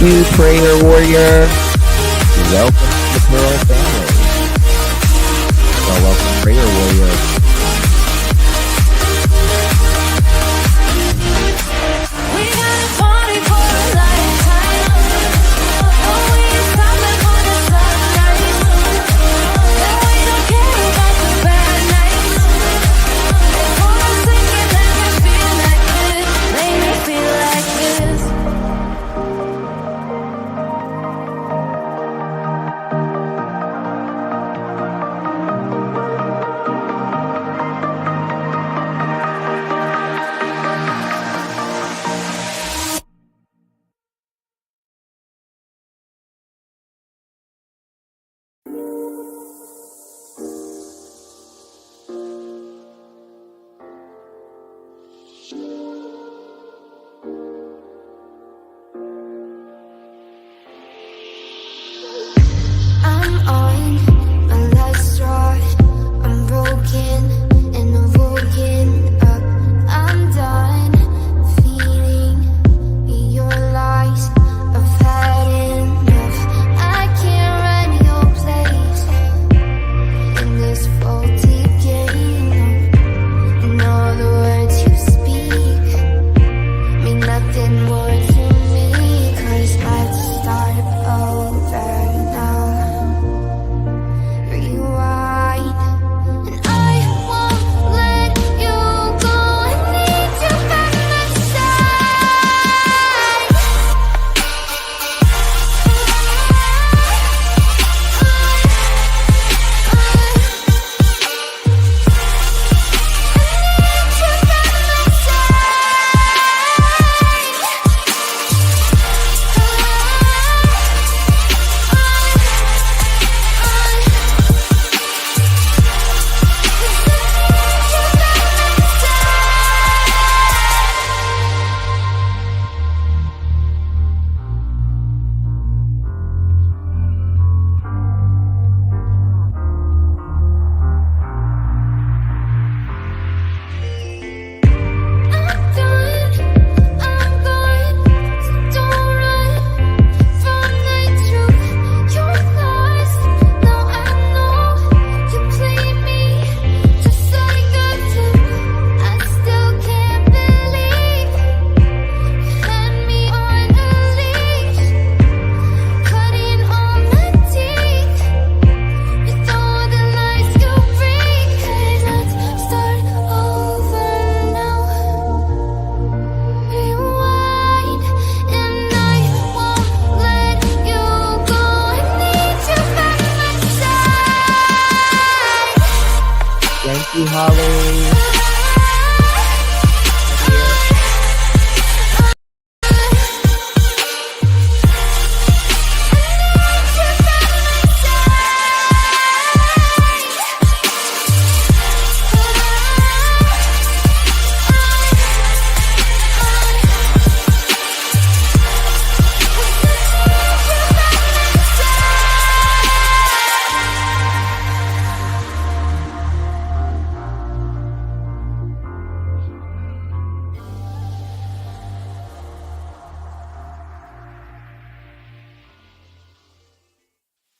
you, Prayer Warrior. Welcome to the Pearl family. So welcome, Prayer Warrior.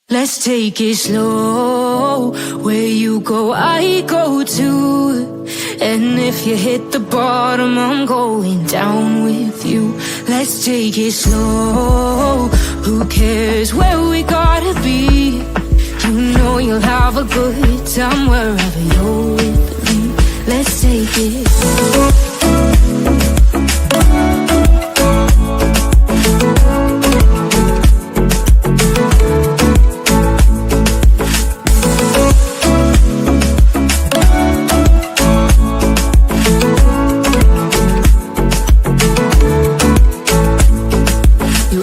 Let's take it slow. Where you go, I go too. And if you hit the bottom, I'm going down with you. Let's take it slow. Who cares where we gotta be? You know you'll have a good time wherever you're with me. Let's take it slow.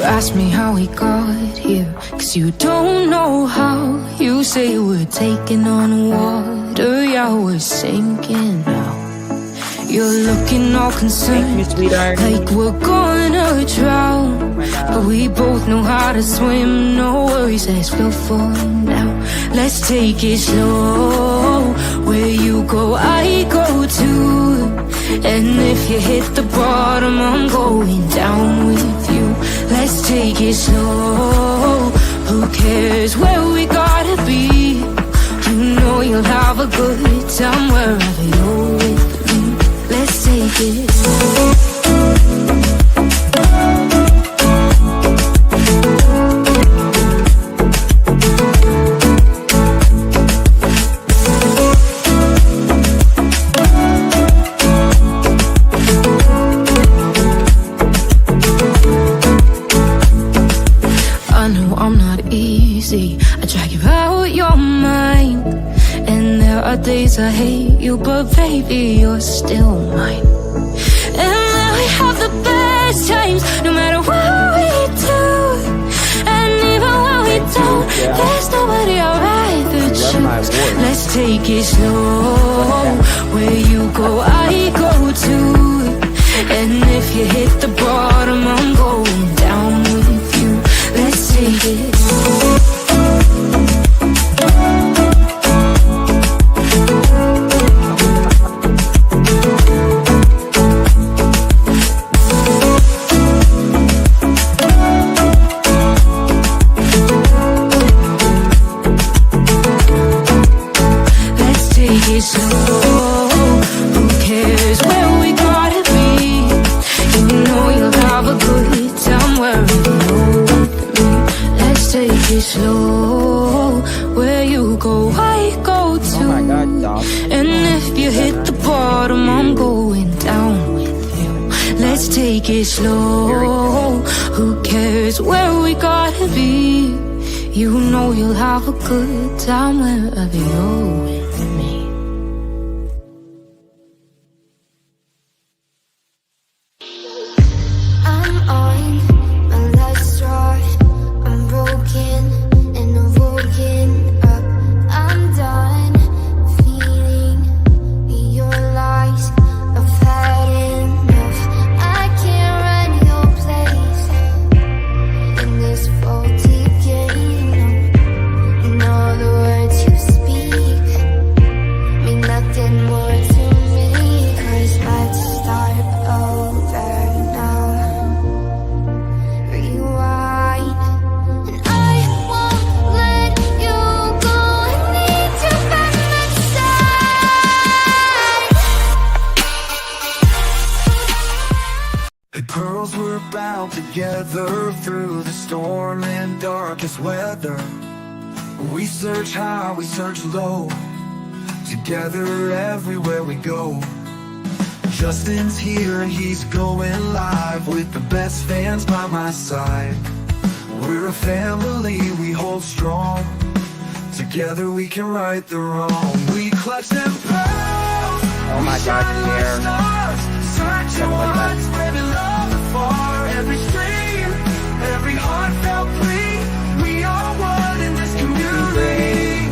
Ask me how we got here, 'cause you don't know how. You say we're taking on water, yeah, we're sinking now. You're looking all concerned, like we're gonna drown. But we both know how to swim, no worries, let's go for now. Let's take it slow. Where you go, I go too. And if you hit the bottom, I'm going down with you. Let's take it slow. Who cares where we gotta be? You know you'll have a good time wherever you're with me. Let's take it slow. I drag you out your mind, and there are days I hate you, but baby, you're still mine. And then we have the best times, no matter what we do. And even when we don't, there's nobody I'd rather choose. Let's take it slow. Where you go, I go too. And if you hit the bottom, I'm going down with you. Let's take it slow. Slow, where you go, I go too. Oh my God, dog. And if you hit the bottom, I'm going down with you. Let's take it slow. Who cares where we gotta be? You know you'll have a good time wherever you're with me. I'm on my last straw. I'm broken and I'm woken up. I'm done feeling your lies. I've had enough. I can't run your place in this faulty game. And all the words you speak mean nothing more to me. 'Cause let's start over now. Rewind. And I won't let you go. I need you by my side. The pearls were bound together through the storm and darkest weather. We search high, we search low, together everywhere we go. Justin's here and he's going live with the best fans by my side. We're a family, we hold strong. Together we can right the wrong. We clutch them pearls. Oh my God, Pierre. Searching wide, spreading love afar. Every stream, every heartfelt plea. We are one in this community.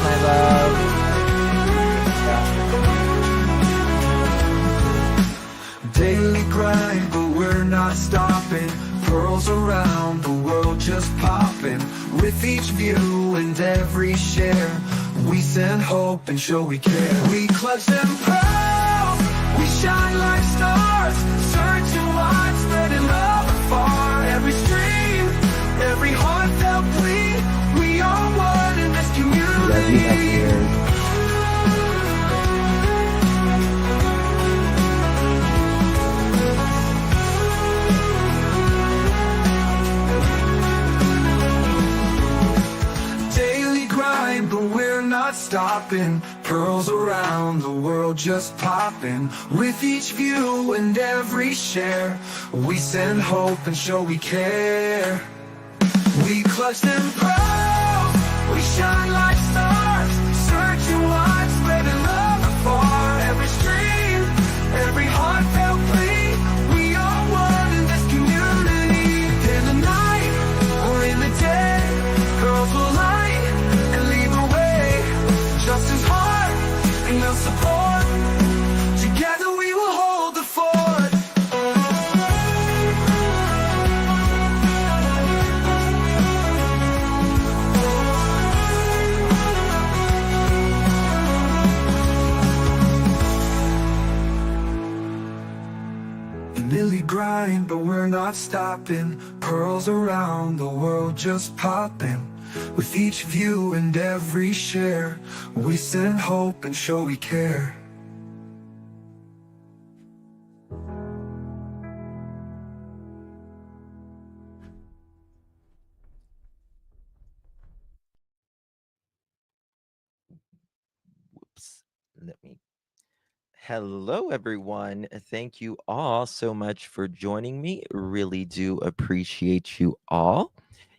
My love. Daily grind, but we're not stopping. Pearls around the world just popping. With each view and every share, we send hope and show we care. We clutch them pearls, we shine like stars. Searching wide, spreading love afar. Every stream, every heartfelt plea. We are one in this community. But we're not stopping. Pearls around the world just popping. With each view and every share, we send hope and show we care. We clutch them pearls, we shine like stars. Searching wide, spreading love afar. Every stream, every heartfelt plea. We are one in this community. In the night or in the day, girls will light just as hard, and they'll support. Together we will hold the fort. And in daily grind, but we're not stopping. Pearls around the world just popping. With each view and every share, we send hope and show we care. Whoops. Let me. Hello, everyone. Thank you all so much for joining me. Really do appreciate you all.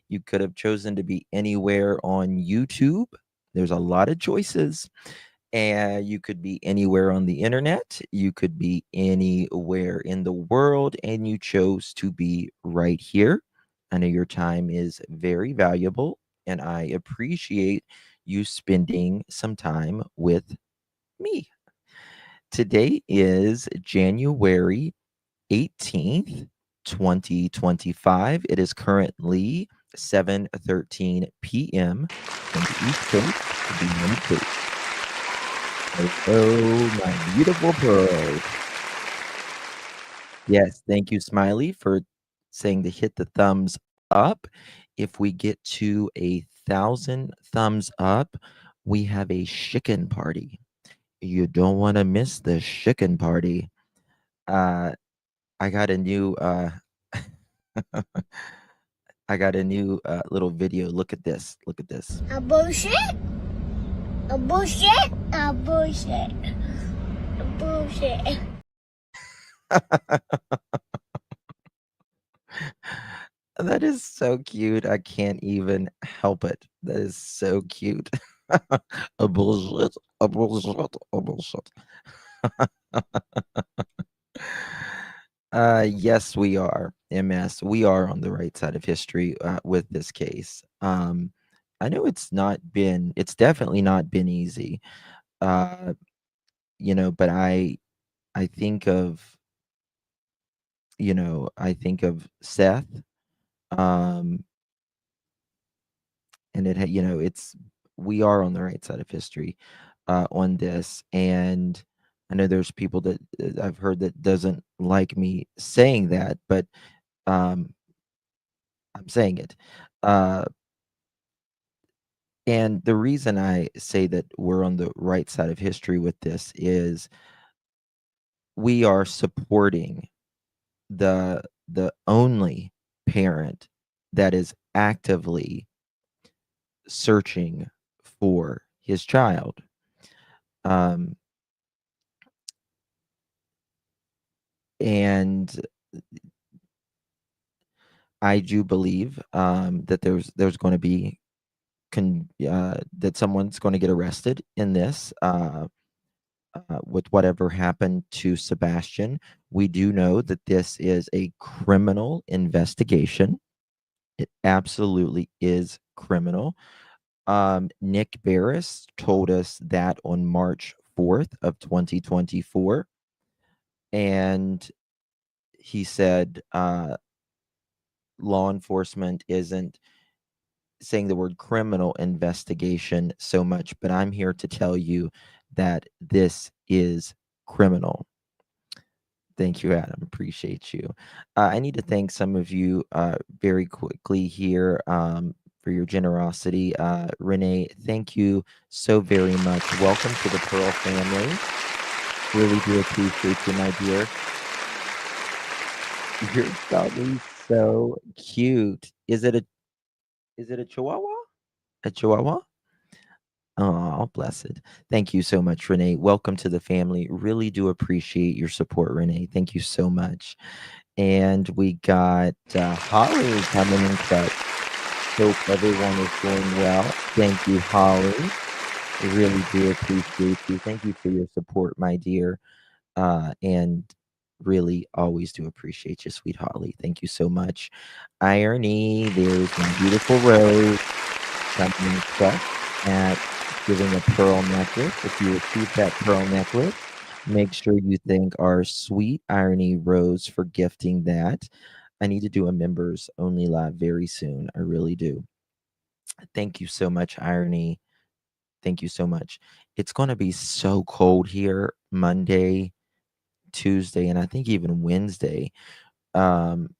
You could have chosen to be anywhere on YouTube. There's a lot of choices. And you could be anywhere on the internet. You could be anywhere in the world. And you chose to be right here. I know your time is very valuable. And I appreciate you spending some time with me. Today is January 18th, 2025. It is currently 7:13 p.m. on the East Coast of the United States. Hello, my beautiful pearls. Yes, thank you, Smiley, for saying to hit the thumbs up. If we get to 1,000 thumbs up, we have a chicken party. You don't want to miss the chicken party. Uh, I got a new I got a new little video. Look at this. Look at this. A bullshit? A bullshit? A bullshit. A bullshit. That is so cute. I can't even help it. That is so cute. A bullshit. A bullshit. A bullshit. Yes, we are. MS. We are on the right side of history with this case. I know it's definitely not been easy. Uh, but I think of, I think of Seth, um, and it's we are on the right side of history on this, and I know there's people that I've heard that doesn't like me saying that, but um, I'm saying it. Uh, and the reason I say that we're on the right side of history with this is we are supporting the only parent that is actively searching for his child. Um, and I do believe that there's going to be that someone's going to get arrested in this with whatever happened to Sebastian. We do know that this is a criminal investigation. It absolutely is criminal. Nick Barris told us that on March 4th of 2024. And he said law enforcement isn't saying the word criminal investigation so much, but I'm here to tell you that this is criminal. Thank you, Adam. Appreciate you. I need to thank some of you very quickly here for your generosity. Renee, thank you so very much. Welcome to the Pearl family. Really do appreciate you, my dear. You're probably so cute. Is it a Chihuahua? A Chihuahua? Oh, blessed. Thank you so much, Renee. Welcome to the family. Really do appreciate your support, Renee. Thank you so much. And we got Holly coming in clutch. Hope everyone is doing well. Thank you, Holly. I really do appreciate you. Thank you for your support, my dear. And really always do appreciate you, sweet Holly. Thank you so much. Irony, there's my beautiful Rose coming in clutch at giving a pearl necklace. If you receive that pearl necklace, make sure you thank our sweet Irony Rose for gifting that. I need to do a members only live very soon. I really do. Thank you so much, Irony. Thank you so much. It's going to be so cold here Monday, Tuesday, and I think even Wednesday. Um,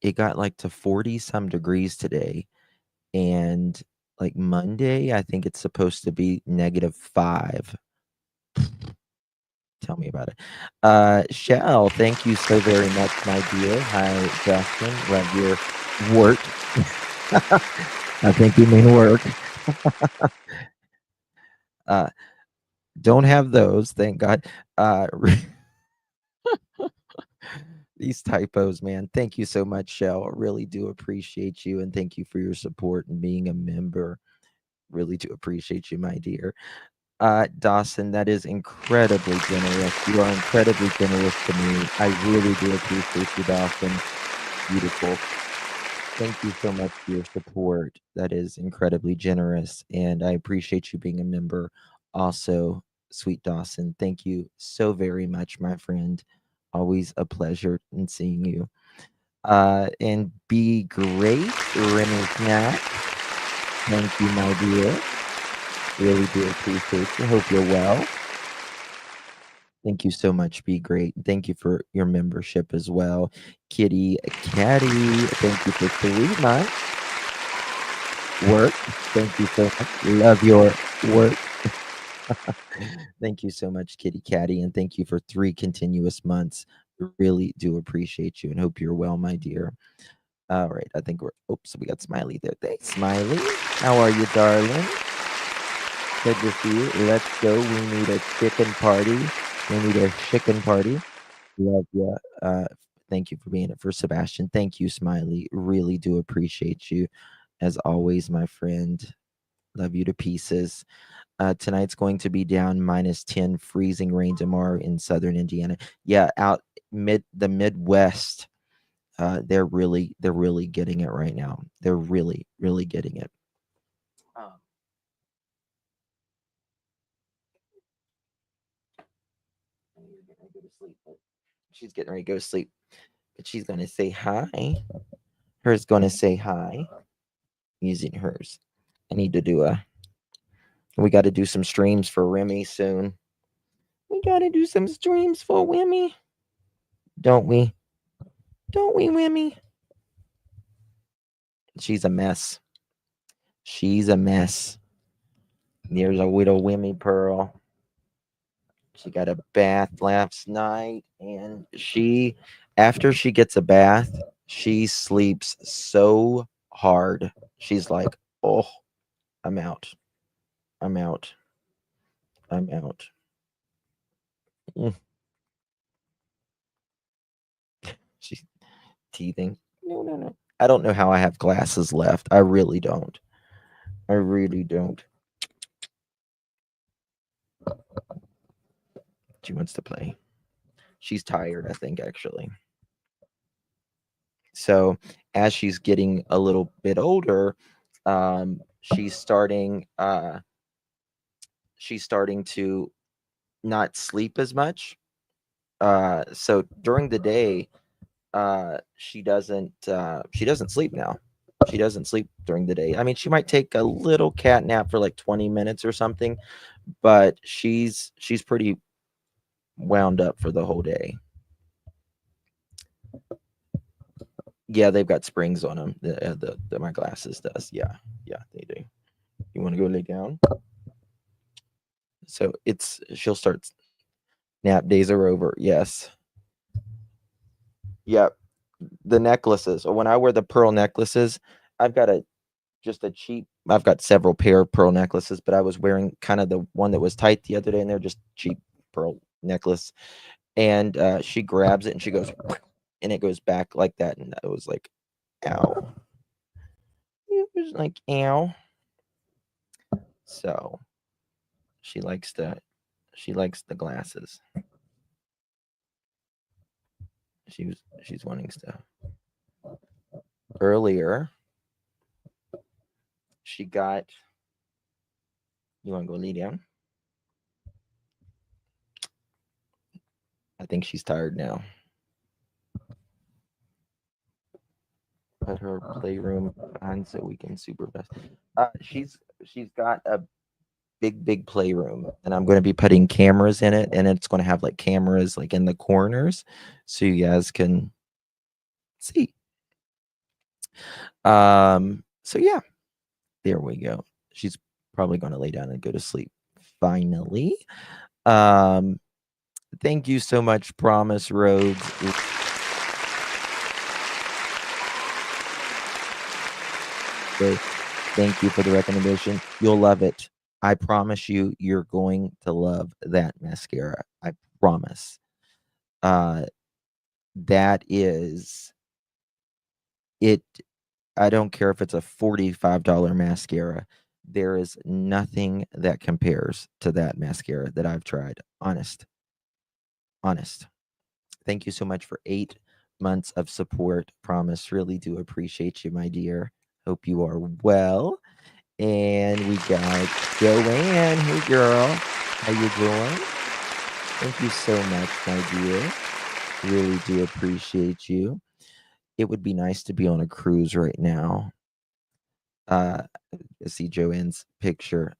it got like to 40 some degrees today, and like Monday, I think it's supposed to be -5. Tell me about it. Shell, thank you so very much, my dear. Hi, Justin. Love your work. I think you mean work. Uh, don't have those, thank God. Uh, these typos, man. Thank you so much, Shell. Really do appreciate you, and thank you for your support and being a member. Really do appreciate you, my dear. Dawson, that is incredibly generous. You are incredibly generous to me. I really do appreciate you, Dawson. Beautiful. Thank you so much for your support. That is incredibly generous, and I appreciate you being a member. Also, sweet Dawson, thank you so very much, my friend. Always a pleasure in seeing you. And be great, Remy Snack. Thank you, my dear. Really do appreciate you. Hope you're well. Thank you so much. Be great. Thank you for your membership as well. Kitty Caddy, thank you for 3 months. Work. Thank you so much. Love your work. Thank you so much, Kitty Caddy, and thank you for 3 continuous months. Really do appreciate you and hope you're well, my dear. All right, I think we're. Oops, we got Smiley there. Thanks, Smiley. How are you, darling? Good to see you. Let's go. We need a chicken party. We need a chicken party. Love you. Thank you for being it for Sebastian. Thank you, Smiley. Really do appreciate you. As always, my friend. Love you to pieces. Tonight's going to be down -10, freezing rain tomorrow in southern Indiana. Yeah, out the Midwest. They're really getting it right now. They're really getting it. Um, she's getting ready to go to sleep, but she's gonna say hi. Hers gonna say hi using hers. I need to do a. We got to do some streams for Remy soon. We got to do some streams for Remy, don't we? Don't we, Remy? She's a mess. She's a mess. There's a little Wimmy Pearl. She got a bath last night, and after she gets a bath, she sleeps so hard. She's like, oh, I'm out. I'm out. I'm out. Mm. She's teething. No, no, no. I don't know how I have glasses left. I really don't. I really don't. She wants to play. She's tired, I think, actually. So as she's getting a little bit older, she's starting to not sleep as much. So during the day, she doesn't sleep now. She doesn't sleep during the day. I mean, she might take a little cat nap for like 20 minutes or something, but she's pretty wound up for the whole day. Yeah, they've got springs on them. The my glasses does. Yeah, yeah, they do. You want to go lay down? So she'll start. Nap days are over. Yes. Yeah. The necklaces. Or when I wear the pearl necklaces, I've got a just a cheap. I've got several pair of pearl necklaces, but I was wearing kind of the one that was tight the other day, and they're just cheap pearl necklace. And she grabs it and she goes, and it goes back like that, and I was like, ow. It was like, ow. So she likes the glasses. She's wanting stuff. Earlier, she got. You want to go lay down? I think she's tired now. Put her playroom on so we can supervise. She's got big playroom, and I'm gonna be putting cameras in it, and it's gonna have, like, cameras, like, in the corners so you guys can see. So yeah, there we go. She's probably gonna lay down and go to sleep finally. Um, thank you so much, Promise Roads. Thank you for the recommendation. You'll love it. I promise you, you're going to love that mascara. I promise. Uh, that is it. I don't care if it's a $45 mascara. There is nothing that compares to that mascara that I've tried. Honest. Honest. Thank you so much for 8 months of support. Promise. Really do appreciate you, my dear. Hope you are well. And we got Joanne. Hey, girl. How you doing? Thank you so much, my dear. Really do appreciate you. It would be nice to be on a cruise right now. I see Joanne's picture.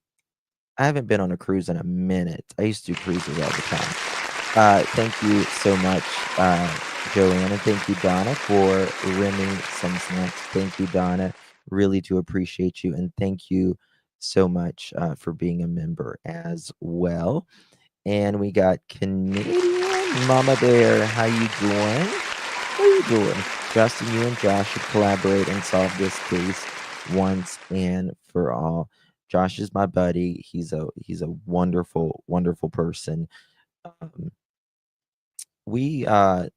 I haven't been on a cruise in a minute. I used to do cruises all the time. Thank you so much, Joanne, and thank you, Donna, for rimming some snacks. Thank you, Donna. Really do appreciate you, and thank you so much for being a member as well. And we got Canadian Mama Bear. How you doing? How you doing? Justin, you and Josh should collaborate and solve this case once and for all. Josh is my buddy. He's a wonderful, wonderful person. Um, we uh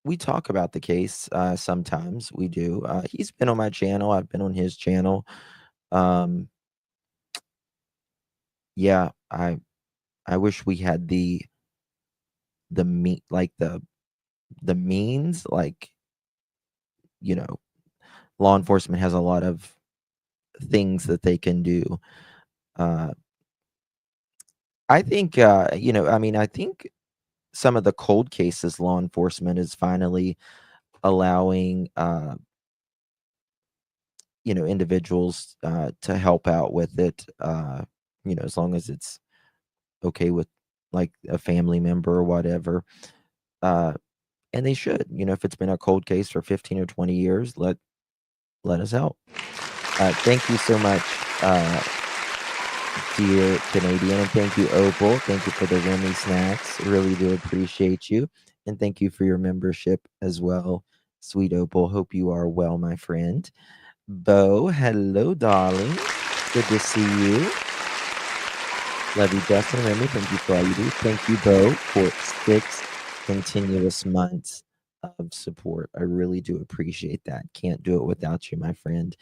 we talk about the case sometimes. We do. He's been on my channel. I've been on his channel. Um, yeah, I wish we had the me like the means, like, you know, law enforcement has a lot of things that they can do. Uh, I think, I mean, I think some of the cold cases, law enforcement is finally allowing, individuals to help out with it, as long as it's okay with like a family member or whatever. Uh, and they should, if it's been a cold case for 15 or 20 years, let us help. Thank you so much, uh, dear Canadian, and thank you, Opal. Thank you for the Remy snacks. Really do appreciate you, and thank you for your membership as well, sweet Opal. Hope you are well, my friend. Bo, hello, darling. Good to see you. Love you, Justin. Remy, thank you for all you do. Thank you, Bo, for 6 continuous months of support. I really do appreciate that. Can't do it without you, my friend.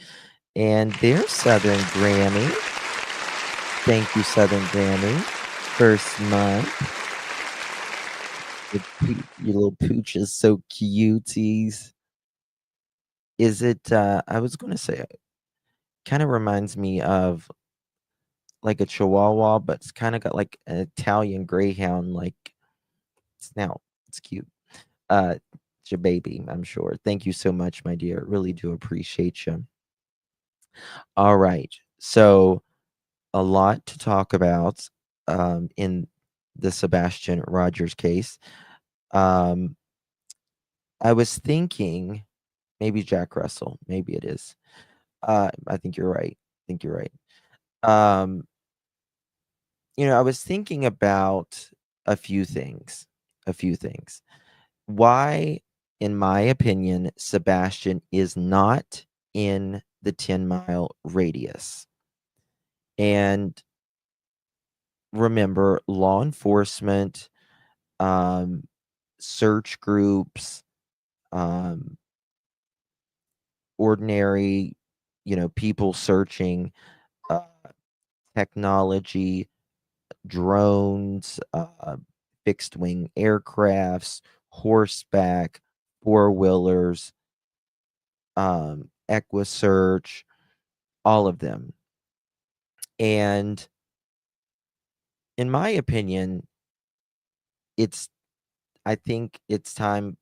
And there's Southern Grammy. Thank you, Southern Grammy. First month. Your little pooch is so cuties. Is it, I was going to say, kind of reminds me of like a Chihuahua, but it's kind of got like an Italian Greyhound like snout. It's cute. It's your baby, I'm sure. Thank you so much, my dear. Really do appreciate you. All right. So, a lot to talk about in the Sebastian Rogers case. Um, I was thinking maybe Jack Russell. Maybe it is. I think you're right. I think you're right. Um, I was thinking about a few things. A few things. Why, in my opinion, Sebastian is not in the 10-mile radius. And remember, law enforcement, um, search groups, um, ordinary, people searching, uh, technology, drones, fixed wing aircrafts, horseback, four wheelers, EquiSearch, all of them. And in my opinion, it's I think it's time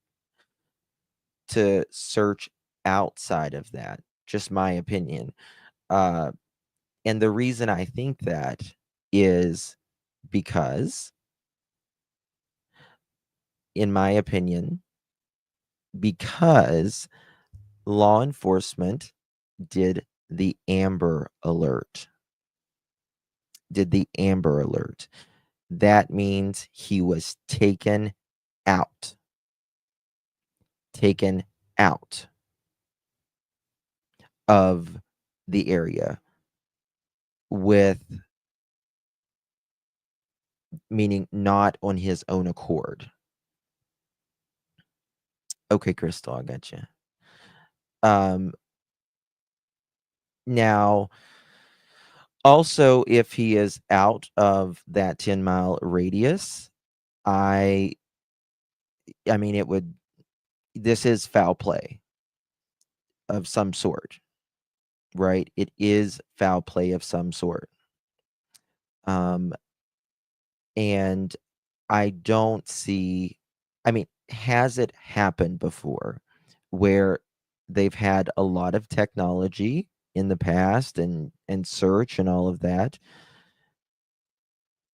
to search outside of that. Just my opinion. Uh, And the reason I think that is because, in my opinion, because law enforcement did the Amber Alert. Did the Amber Alert. That means he was taken out. Taken out of the area with, meaning not on his own accord. Okay, Crystal, I got you. Now, also, if he is out of that 10-mile radius, I mean, this is foul play of some sort, right? It is foul play of some sort. And I don't see, I mean, has it happened before where they've had a lot of technology in the past and search and all of that,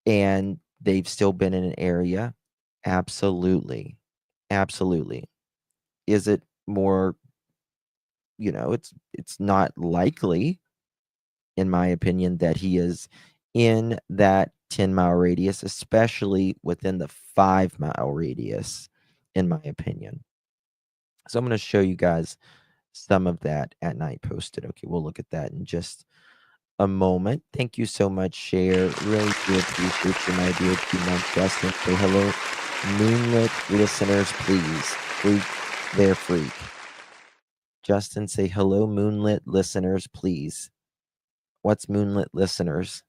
and they've still been in an area? Absolutely. Absolutely. Is it more, it's not likely, in my opinion, that he is in that 10-mile radius, especially within the 5-mile radius, in my opinion. So I'm going to show you guys some of that at night posted. Okay, we'll look at that in just a moment. Thank you so much, Share. Really do appreciate you, my dear 2 month Justin. Say hello, Moonlit listeners, please. Freak, they're freak. Justin, say hello, Moonlit listeners, please. What's Moonlit listeners?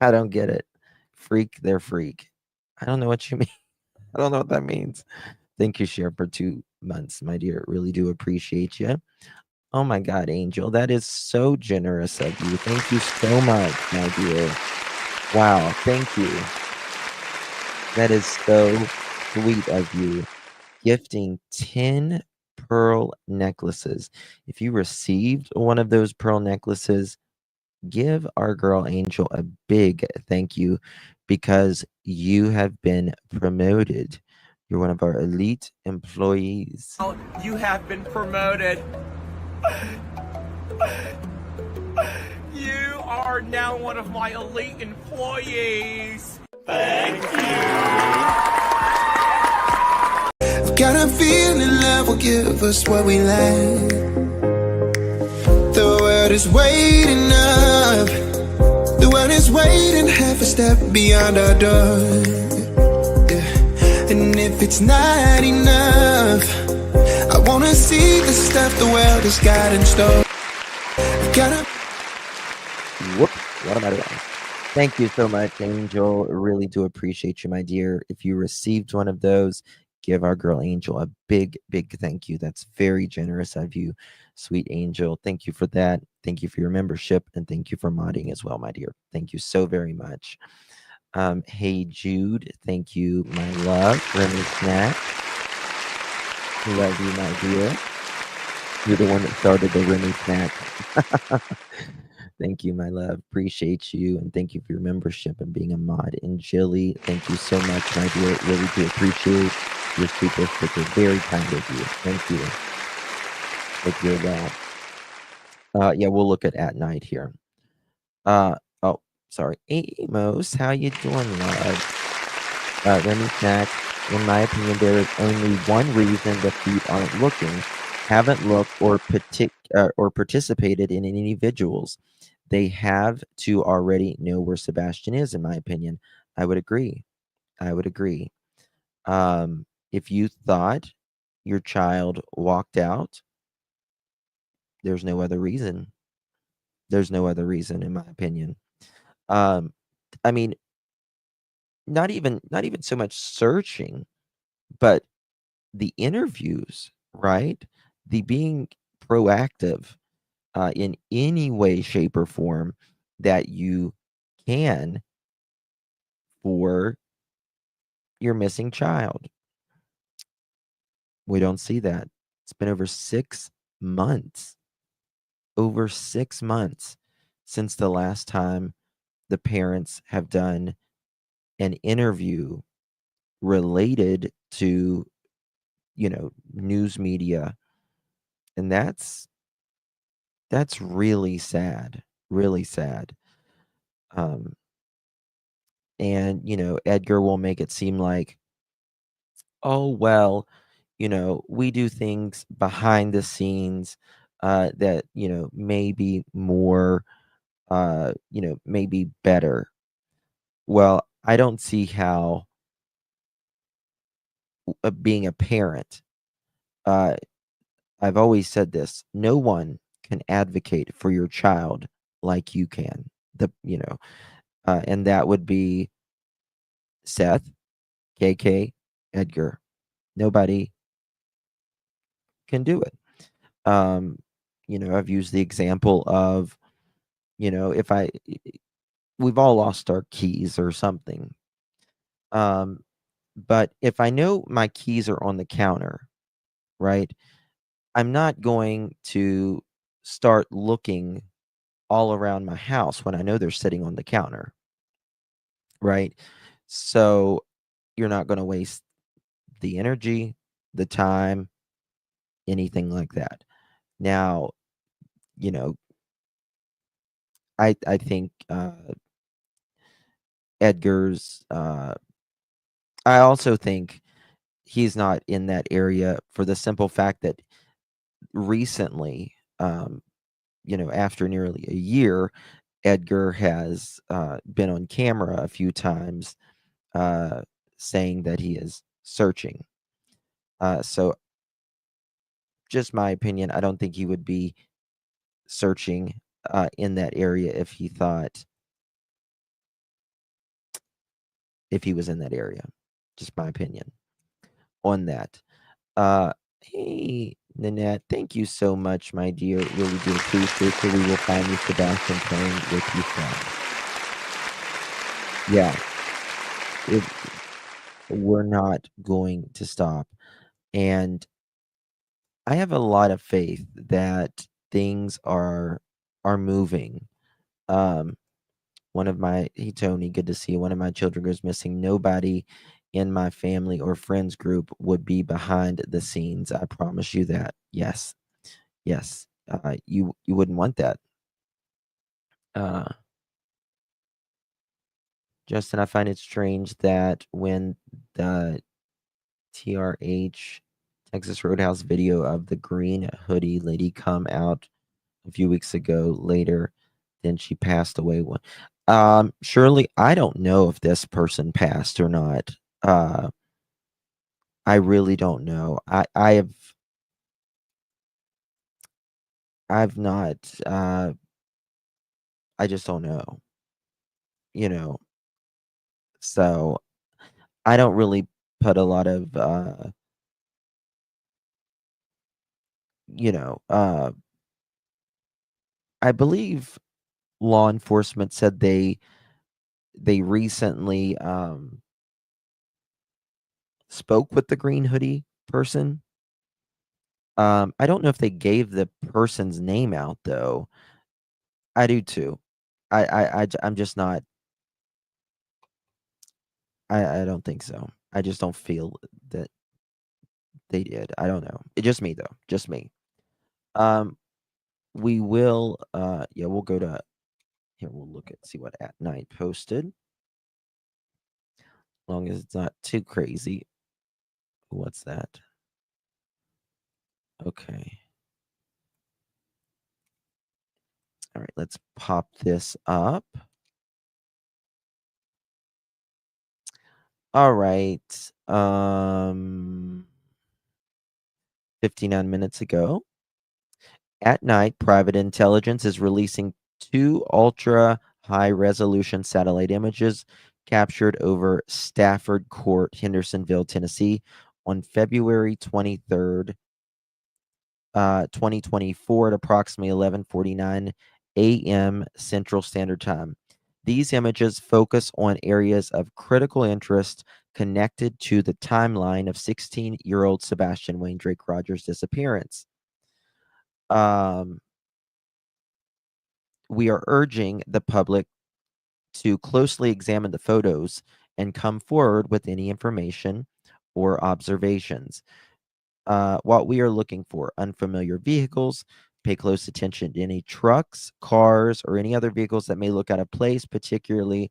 I don't get it. Freak, they're freak. I don't know what you mean. I don't know what that means. Thank you, Share, for 2 months, my dear. Really do appreciate you. Oh my God, Angel, that is so generous of you. Thank you so much, my dear. Wow, thank you. That is so sweet of you. Gifting 10 pearl necklaces. If you received one of those pearl necklaces, give our girl Angel a big thank you, because you have been promoted. You're one of our elite employees. You have been promoted. You are now one of my elite employees. Thank I've got a feeling love will give us what we lack. The world is waiting up. The world is waiting half a step beyond our door. Yeah. And if it's not enough, I wanna see the stuff the world has got in store. I've got a Whoop, what am I doing? Thank you so much, Angel. Really do appreciate you, my dear. If you received one of those, give our girl Angel a big, big thank you. That's very generous of you, sweet Angel. Thank you for that. Thank you for your membership, and thank you for modding as well, my dear. Thank you so very much. Hey, Jude. Thank you, my love. Remy Snack. Love you, my dear. You're the one that started the Remy Snack. Thank you, my love. Appreciate you. And thank you for your membership and being a mod. And Jilly, thank you so much, my dear. Really do appreciate your super sticker. Very kind of you. Thank you. Hope you're well. Yeah, we'll look at night here. Oh, sorry. Amos, how you doing, love? Remy Snack, in my opinion, there is only one reason the feet aren't looking, haven't looked or participated in any vigils. They have to already know where Sebastian is, in my opinion. I would agree. I would agree. If you thought your child walked out, there's no other reason. There's no other reason, in my opinion. I mean, not even so much searching, but the interviews, right? The being proactive in any way, shape, or form that you can for your missing child. We don't see that. It's been over 6 months. over 6 months since the last time the parents have done an interview related to, news media, and that's really sad. Um, and, Edgar will make it seem like, "Oh, well, we do things behind the scenes, that, maybe more, maybe better." Well, I don't see how, being a parent, uh, I've always said this, no one can advocate for your child like you can. And that would be Seth, KK, Edgar. Nobody can do it. Um, I've used the example of, if we've all lost our keys or something. But if I know my keys are on the counter, right, I'm not going to start looking all around my house when I know they're sitting on the counter, right? So you're not going to waste the energy, the time, anything like that. Now, you know, I think Edgar's. I also think he's not in that area for the simple fact that recently, after nearly a year, Edgar has been on camera a few times uh, saying that he is searching. So, just my opinion, I don't think he would be searching in that area if he was in that area. Just my opinion on that. Uh, hey, Nanette, thank you so much, my dear. Really do appreciate it. We will find you, Sebastian, playing with you friends. Yeah, it, we're not going to stop. And I have a lot of faith that things are moving. Um, one of my Hey Tony, good to see you. One of my children goes missing. Nobody in my family or friends group would be behind the scenes. I promise you that. Yes. Yes. You wouldn't want that. Uh, Justin, I find it strange that when the TRH Texas Roadhouse video of the green hoodie lady come out a few weeks ago later, then she passed away. Surely I don't know if this person passed or not. Uh, I really don't know. I've not. I just don't know. You know, so I don't really put a lot of. You know, I believe law enforcement said they recently spoke with the green hoodie person. I don't know if they gave the person's name out though. I do too. I'm just not. I don't think so. I just don't feel that they did. I don't know. It's just me though. Just me. Um, we will. Yeah, we'll go to here. We'll look at see what at night posted. As long as it's not too crazy. What's that? Okay. All right. Let's pop this up. All right. 59 minutes ago. At night, private intelligence is releasing 2 ultra high resolution satellite images captured over Stafford Court, Hendersonville, Tennessee on February 23rd, 2024 at approximately 11:49 a.m. Central Standard Time. These images focus on areas of critical interest connected to the timeline of 16-year-old Sebastian Wayne Drake Rogers' disappearance. Um, we are urging the public to closely examine the photos and come forward with any information or observations. What we are looking for: unfamiliar vehicles. Pay close attention to any trucks, cars, or any other vehicles that may look out of place, particularly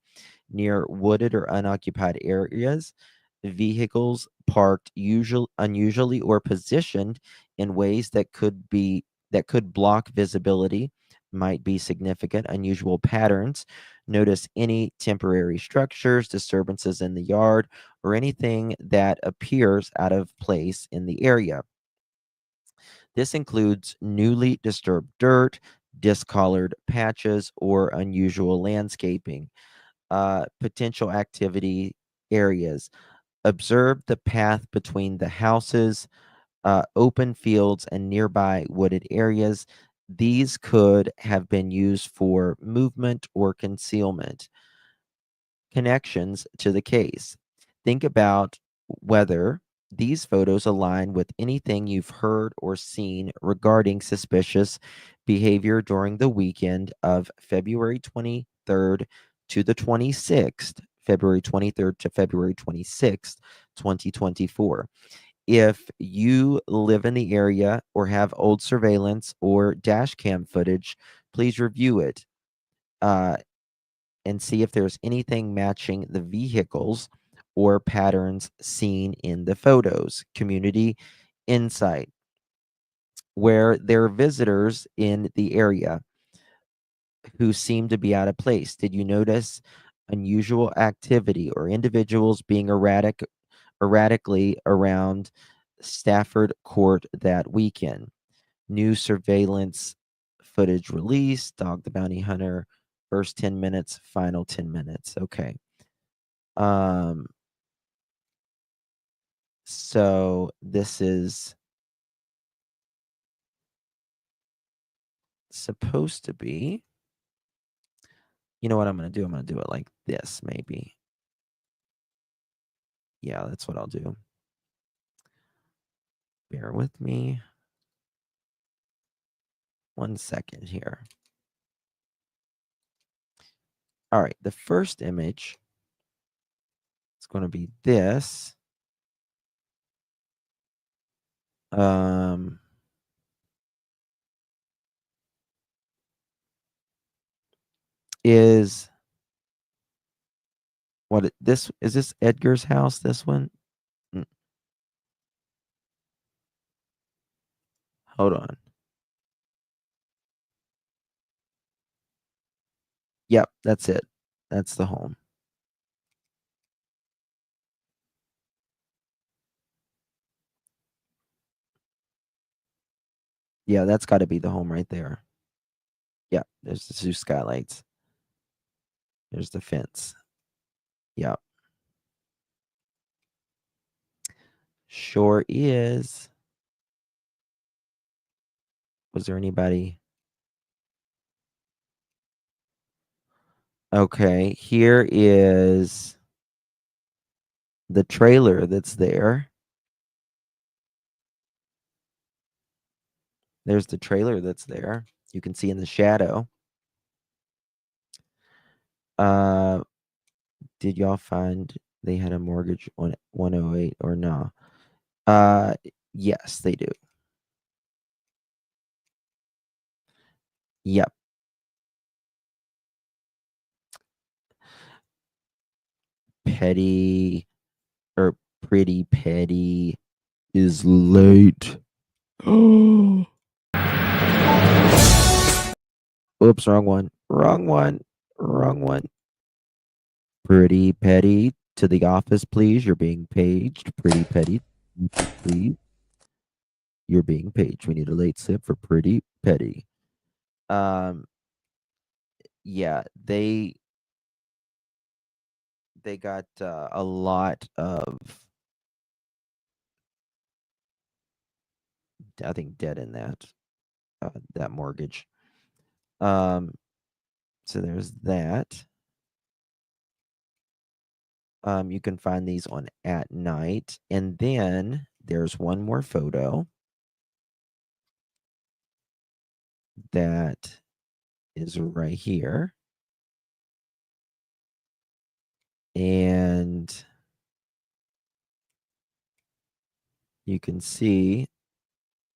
near wooded or unoccupied areas. Vehicles parked unusually or positioned in ways that could block visibility might be significant. Unusual patterns. Notice any temporary structures, disturbances in the yard, or anything that appears out of place in the area. This includes newly disturbed dirt, discolored patches, or unusual landscaping. Potential activity areas. Observe the path between the houses, open fields, and nearby wooded areas. These could have been used for movement or concealment. Connections to the case. Think about whether these photos align with anything you've heard or seen regarding suspicious behavior during the weekend of February 23rd to the 26th, February 23rd to February 26th, 2024. If you live in the area or have old surveillance or dash cam footage, please review it. And see if there's anything matching the vehicles or patterns seen in the photos. Community insight. Where there are visitors in the area who seem to be out of place. Did you notice unusual activity or individuals being erratically around Stafford Court that weekend? New surveillance footage released. Dog the Bounty Hunter. First 10 minutes, final 10 minutes. Okay. Um, so this is supposed to be, you know what I'm going to do? I'm going to do it like this, maybe. Yeah, that's what I'll do. Bear with me 1 second here. All right, the first image is going to be this. Is what this is this Edgar's house, this one? Mm, hold on. Yep, that's it. That's the home. Yeah, that's got to be the home right there. Yeah, there's the two skylights. There's the fence. Yeah. Sure is. Was there anybody? Okay, here is the trailer that's there. There's the trailer that's there. You can see in the shadow. Uh, did y'all find they had a mortgage on 108 or no? Yes, they do. Yep. Petty or Pretty Petty is late. Oops, wrong one. Wrong one. Wrong one. Pretty Petty to the office, please. You're being paged. Pretty Petty, please. You're being paged. We need a late slip for Pretty Petty. Um, yeah, they got a lot of, I think, debt in that mortgage. So there's that. You can find these on At Night, and then there's one more photo that is right here. And you can see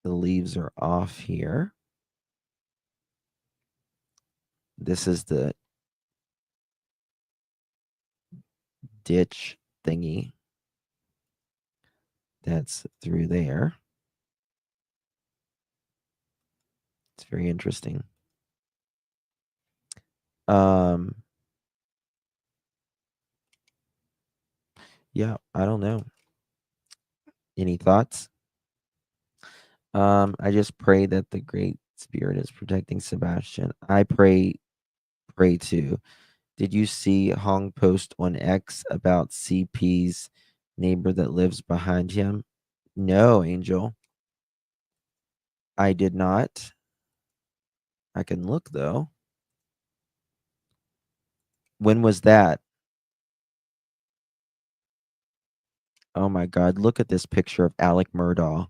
the leaves are off here. This is the ditch thingy that's through there. It's very interesting. Yeah, I don't know. Any thoughts? I just pray that the Great Spirit is protecting Sebastian. I pray too. Did you see Hong post on X about CP's neighbor that lives behind him? No, Angel. I did not. I can look though. When was that? Oh my God, look at this picture of Alec Murdaugh.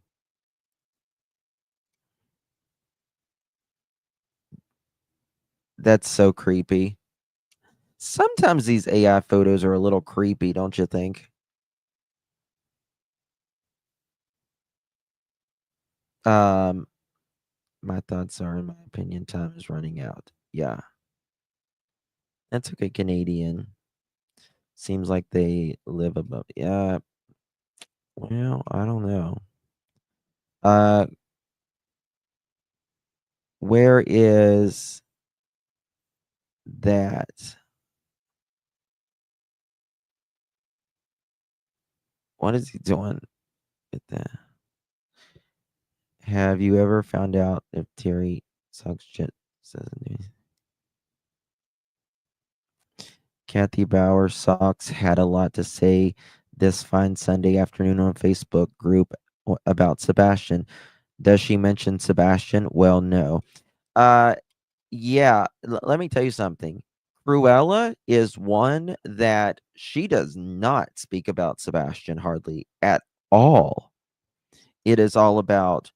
That's so creepy. Sometimes these AI photos are a little creepy, don't you think? My thoughts are, in my opinion, time is running out. Yeah. That's okay, Canadian. Seems like they live above. Yeah. Well, I don't know. Where is that? What is he doing with that? Have you ever found out if Terry sucks shit? Says Kathy Bauer Socks had a lot to say this fine Sunday afternoon on Facebook group about Sebastian. Does she mention Sebastian? Well, no. Yeah, let me tell you something. Cruella is one that she does not speak about Sebastian hardly at all. It is all about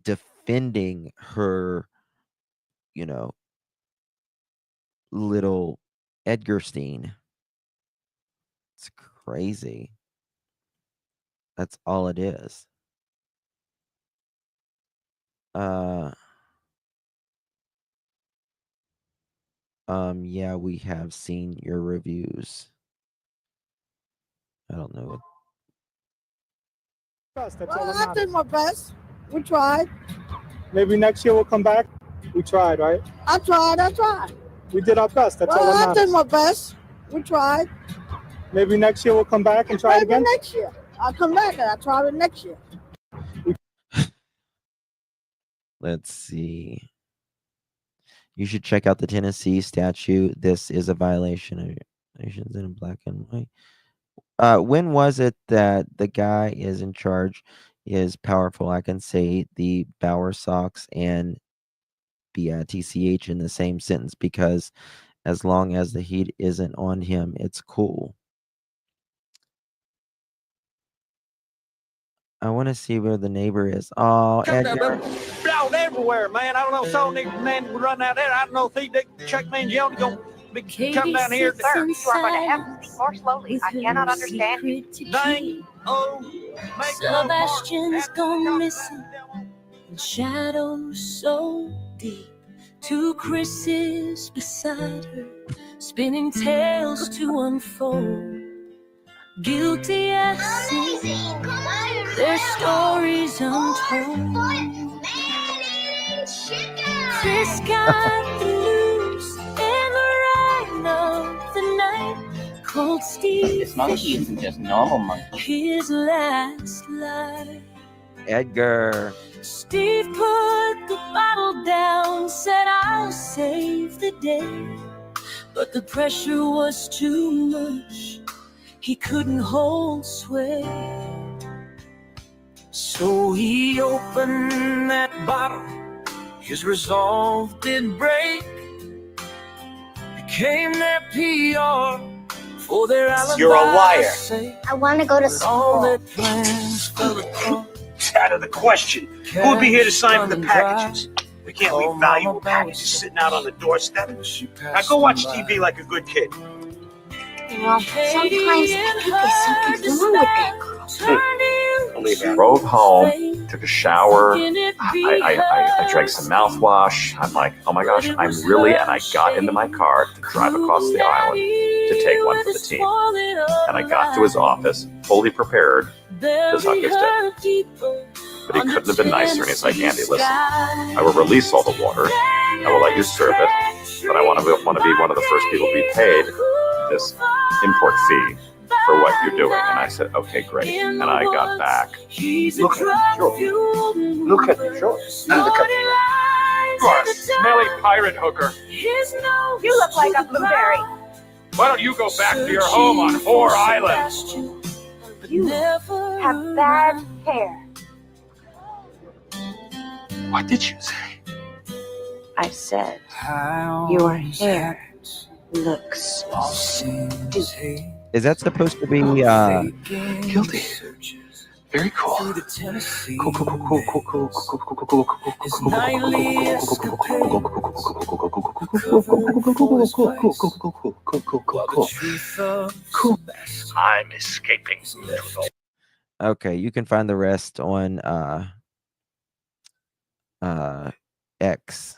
defending her, little Edgarstein. It's crazy. That's all it is. Yeah, we have seen your reviews. I don't know what. Well, I did my best. We tried. Maybe next year we'll come back. We tried, right? I tried. We did our best. That's all that matters. I did my best. We tried. Maybe next year we'll come back and try it again. Next year. I'll come back and I'll try it next year. Let's see. You should check out the Tennessee statute. This is a violation of nations in black and white. When was it that the guy is in charge is powerful? I can say the Bauer Sox and BITCH in the same sentence because as long as the heat isn't on him, it's cool. I want to see where the neighbor is. Oh, Edgar. Blown everywhere, man. I don't know. So man would run out there. I don't know if he check me and Joe to go come down here. Sir, you are going to have to speak more slowly. I cannot understand you. Dang. Oh, Sebastian's gone missing. And shadows so deep. Two Chris's beside her, spinning tales to unfold. Guilty as sin, their stories untold. Chris got the news in the rain of the night. Called Steve. This monkey isn't just normal monkey. His last life. Edgar. Steve put the bottle down, said I'll save the day. But the pressure was too much. He couldn't hold sway. So he opened that bottle. His resolve did break. Became their PR for their alibi. You're a liar. I want to go to All school. their plans fell apart. It's out of the question. Who would be here to sign for the packages? We can't leave valuable packages sitting out on the doorstep. Now go watch TV like a good kid. Well, sometimes I think there's something wrong with that girl. Drove home, took a shower, I drank some mouthwash. I'm like, oh my gosh, and I got into my car to drive across the island to take one for the team. And I got to his office, fully prepared to suck his dick. But he couldn't have been nicer, and he's like, Andy, listen, I will release all the water, I will let you serve it, but I want to be one of the first people to be paid this import fee for what you're doing. And I said, okay, great. And I got back. Look at you, Look at you, And look at you. You are a smelly pirate hooker. You look like a blueberry. Why don't you go back to your home on Whore Island? You have bad hair. What did you say? I said, your hair looks stupid. Is that supposed to be Guilty. Very cool. Cool. I'm escaping. Okay, you can find the rest on X.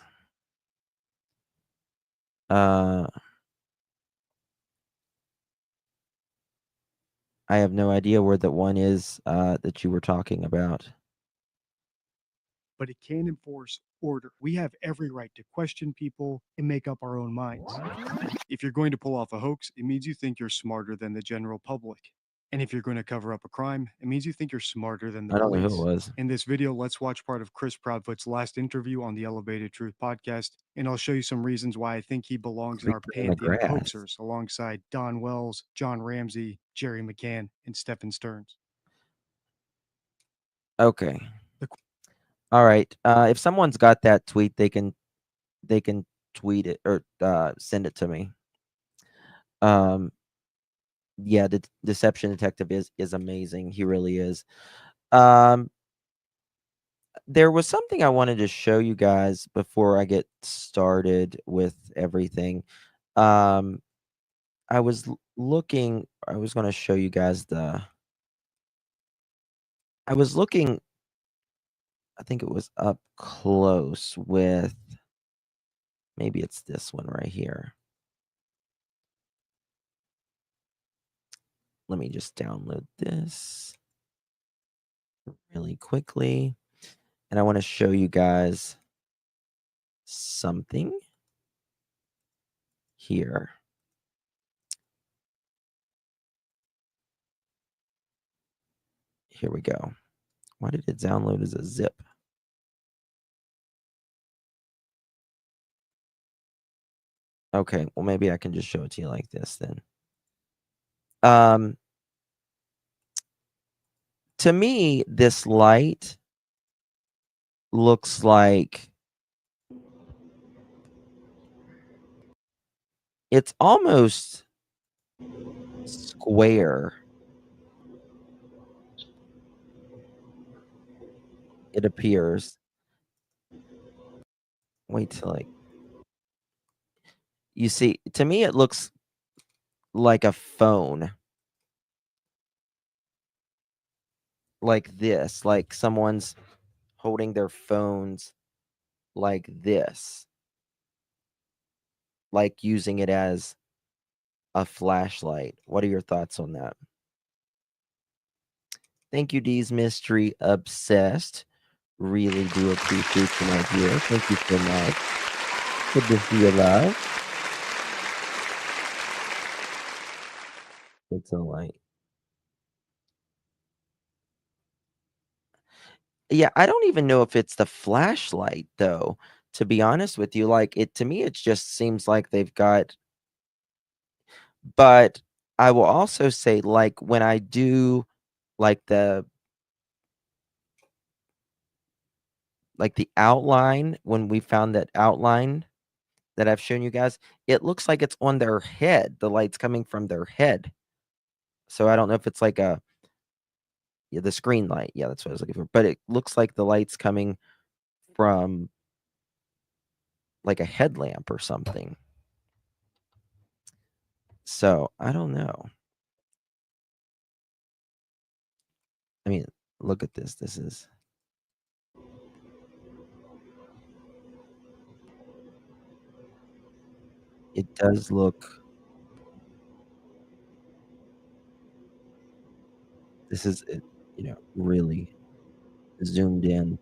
I have no idea where the one is that you were talking about. But it can enforce order. We have every right to question people and make up our own minds. If you're going to pull off a hoax, it means you think you're smarter than the general public. And if you're going to cover up a crime, it means you think you're smarter than the I don't know police. who it was. In this video, let's watch part of Chris Proudfoot's last interview on the Elevated Truth podcast, and I'll show you some reasons why I think he belongs in our pantheon of hoaxers alongside Don Wells, John Ramsey, Jerry McCann, and Stephen Stearns. Okay. All right. If someone's got that tweet, they can tweet it or send it to me. Yeah, the deception detective is amazing. He really is. There was something I wanted to show you guys before I get started with everything. I was looking. I was going to show you guys I was looking. I think it was up close with. Maybe it's this one right here. Let me just download this really quickly. And I want to show you guys something here. Here we go. Why did it download as a zip? Okay, well, maybe I can just show it to you like this then. To me, this light looks like it's almost square. It appears. Wait till you see, to me, it looks like a phone. Like this, like someone's holding their phones like this. Like using it as a flashlight. What are your thoughts on that? Thank you, D's Mystery Obsessed. Really do appreciate you, my dear. Thank you so much. Good to see you live. It's a light. Yeah, I don't even know if it's the flashlight, though, to be honest with you. Like, to me, it just seems like they've got. But I will also say, like, when I do, like, the outline, when we found that outline that I've shown you guys, it looks like it's on their head. The light's coming from their head. So I don't know if it's like the screen light. Yeah, that's what I was looking for. But it looks like the light's coming from like a headlamp or something. So I don't know. I mean, look at this. This is. It does look. This is, really zoomed in.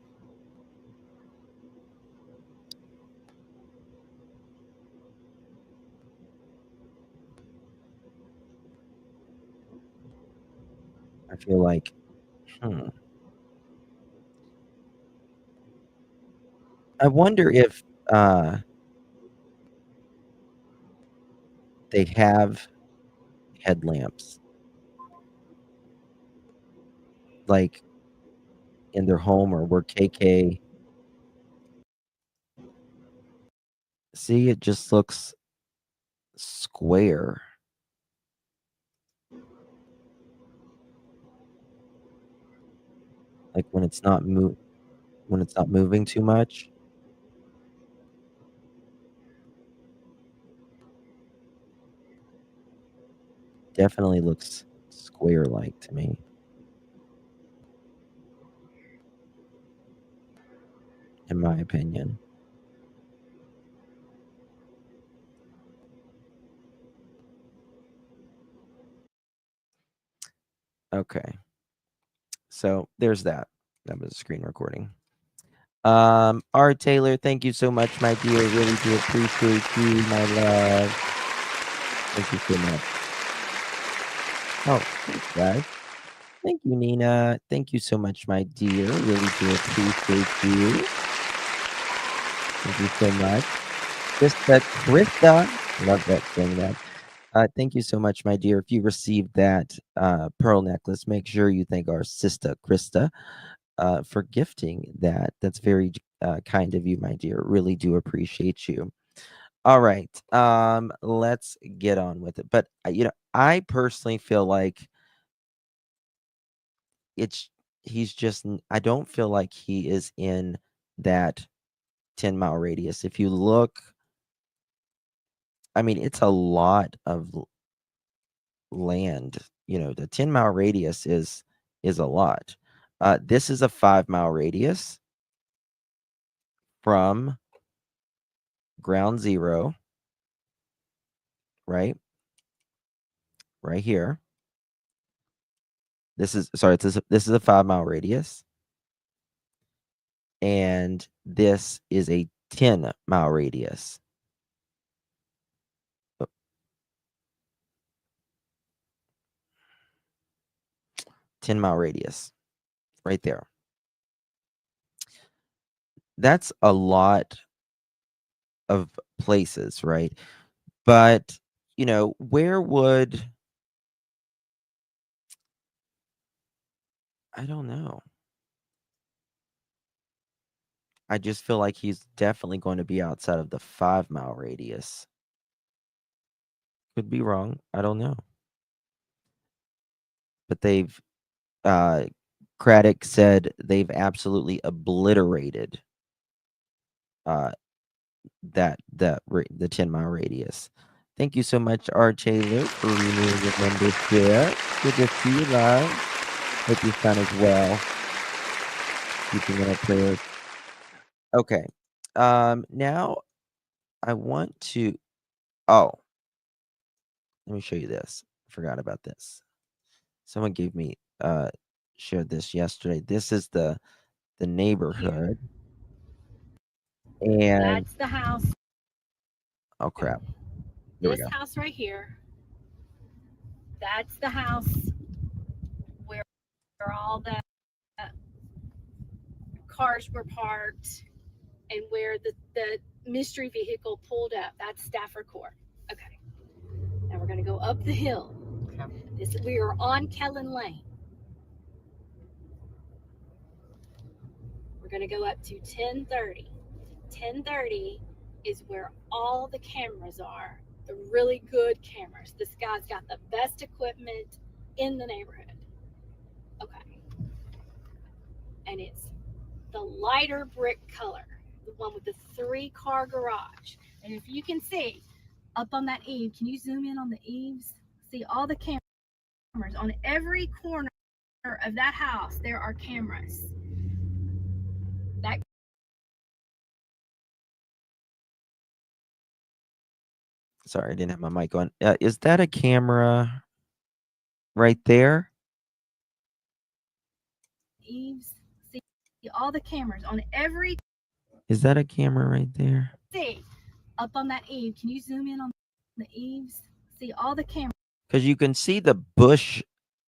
I feel like, I wonder if they have headlamps like in their home or where KK. See, it just looks square. Like when it's not moving too much. Definitely looks square-like to me. In my opinion. Okay. So there's that. That was a screen recording. R. Taylor, thank you so much, my dear. Really do appreciate you, my love. Thank you so much. Oh, thanks, guys. Thank you, Nina. Thank you so much, my dear. Really do appreciate you. Thank you so much. Krista. Love that saying that. Thank you so much, my dear. If you received that pearl necklace, make sure you thank our sister Krista for gifting that. That's very kind of you, my dear. Really do appreciate you. All right, let's get on with it. But I personally feel like he's just. I don't feel like he is in that 10-mile radius. If you look, I mean, it's a lot of land. The 10-mile radius is a lot. This is a 5-mile radius from ground zero, right here. This is a 5-mile radius, and this is a 10-mile radius. 10-mile radius right there. That's a lot of places, right? But where would, I don't know. I just feel like he's definitely going to be outside of the 5-mile radius. Could be wrong. I don't know. But they've Craddock said they've absolutely obliterated the 10-mile radius. Thank you so much, R. Taylor, for renewing your membership. Good to see you, love. Hope you son as well. Keeping in our prayers. Okay. Now I want to. Oh, let me show you this. I forgot about this. Someone gave me shared this yesterday. This is the neighborhood. And that's the house. Oh crap. Here This house right here. That's the house where all the cars were parked and where the mystery vehicle pulled up. That's Stafford Court. Okay. Now we're going to go up the hill. We are on Kellen Lane. We're going to go up to 1030. 1030 is where all the cameras are, the really good cameras. This guy's got the best equipment in the neighborhood. Okay. And it's the lighter brick color. the one with the 3-car garage. And if you can see up on that eave, can you zoom in on the eaves? See all the cameras on every corner of that house. There are cameras. That Sorry, I didn't have my mic on. Is that a camera right there? eaves, see all the cameras on every. Is that a camera right there? See up on that eave, can you zoom in on the eaves? See all the cameras. Because you can see the bush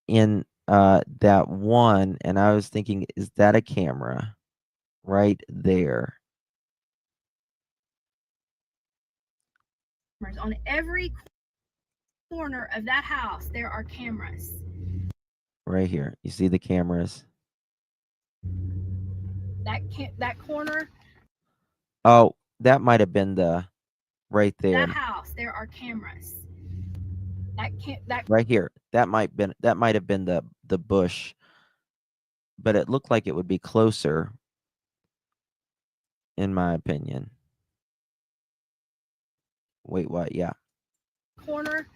in that one, and I was thinking, is that a camera right there? On every corner of that house, there are cameras. Right here. You see the cameras? That corner. Oh, that might have been the right there. That house, there are cameras. That right here. That might have been the bush, but it looked like it would be closer, in my opinion. Wait, what? Yeah. corner.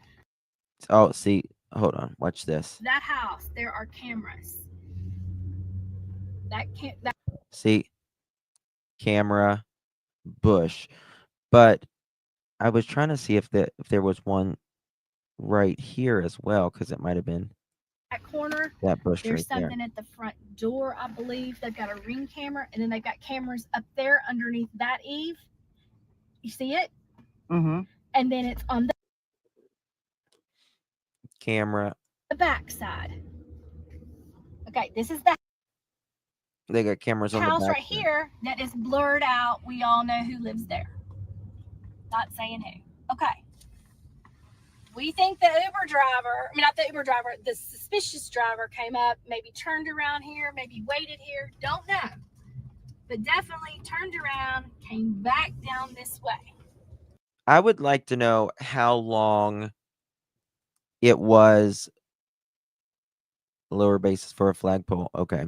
Oh, see, hold on. Watch this. That house, there are cameras. That See, camera, bush, but I was trying to see if there was one right here as well, because it might have been that corner. that bush There's right there. something at the front door, I believe. They've got a ring camera, and then they've got cameras up there underneath that eave. You see it? Mm-hmm. And then it's on the Camera. back side. Okay, this is the They got cameras on the house back right here that is blurred out. We all know who lives there. Not saying who. Okay. We think the Uber driver, not the Uber driver, the suspicious driver came up, maybe turned around here, maybe waited here, don't know. But definitely turned around, came back down this way. I would like to know how long it was. Lower basis for a flagpole. Okay.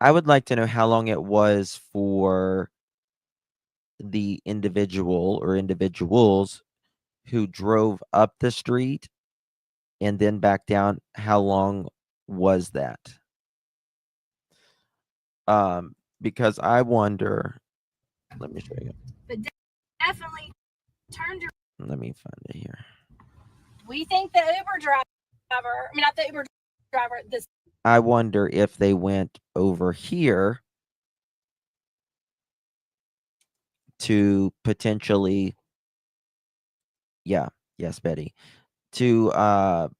I would like to know how long it was for the individual or individuals who drove up the street and then back down. How long was that? Because I wonder. Let me show you. But definitely turned around. Let me find it here. We think the Uber driver, not the Uber driver, this. I wonder if they went over here to potentially, yes, Betty, to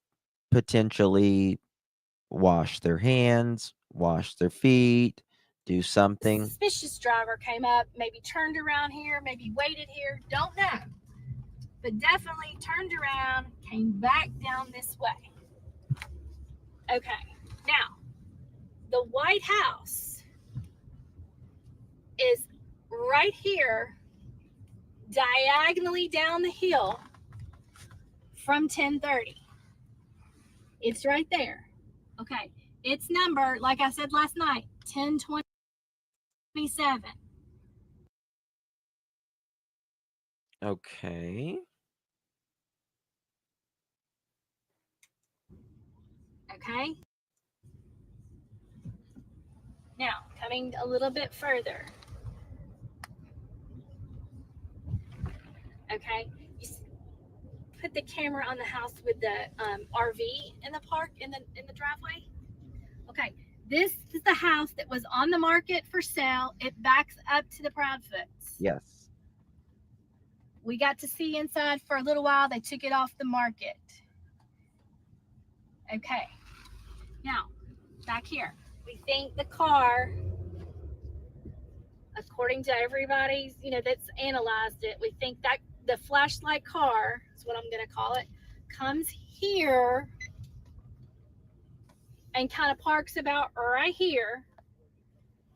potentially wash their hands, wash their feet, do something. Suspicious driver came up, maybe turned around here, maybe waited here, don't know. But definitely turned around, came back down this way. Okay, now, the White House is right here, diagonally down the hill from 1030. It's right there. Okay, its number, like I said last night, 1027. Okay. Okay. Now, coming a little bit further. Okay. You put the camera on the house with the RV in the park in the driveway. Okay. This is the house that was on the market for sale. It backs up to the Proudfoots. Yes. We got to see inside for a little while. They took it off the market. Okay. Now, back here. We think the car, according to everybody's, that's analyzed it, we think that the flashlight car, is what I'm going to call it, comes here and kind of parks about right here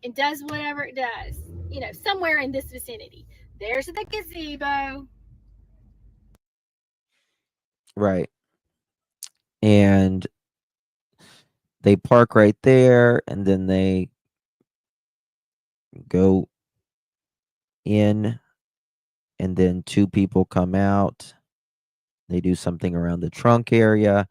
and does whatever it does, somewhere in this vicinity. There's the gazebo. Right. And they park right there, and then they go in, and then 2 people come out. They do something around the trunk area.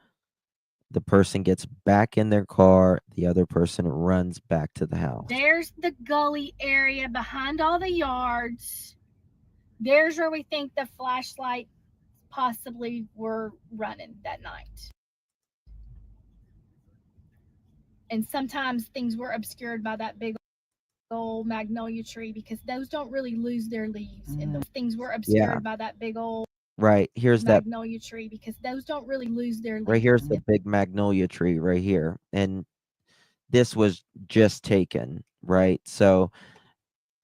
The person gets back in their car. The other person runs back to the house. There's the gully area behind all the yards. There's where we think the flashlight possibly were running that night. And sometimes things were obscured by that big old magnolia tree because those don't really lose their leaves. And those things were obscured by that big old Right. Here's that magnolia tree because those don't really lose their leaves. right here's the big magnolia tree right here. And this was just taken, right? So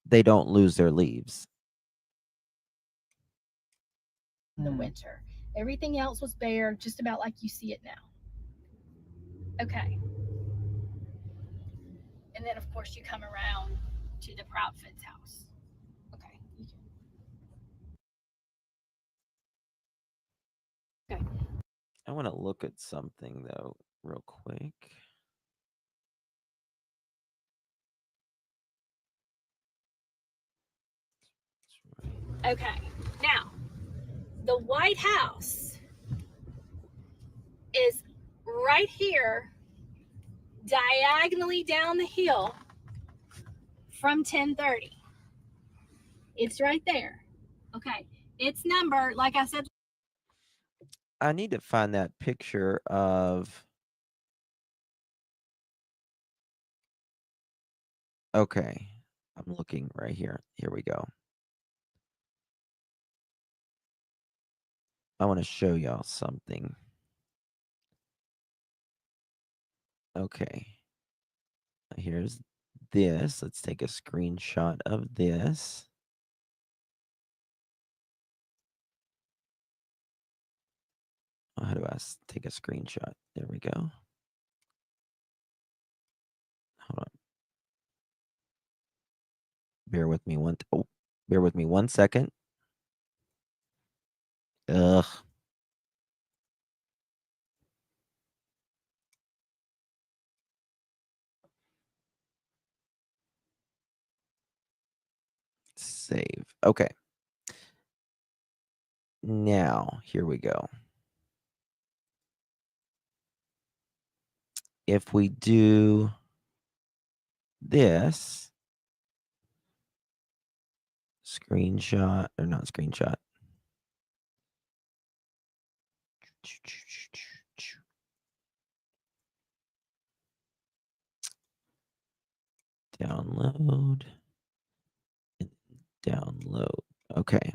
they don't lose their leaves. In the winter. Everything else was bare, just about like you see it now. Okay. And then, of course, you come around to the Proudfit's house. Okay. Okay. I want to look at something, though, real quick. Okay. Now, the White House is right here, diagonally down the hill from 1030. It's right there. Okay. It's numbered, like I said. I need to find that picture of. Okay. I'm looking right here. Here we go. I want to show y'all something. Okay. Here's this. Let's take a screenshot of this. How do I take a screenshot? There we go. Hold on. Bear with me one second. Ugh. Save. Okay. Now, here we go. If we do this, screenshot, or not screenshot. Download. Download. Okay.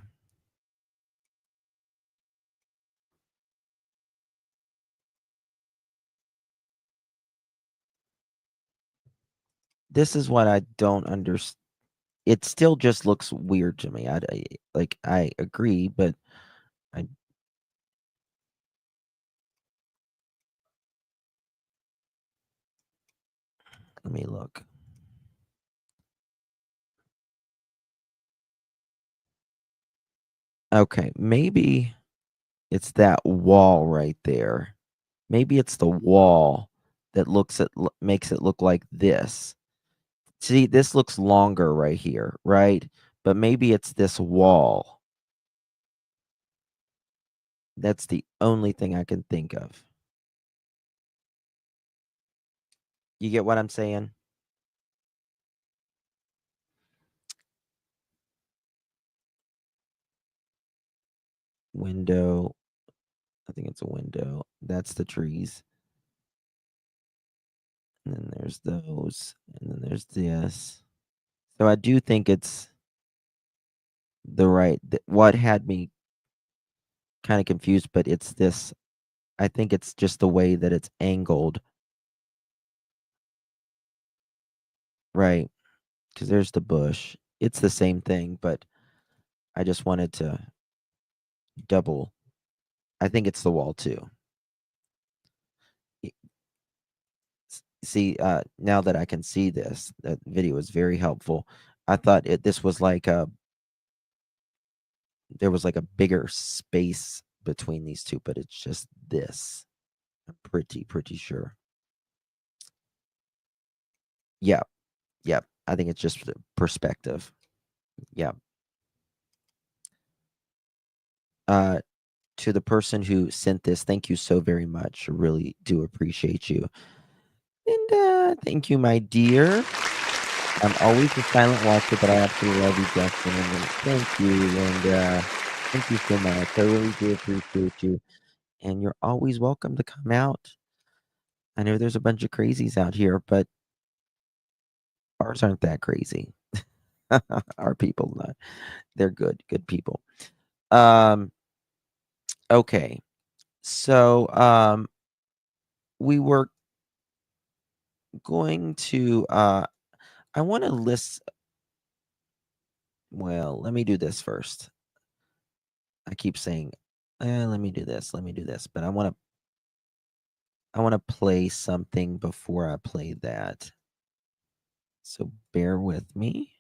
This is what I don't understand. It still just looks weird to me. I agree, but let me look. Okay, maybe it's that wall right there. Maybe it's the wall that makes it look like this. See, this looks longer right here, right? But maybe it's this wall. That's the only thing I can think of. You get what I'm saying? Window. I think it's a window. That's the trees. And then there's those. And then there's this. So I do think it's what had me kind of confused, but it's this. I think it's just the way that it's angled. Right. Because there's the bush. It's the same thing, but I just wanted to double. I think it's the wall too. See, now that I can see this, that video is very helpful. I thought this was like there was like a bigger space between these two, but it's just this. I'm pretty sure. Yeah. Yep. I think it's just perspective. Yeah. To the person who sent this, thank you so very much. I really do appreciate you. And thank you, my dear. I'm always a silent watcher, but I absolutely love you, Justin. And thank you. And thank you so much. I really do appreciate you. And you're always welcome to come out. I know there's a bunch of crazies out here, but ours aren't that crazy. Our people, not. They're good people. Okay. So we were going to I want to list. Well, let me do this first. I keep saying, let me do this, but I want to play something before I play that. So bear with me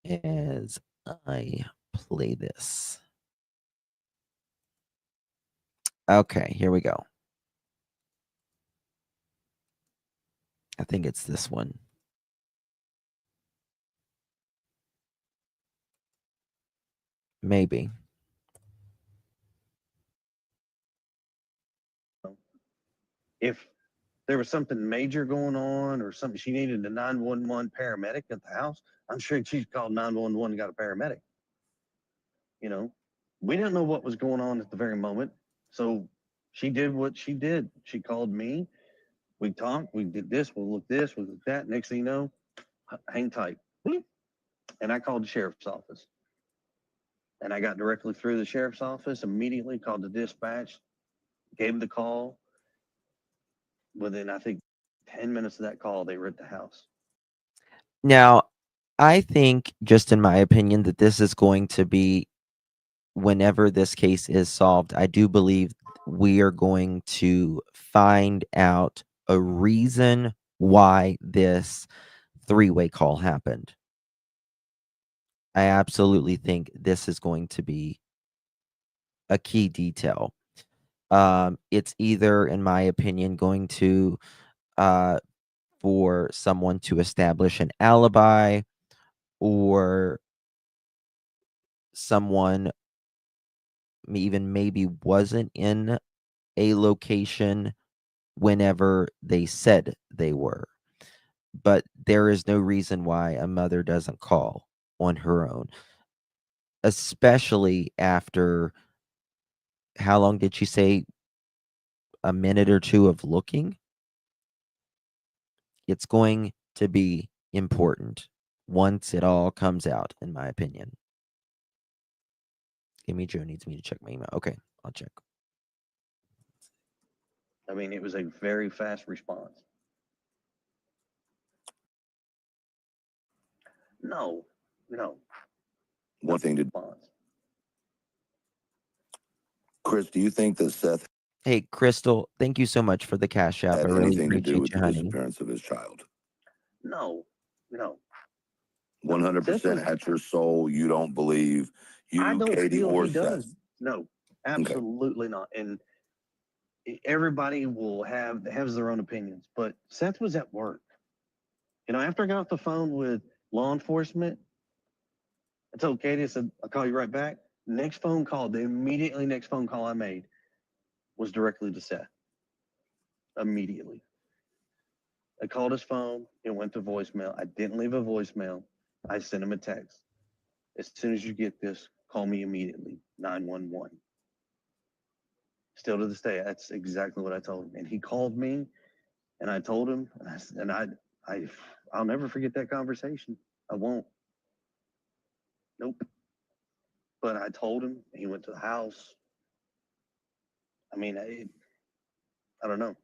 as I play this. Okay, here we go. I think it's this one. Maybe. If there was something major going on or something, she needed a 911 paramedic at the house, I'm sure she called 911 and got a paramedic. You know, we didn't know what was going on at the very moment. So she did what she did. She called me. We talked. We did this. We'll look this. We'll look that. Next thing you know, hang tight. And I called the sheriff's office. And I got directly through the sheriff's office, immediately called the dispatch, gave the call. Within, I think, 10 minutes of that call, they were at the house. Now, I think, just in my opinion, that this is going to be, whenever this case is solved, I do believe we are going to find out a reason why this three-way call happened. I absolutely think this is going to be a key detail. It's either, in my opinion, going to for someone to establish an alibi, or someone even maybe wasn't in a location whenever they said they were. But there is no reason why a mother doesn't call on her own, especially after, how long did she say? A minute or two of looking. It's going to be important once it all comes out, in my opinion. Amy Joe needs me to check my email. Okay, I'll check. I mean, it was a very fast response. No. One thing to response. Chris, do you think that Seth Hey, Crystal, thank you so much for the cash app. I had really anything to do appreciate with you, the honey. disappearance of his child? No. 100% at your soul, you don't believe I don't Katie, feel or he Seth? does. No, absolutely not. And everybody will has their own opinions, but Seth was at work. After I got off the phone with law enforcement, I told Katie, I said, I'll call you right back. Next phone call, the immediately next phone call I made was directly to Seth. Immediately. I called his phone. It went to voicemail. I didn't leave a voicemail. I sent him a text. As soon as you get this, call me immediately. 911. Still to this day, that's exactly what I told him. And he called me, and I told him, I'll never forget that conversation. I won't. Nope. But I told him. He went to the house. I mean, I don't know.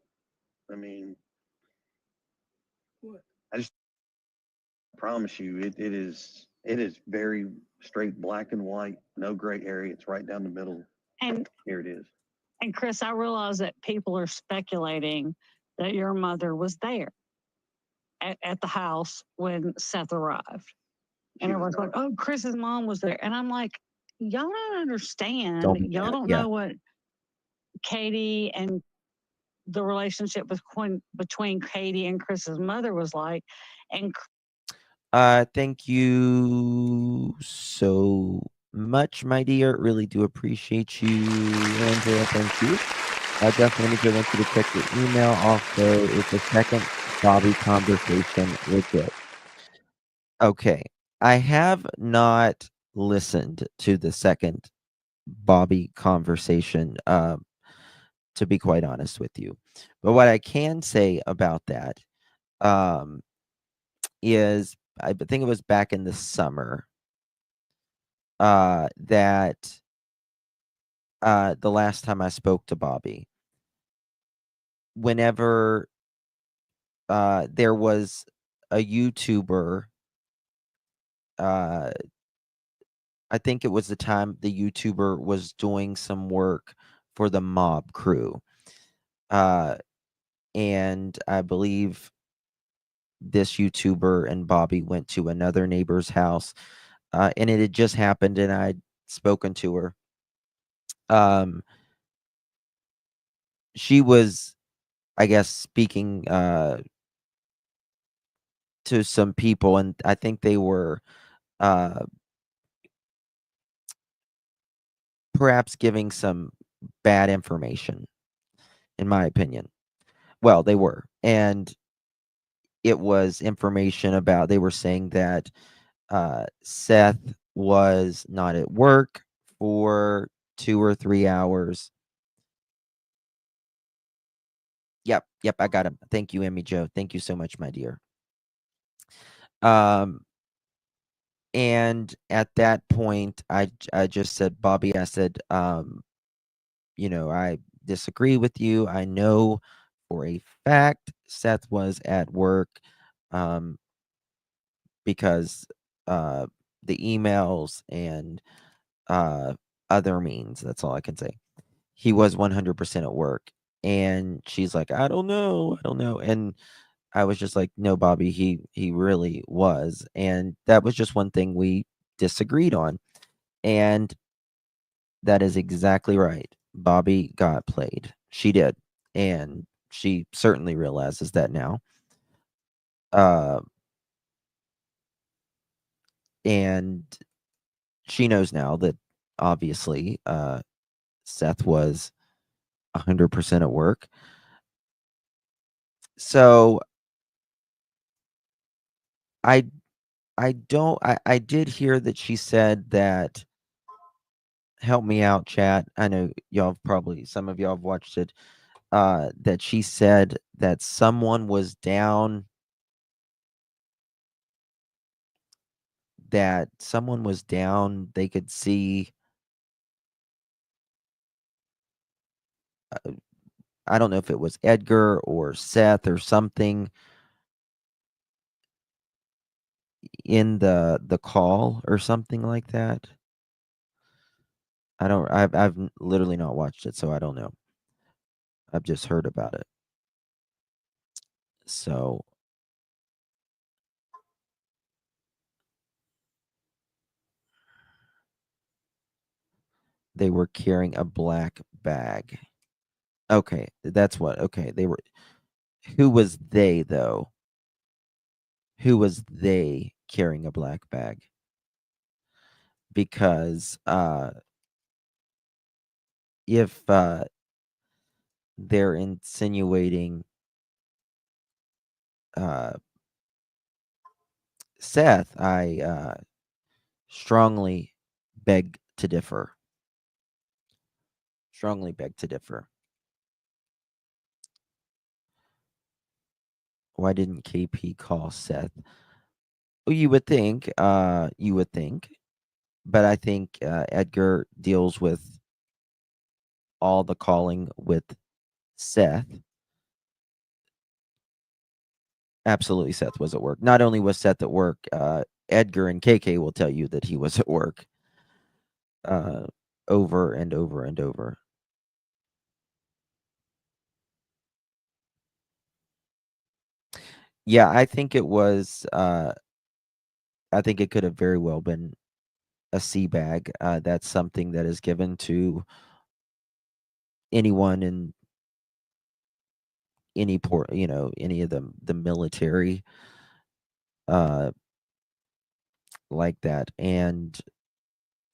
I mean, I just promise you, it is very straight, black and white, no gray area. It's right down the middle. And here it is. And Chris, I realize that people are speculating that your mother was there at the house when Seth arrived. And everyone's like, oh, Chris's mom was there. And I'm like, y'all don't understand. Y'all don't know what Katie and the relationship between Katie and Chris's mother was like. And thank you so much, my dear. Really do appreciate you, Angela. Thank you. Definitely, I want you to check your email. Also, it's the second Bobby conversation legit. Okay, I have not listened to the second Bobby conversation, to be quite honest with you. But what I can say about that um, is I think it was back in the summer that the last time I spoke to Bobby, whenever there was a YouTuber, I think it was the time the YouTuber was doing some work for the mob crew. And I believe this YouTuber and Bobby went to another neighbor's house, and it had just happened, and I'd spoken to her. She was, I guess, speaking to some people, and I think they were perhaps giving some bad information, in my opinion. Well, they were, and it was information about they were saying that Seth was not at work for 2 or 3 hours. Yep, I got him. Thank you, Emmy Joe. Thank you so much, my dear. And at that point, I just said, Bobby, I said, I disagree with you. I know for a fact Seth was at work, because the emails and other means. That's all I can say. He was 100% at work. And she's like, I don't know. And I was just like, no, Bobby, he really was. And that was just one thing we disagreed on. And that is exactly right. Bobby got played. She did. And she certainly realizes that now. And she knows now that obviously Seth was 100% at work. So I I did hear that she said that, help me out, chat. I know y'all have probably, some of y'all have watched it. That she said that someone was down, they could see, I don't know if it was Edgar or Seth or something in the call or something like that. I've literally not watched it, so I don't know. I've just heard about it. So they were carrying a black bag. Okay, that's what. Okay, they were. Who was they though? Who was they carrying a black bag? Because if they're insinuating Seth, I strongly beg to differ. Strongly beg to differ. Why didn't KP call Seth? Well, you would think, but I think Edgar deals with all the calling with Seth. Absolutely, Seth was at work. Not only was Seth at work, Edgar and KK will tell you that he was at work over and over and over. Yeah, I think it was. I think it could have very well been a sea bag. That's something that is given to anyone in any port, any of the military, like that. And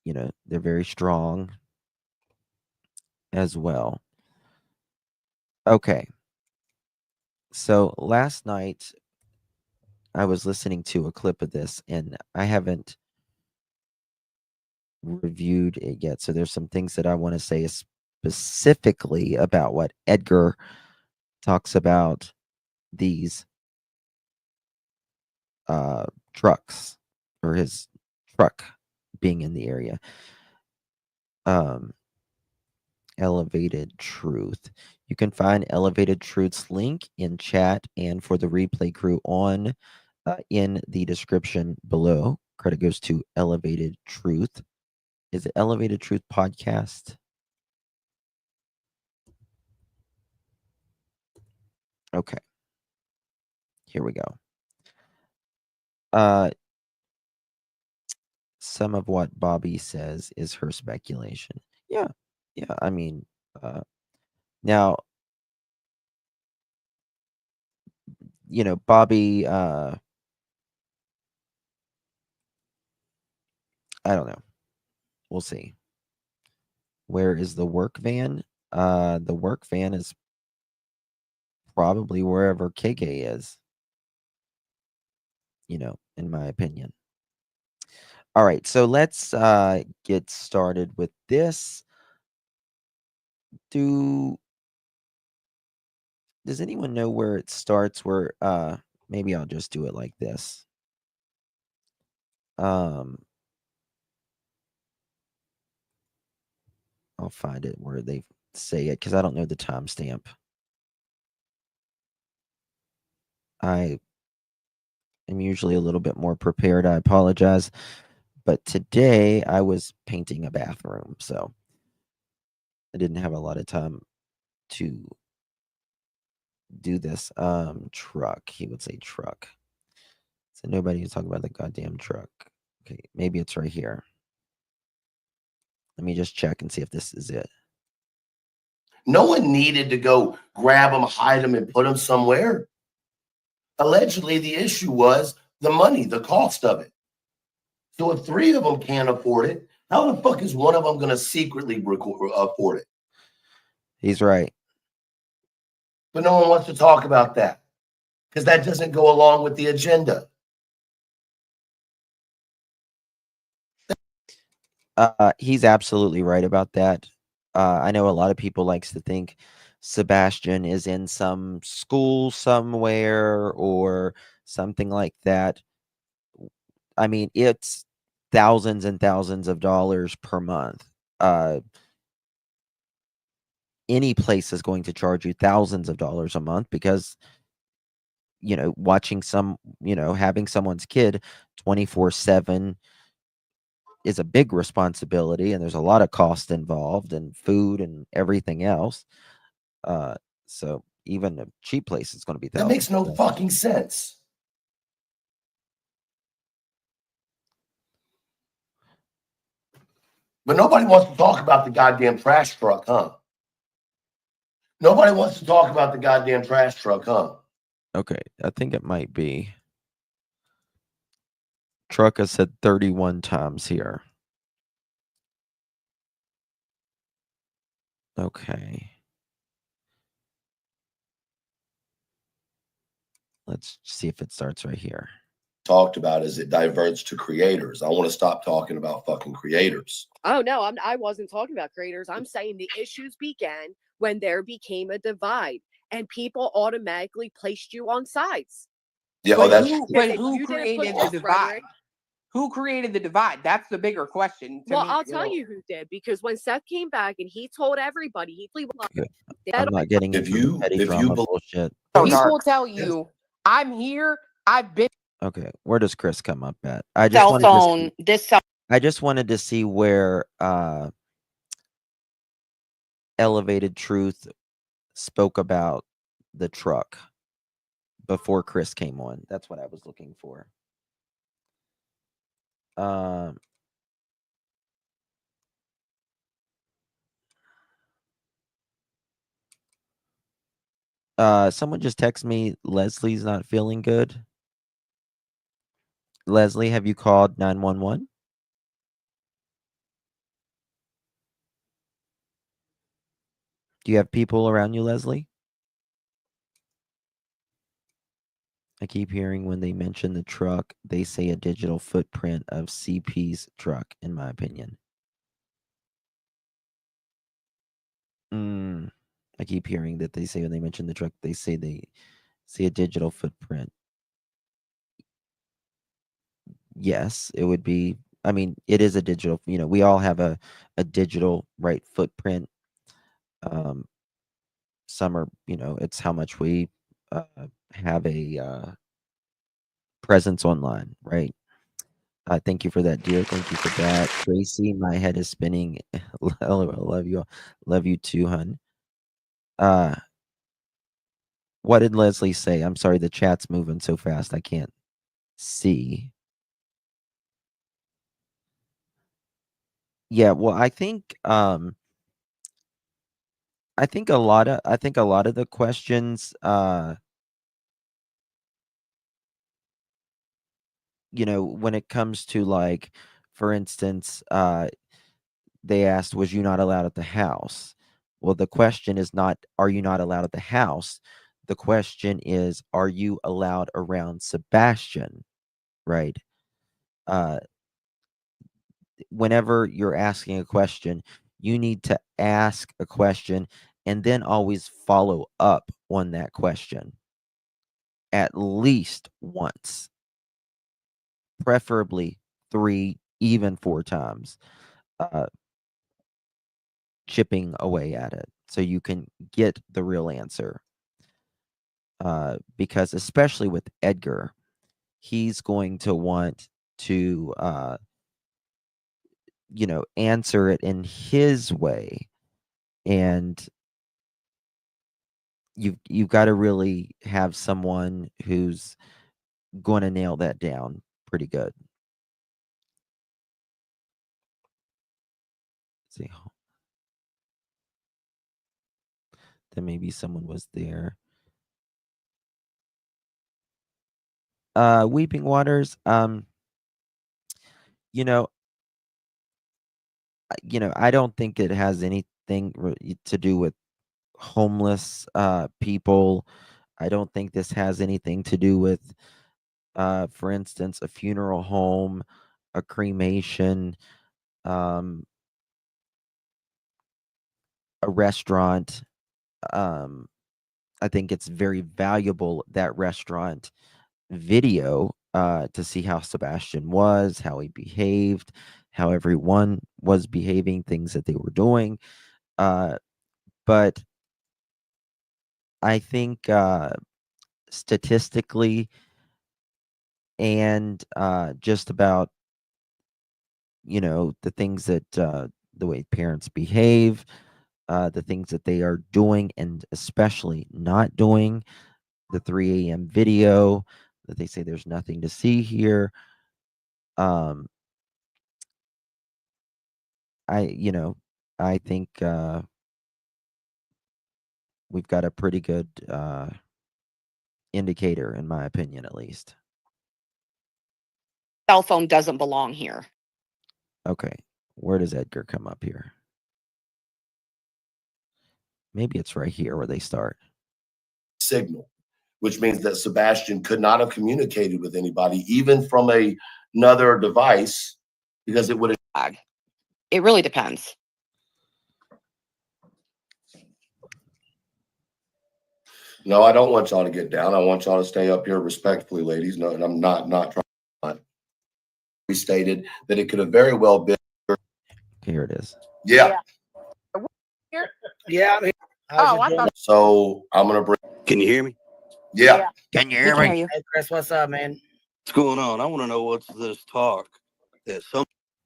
they're very strong as well. Okay. So last night I was listening to a clip of this, and I haven't reviewed it yet. So there's some things that I want to say specifically about what Edgar talks about these trucks, or his truck being in the area. Elevated Truth. You can find Elevated Truth's link in chat and for the replay crew on in the description below. Credit goes to Elevated Truth. Is it Elevated Truth Podcast? Okay. Here we go. Some of what Bobby says is her speculation. Yeah. I mean, now, Bobby, I don't know. We'll see. Where is the work van? The work van is probably wherever KK is, in my opinion. All right, so let's get started with this. Does anyone know where it starts? Where maybe I'll just do it like this. I'll find it where they say it, because I don't know the timestamp. I am usually a little bit more prepared. I apologize. But today I was painting a bathroom, so I didn't have a lot of time to do this. Truck. He would say truck. So nobody is talking about the goddamn truck. Okay, maybe it's right here. Let me just check and see if this is it. No one needed to go grab them, hide them, and put them somewhere. Allegedly, the issue was the money, the cost of it. So if 3 of them can't afford it, how the fuck is one of them going to secretly afford it? He's right. But no one wants to talk about that because that doesn't go along with the agenda. He's absolutely right about that. I know a lot of people likes to think Sebastian is in some school somewhere or something like that. I mean, it's thousands and thousands of dollars per month. Any place is going to charge you thousands of dollars a month because, watching having someone's kid 24/7 is a big responsibility, and there's a lot of cost involved and food and everything else. So even a cheap place is going to be That makes no fucking sense. But nobody wants to talk about the goddamn trash truck, huh? Nobody wants to talk about the goddamn trash truck, huh? Okay, I think it might be. Truck has said 31 times here. Okay. Let's see if it starts right here. Talked about as it diverts to creators. I want to stop talking about fucking creators. Oh no, I wasn't talking about creators. I'm saying the issues began when there became a divide and people automatically placed you on sides. Yeah, who created the divide? Who created the divide? That's the bigger question. Well, I'll tell you who did, because when Seth came back and he told everybody, I'm not getting petty drama bullshit. He will tell you, I'm here. I've been. Okay, where does Chris come up at? I just wanted to see where Elevated Truth spoke about the truck before Chris came on. That's what I was looking for. Someone just texted me, Leslie's not feeling good. Leslie, have you called 911? Do you have people around you, Leslie? I keep hearing when they mention the truck, they say a digital footprint of CP's truck, in my opinion. I keep hearing that they say when they mention the truck, they say a digital footprint. Yes, it would be. I mean, it is a digital. We all have a digital footprint. Some are, it's how much we have a presence online, right? Thank you for that, dear. Thank you for that, Tracy. My head is spinning. Love you all. Love you too, hun. What did Leslie say? I'm sorry, the chat's moving so fast I can't see. Yeah, well, I think a lot of the questions, when it comes to, like, for instance, they asked, was you not allowed at the house? Well, the question is not, are you not allowed at the house? The question is, are you allowed around Sebastian? Right? Whenever you're asking a question, you need to ask a question and then always follow up on that question at least once, preferably 3, even 4 times, chipping away at it so you can get the real answer. Because especially with Edgar, he's going to want to answer it in his way, and you've got to really have someone who's going to nail that down pretty good. Let's see, then maybe someone was there. Weeping Waters, I don't think it has anything to do with homeless people. I don't think this has anything to do with, for instance, a funeral home, a cremation, a restaurant. I think it's very valuable, that restaurant video, to see how Sebastian was, how he behaved, how everyone was behaving, things that they were doing. But I think statistically and just about, the things that the way parents behave, the things that they are doing and especially not doing, the 3 a.m. video that they say there's nothing to see here. I think we've got a pretty good indicator, in my opinion, at least. Cell phone doesn't belong here. Okay, where does Edgar come up here? Maybe it's right here where they start. Signal, which means that Sebastian could not have communicated with anybody, even from another device, because it would have. It really depends. No, I don't want y'all to get down. I want y'all to stay up here respectfully, ladies. No, and I'm not trying. We stated that it could have very well been. Here it is. Yeah. Yeah. Oh, I thought. So I'm gonna bring. Can you hear me? Yeah. Can you hear me? Hey, Chris, what's up, man? What's going on? I want to know what's this talk that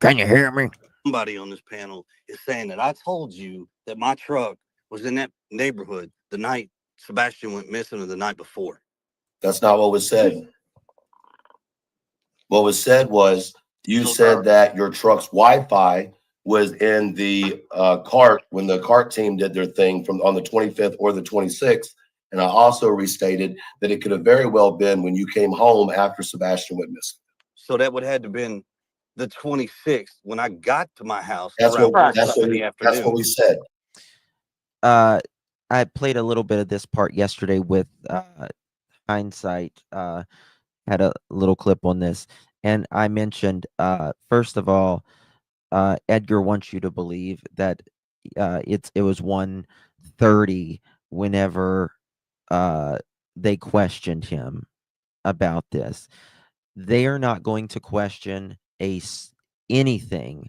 Can you hear me? somebody on this panel is saying that I told you that my truck was in that neighborhood the night Sebastian went missing or the night before. That's not what was said. What was said was you said that your truck's Wi-Fi was in the cart when the cart team did their thing from on the 25th or the 26th. And I also restated that it could have very well been when you came home after Sebastian went missing. So that would have to been the 26th when I got to my house. That's what we said. I played a little bit of this part yesterday with hindsight. Had a little clip on this, and I mentioned first of all, Edgar wants you to believe that it was 1:30 whenever they questioned him about this. They are not going to question anything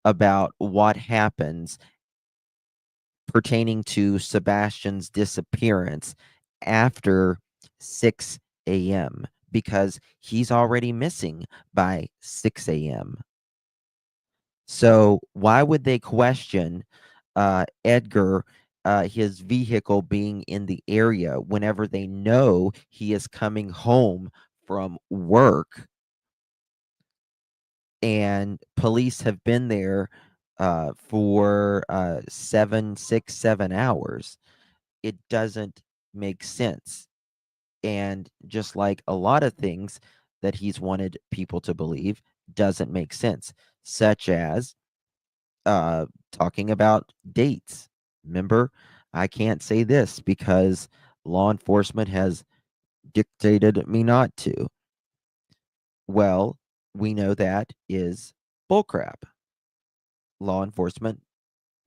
about what happens pertaining to Sebastian's disappearance after 6 a.m. because he's already missing by 6 a.m. So why would they question Edgar, his vehicle being in the area whenever they know he is coming home from work? And police have been there for 7 hours. It doesn't make sense. And just like a lot of things that he's wanted people to believe doesn't make sense, such as talking about dates. Remember, I can't say this because law enforcement has dictated me not to. Well, we know that is bullcrap. Law enforcement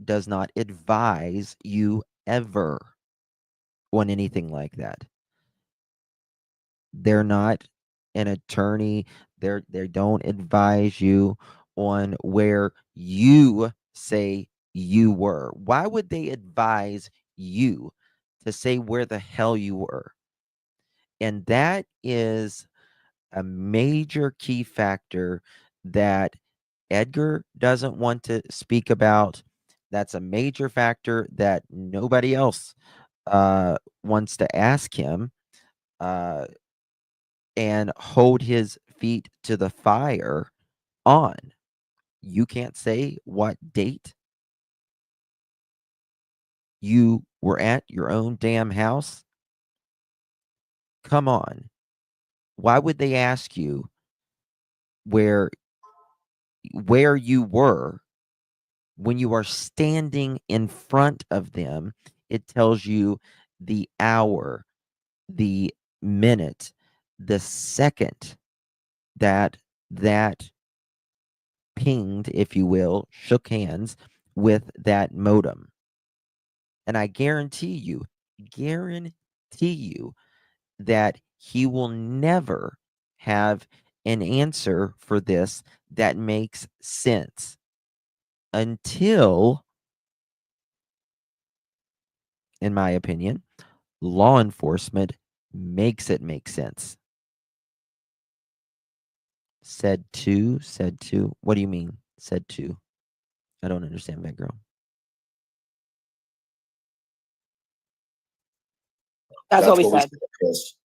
does not advise you ever on anything like that. They're not an attorney. They don't advise you on where you say you were. Why would they advise you to say where the hell you were? And that is a major key factor that Edgar doesn't want to speak about. That's a major factor that nobody else wants to ask him and hold his feet to the fire on. You can't say what date you were at your own damn house. Come on. Why would they ask you where you were when you are standing in front of them? It tells you the hour, the minute, the second that pinged, if you will, shook hands with that modem. And I guarantee you that he will never have an answer for this that makes sense until, in my opinion, law enforcement makes it make sense. Said two. What do you mean? Said two. I don't understand that, girl. That's what we said. Chris.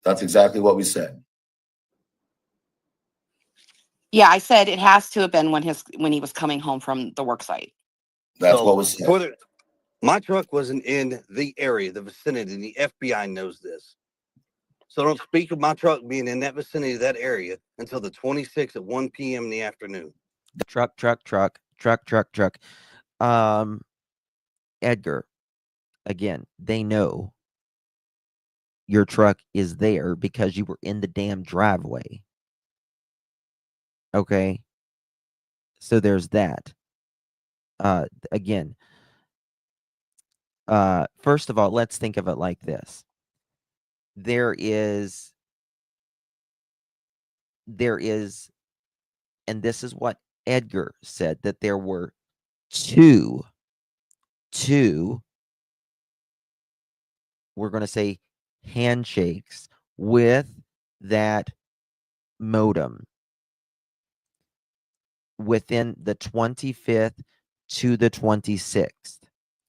That's exactly what we said. Yeah, I said it has to have been when he was coming home from the work site. That's So, what was said. My truck wasn't in the area, the vicinity, and the FBI knows this. So don't speak of my truck being in that vicinity, that area, until the 26th at 1 p.m. in the afternoon. Truck. Edgar, again, they know your truck is there because you were in the damn driveway. Okay. So there's that. Again, first of all, let's think of it like this. There is, and this is what Edgar said, that there were two, we're going to say handshakes with that modem within the 25th to the 26th,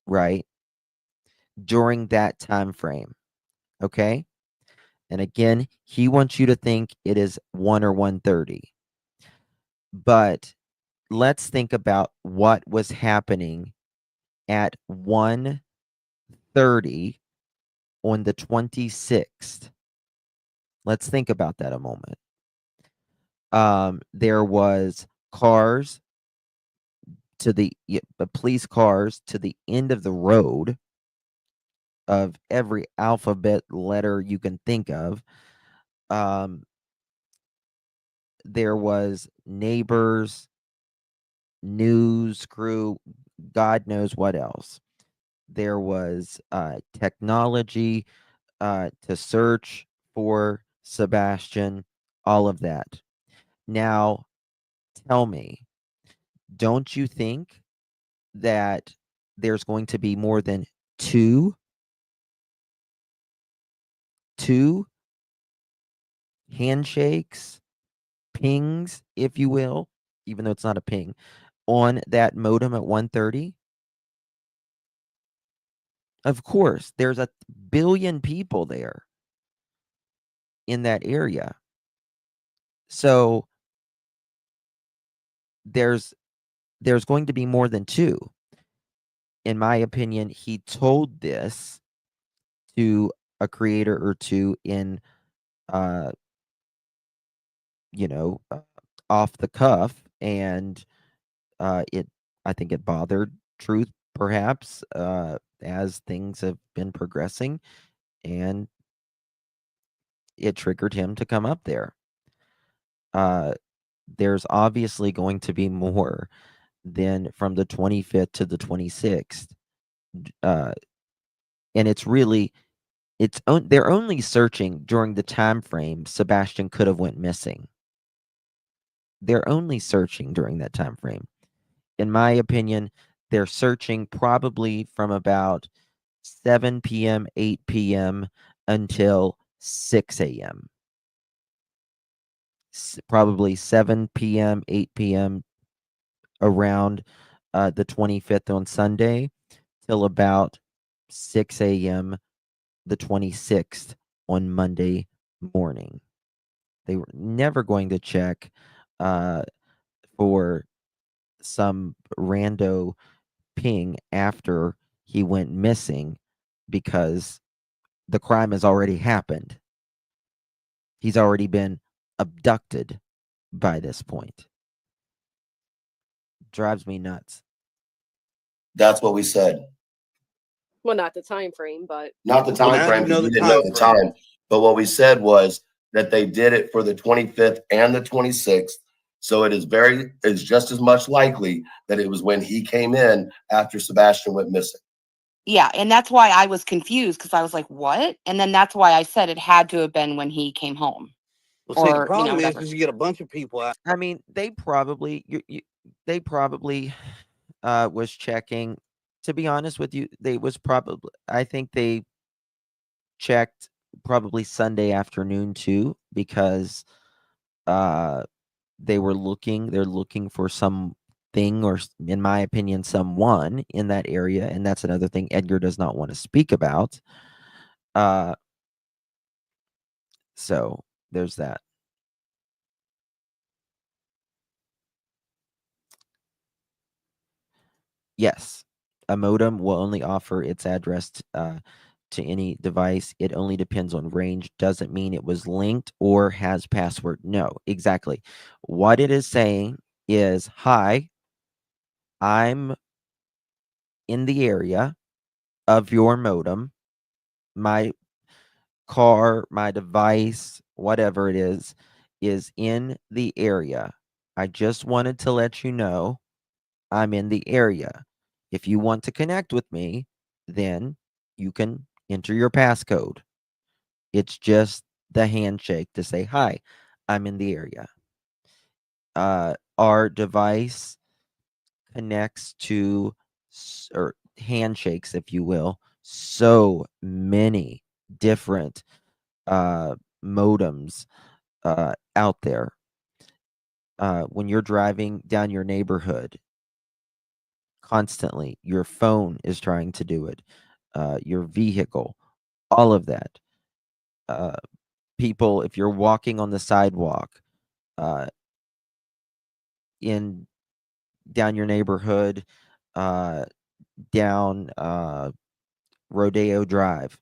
right? During that time frame. Okay? And again, he wants you to think it is 1 or 1:30. But let's think about what was happening at 1:30 on the 26th. Let's think about that a moment. There was cars to the police cars to the end of the road of every alphabet letter you can think of. There was neighbors, news crew, God knows what else. There was technology to search for Sebastian, all of that. Now, tell me, don't you think that there's going to be more than two handshakes, pings, if you will, even though it's not a ping, on that modem at 1:30? Of course, there's a billion people there in that area. So there's going to be more than two. In my opinion, he told this to a creator or two in uh off the cuff, and it I think it bothered Truth perhaps as things have been progressing, and it triggered him to come up there. There's obviously going to be more than from the 25th to the 26th. And it's really they're only searching during the time frame Sebastian could have went missing. They're only searching during that time frame. In my opinion, they're searching probably from about 7 p.m., 8 p.m. until 6 a.m. Probably 7 p.m., 8 p.m. around the 25th on Sunday till about 6 a.m. the 26th on Monday morning. They were never going to check for some rando ping after he went missing, because the crime has already happened. He's already been abducted by this point. Drives me nuts. That's what we said. Well, not the time frame, but Not the time frame, because we didn't know the time. But what we said was that they did it for the 25th and the 26th. So it's just as much likely that it was when he came in after Sebastian went missing. Yeah, and that's why I was confused, because I was like, what? And then that's why I said it had to have been when he came home. Well, see, the problem is you get a bunch of people out. I mean, they probably was checking. To be honest with you, I think they checked probably Sunday afternoon too, because they're looking for something, or in my opinion someone in that area, and that's another thing Edgar does not want to speak about. So there's that. Yes, a modem will only offer its address to any device. It only depends on range. Doesn't mean it was linked or has password. No, exactly. What it is saying is, hi, I'm in the area of your modem. My car, my device, whatever it is in the area. I just wanted to let you know I'm in the area. If you want to connect with me, then you can enter your passcode. It's just the handshake to say, hi, I'm in the area. Our device connects to, or handshakes, if you will, so many different modems out there. When you're driving down your neighborhood, constantly your phone is trying to do it, your vehicle, all of that. People, if you're walking on the sidewalk in down your neighborhood, down Rodeo Drive,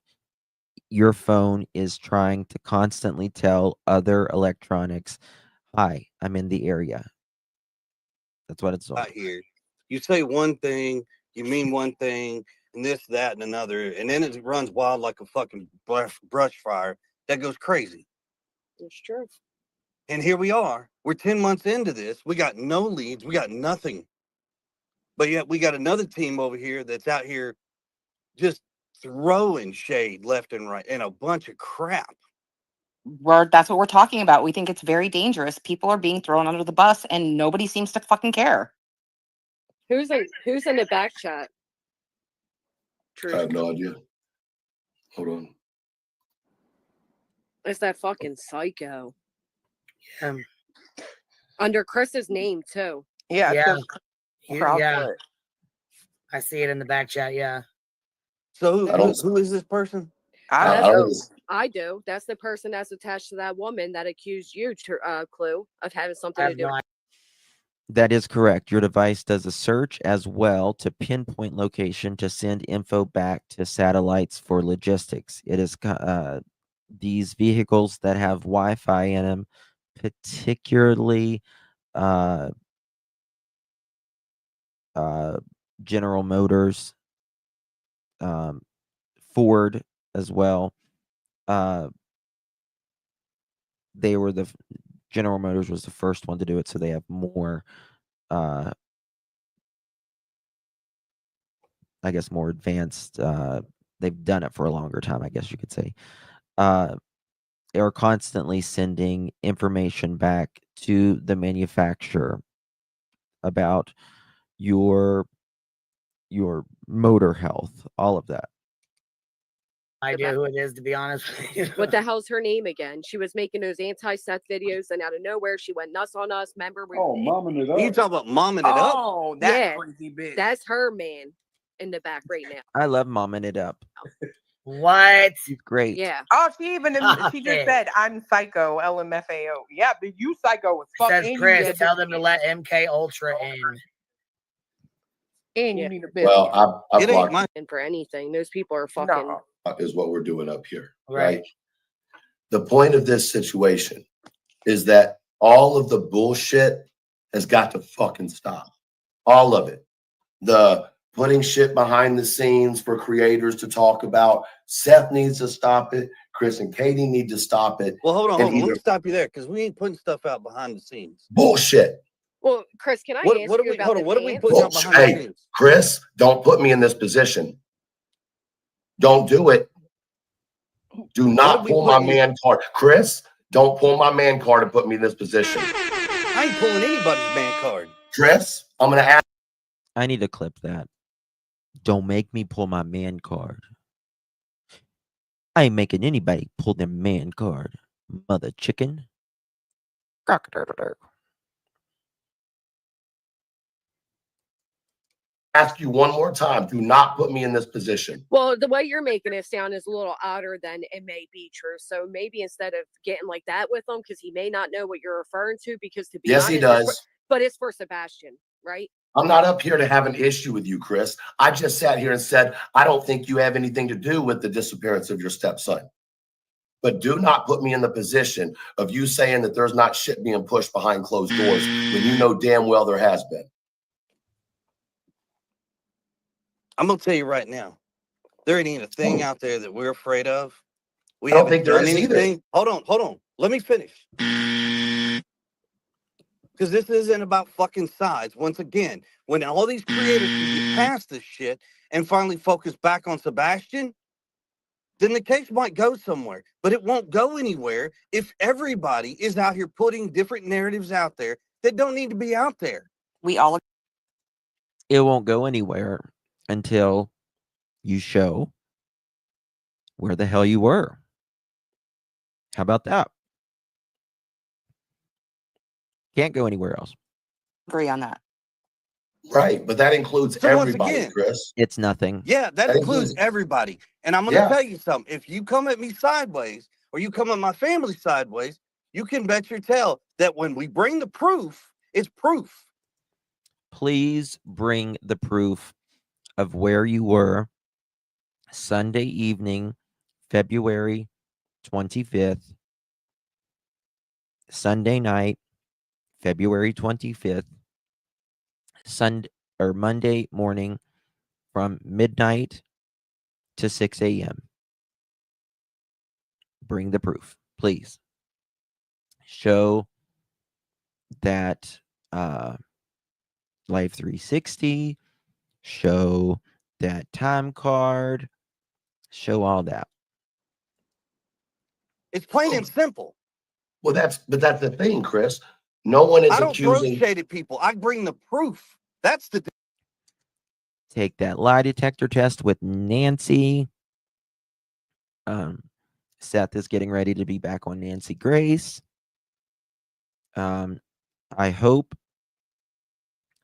your phone is trying to constantly tell other electronics, hi, I'm in the area. That's what it's all. Here, You say one thing, you mean one thing, and this, that, and another, and then it runs wild like a fucking brush fire that goes crazy. It's true. And here we are. We're 10 months into this. We got no leads. We got nothing. But yet we got another team over here that's out here just throwing shade left and right and a bunch of crap. That's what we're talking about. We think it's very dangerous. People are being thrown under the bus and nobody seems to fucking care. Who's in the back chat? I have no idea. Hold on. It's that fucking psycho. Under Chris's name too. Yeah. Yeah. Crowd Yeah. foot. I see it in the back chat. Yeah. So who is this person? I do. That's the person that's attached to that woman that accused you, Clue, of having something to do with. That is correct. Your device does a search as well to pinpoint location to send info back to satellites for logistics. It is these vehicles that have Wi-Fi in them, particularly General Motors, Ford as well. They were General Motors was the first one to do it, so they have more I guess more advanced. They've done it for a longer time, I guess you could say. They are constantly sending information back to the manufacturer about your motor health, all of that. Idea who it is, to be honest with you. What the hell's her name again? She was making those anti-Seth videos, and out of nowhere, she went nuts on us. Remember? Momming it up. You talking about momming it up? Oh, that crazy bitch. That's her man in the back right now. I love momming it up. What? She's great. Yeah. Oh, she just said, "I'm psycho." LMFAO. Yeah, but you psycho as fuck. Says Chris, tell them to let MK Ultra in. And you need a bit. Well, I It blocked ain't mine for anything. Those people are fucking. is what we're doing up here, Right. right? The point of this situation is that all of the bullshit has got to fucking stop. All of it. The putting shit behind the scenes for creators to talk about. Seth needs to stop it. Chris and Katie need to stop it. Well, hold on. Let me stop you there because we ain't putting stuff out behind the scenes. Bullshit. Well, Chris, can I ask you about hold on, what are we putting out Bullshit. behind the Hey, scenes? Chris, don't put me in this position. Don't do it. Do not pull my man card. Chris, don't pull my man card and put me in this position. I ain't pulling anybody's man card. Chris, I'm going to ask. I need to clip that. Don't make me pull my man card. I ain't making anybody pull their man card. Mother chicken. Ask you one more time. Do not put me in this position. Well, the way you're making it sound is a little odder than it may be true. So maybe instead of getting like that with him, because he may not know what you're referring to, because to be Yes, honest, he does. but it's for Sebastian, right? I'm not up here to have an issue with you, Chris. I just sat here and said, I don't think you have anything to do with the disappearance of your stepson. But do not put me in the position of you saying that there's not shit being pushed behind closed doors when you know damn well there has been. I'm gonna tell you right now, there ain't a thing out there that we're afraid of. We I don't haven't think there done is either. anything. Hold on. Let me finish. Because this isn't about fucking sides. Once again, when all these creators can get past this shit and finally focus back on Sebastian, then the case might go somewhere. But it won't go anywhere if everybody is out here putting different narratives out there that don't need to be out there. It won't go anywhere until you show where the hell you were. How about that? Can't go anywhere else. Agree on that. Right, but that includes So once everybody, again, Chris. It's nothing. Yeah, that That includes includes- everybody. And I'm going to Yeah. tell you something. If you come at me sideways or you come at my family sideways, you can bet your tail that when we bring the proof, it's proof. Please bring the proof of where you were Sunday evening, February 25th, Sunday night, February 25th, or Monday morning from midnight to 6 a.m. Bring the proof, please. Show that Life 360, show that time card, show all that. It's plain and simple. Well, that's the thing, Chris. No one is I don't throw accusing. shade at people. I bring the proof. That's the Take that lie detector test with Nancy. Seth is getting ready to be back on Nancy Grace. I hope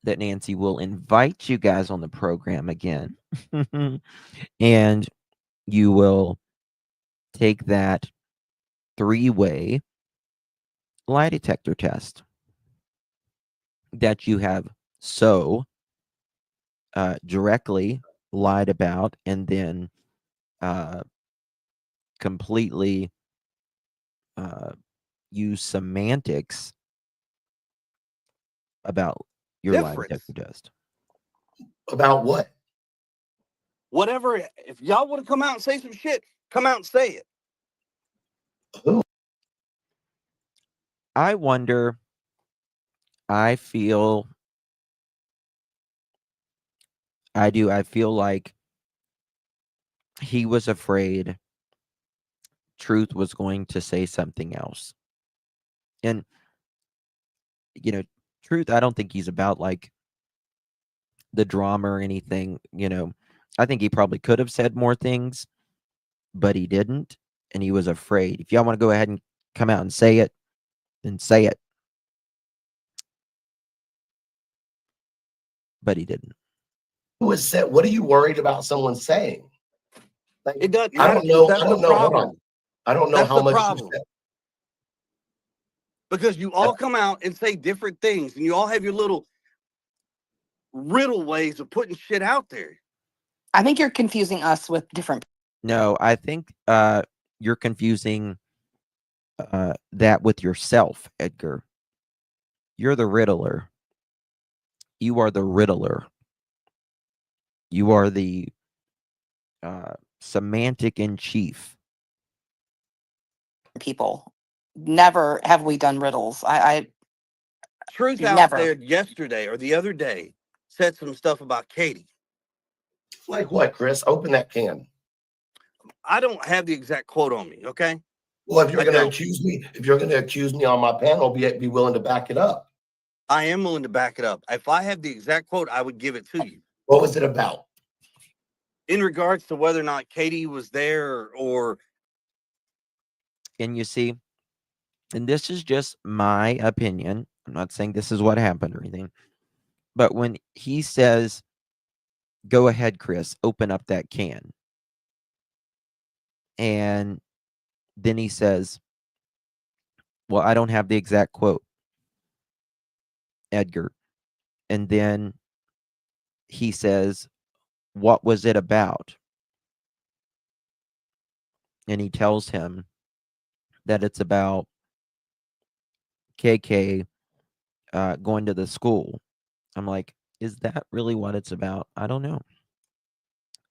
that Nancy will invite you guys on the program again. And you will take that 3-way lie detector test that you have so directly lied about and then completely use semantics about your lie detector test. About what? whatever. If y'all want to come out and say some shit, come out and say it. I wonder, I feel like he was afraid Truth was going to say something else. And, Truth, I don't think he's about like the drama or anything. I think he probably could have said more things, but he didn't. And he was afraid. If y'all want to go ahead and come out and say it, then say it. But he didn't. What are you worried about someone saying? Like, it doesn't. I don't know. That's I don't the know. Hold problem. on. I don't know That's how the much problem. you said. Because you all come out and say different things, and you all have your little riddle ways of putting shit out there. I think you're confusing us with different. No, I think you're confusing that with yourself, Edgar. You're the riddler. You are the riddler. You are the semantic in chief. People. Never have we done riddles. Truth out never. there yesterday or the other day said some stuff about Katie. Like what, Chris? Open that can. I don't have the exact quote on me, okay? Well, if you're going to accuse me on my panel, be willing to back it up. I am willing to back it up. If I have the exact quote, I would give it to you. What was it about? In regards to whether or not Katie was there or. And you see, and this is just my opinion. I'm not saying this is what happened or anything. But when he says, go ahead, Chris, open up that can. And then he says, well, I don't have the exact quote, Edgar. And then he says, what was it about? And he tells him that it's about KK going to the school. I'm like, is that really what it's about? I don't know.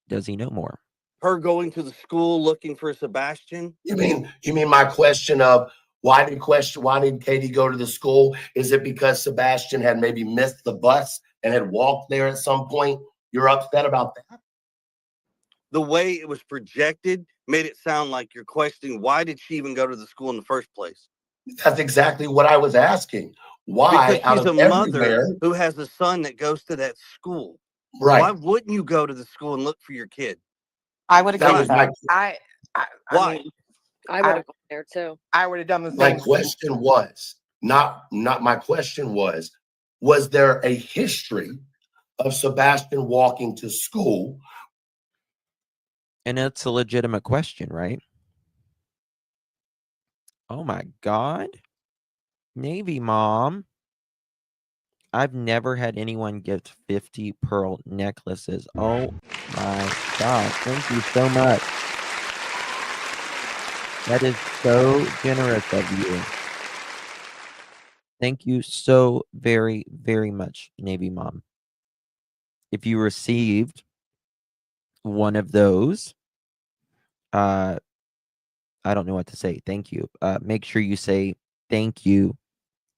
Does he know more? Her going to the school looking for Sebastian? You mean my question of why did Katie go to the school? Is it because Sebastian had maybe missed the bus and had walked there at some point? You're upset about that? The way it was projected made it sound like you're questioning why did she even go to the school in the first place? That's exactly what I was asking. Why, because she's out of a mother everywhere, who has a son that goes to that school. Right. Why wouldn't you go to the school and look for your kid? I would agree with that. Why? Mean, I would have gone there too. I would have done the same. My question was not my question was there a history of Sebastian walking to school? And it's a legitimate question, right? Oh my God. Navy mom. I've never had anyone gift 50 pearl necklaces. Oh my God. Thank you so much. That is so generous of you. Thank you so very, very much, Navy mom. if you received one of those, I don't know what to say. Thank you. Make sure you say thank you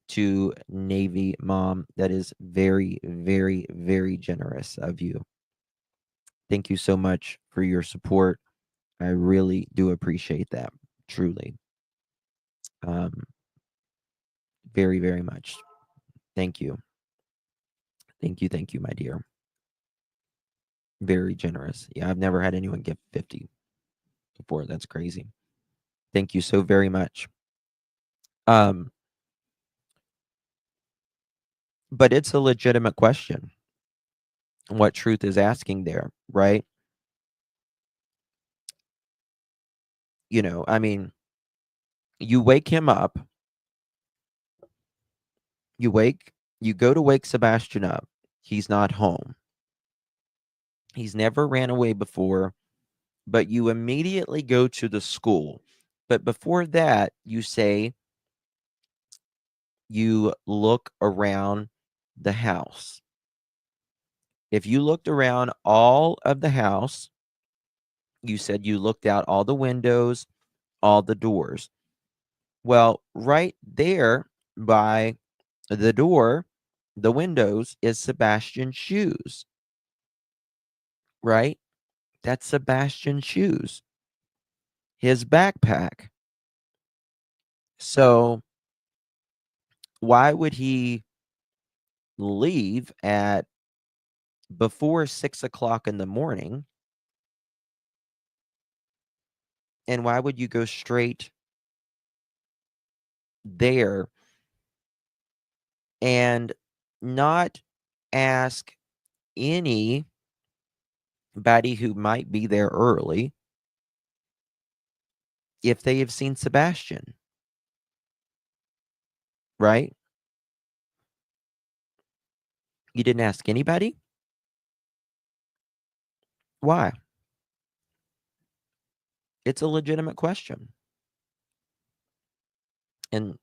to Navy Mom. That is very, very, very generous of you. Thank you so much for your support. I really do appreciate that. Truly. Very, very much. Thank you. Thank you, my dear. Very generous. Yeah, I've never had anyone give 50 before. That's crazy. Thank you so very much. But it's a legitimate question. What Truth is asking there, right? You know, I mean, you wake him up. You go to wake Sebastian up. He's not home. He's never ran away before, but you immediately go to the school. But before that, you say you look around the house. If you looked around all of the house, you said you looked out all the windows, all the doors. Well, right there by the door, the windows, is Sebastian's shoes. Right? That's Sebastian's shoes. His backpack. So why would he leave at before 6 o'clock in the morning? And why would you go straight there and not ask anybody who might be there early if they have seen Sebastian? Right? You didn't ask anybody? Why? It's a legitimate question. And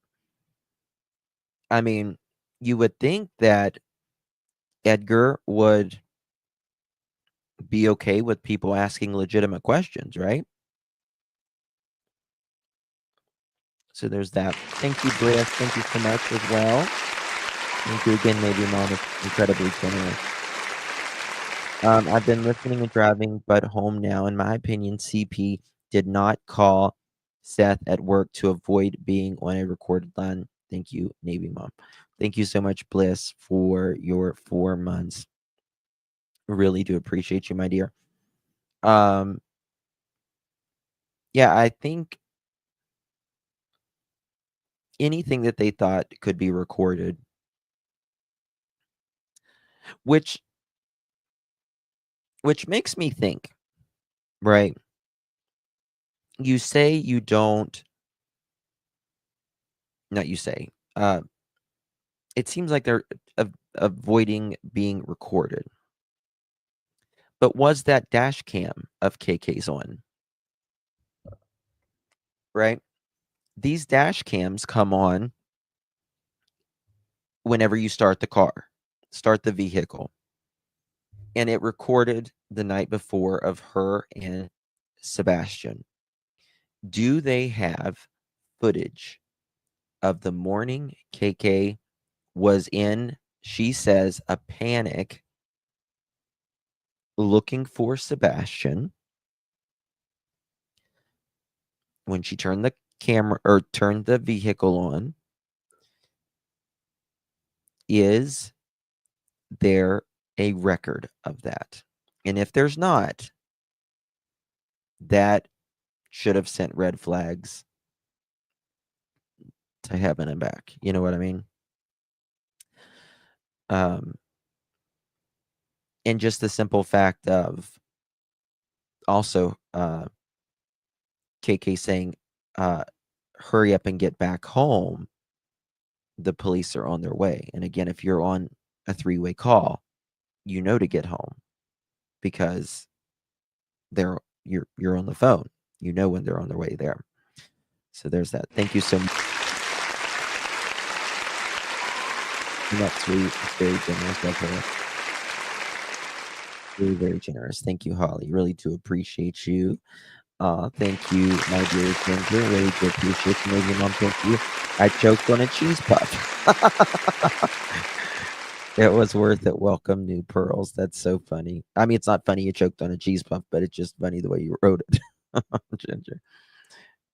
I mean, you would think that Edgar would be okay with people asking legitimate questions, right? So there's that. Thank you, Bliss. Thank you so much as well. Thank you again, Navy Mom. It's incredibly generous. I've been listening and driving, but home now. In my opinion, CP did not call Seth at work to avoid being on a recorded line. Thank you, Navy Mom. Thank you so much, Bliss, for your 4 months. Really do appreciate you, my dear. Yeah, I think anything that they thought could be recorded, which makes me think, right? You say you don't, not you say, it seems like they're avoiding being recorded. But was that dash cam of KK's on? Right? These dash cams come on whenever you start the car, start the vehicle. And it recorded the night before of her and Sebastian. Do they have footage of the morning KK was in, she says, a panic looking for Sebastian when she turned the camera or turned the vehicle on? Is there a record of that? And if there's not, that should have sent red flags to heaven and back. You know what I mean? And just the simple fact of also KK saying, hurry up and get back home. The police are on their way. And again, if you're on a 3-way call, you know to get home because you're on the phone. You know when they're on their way there. So there's that. Thank you so much. That's sweet. It's very generous of her. Very, very generous. Thank you, Holly. Really do appreciate you. Thank you, my dear Ginger. Really do appreciate you. Maybe Mom, thank you. I choked on a cheese puff. It was worth it. Welcome, new pearls. That's so funny. I mean, it's not funny you choked on a cheese puff, but it's just funny the way you wrote it. Ginger,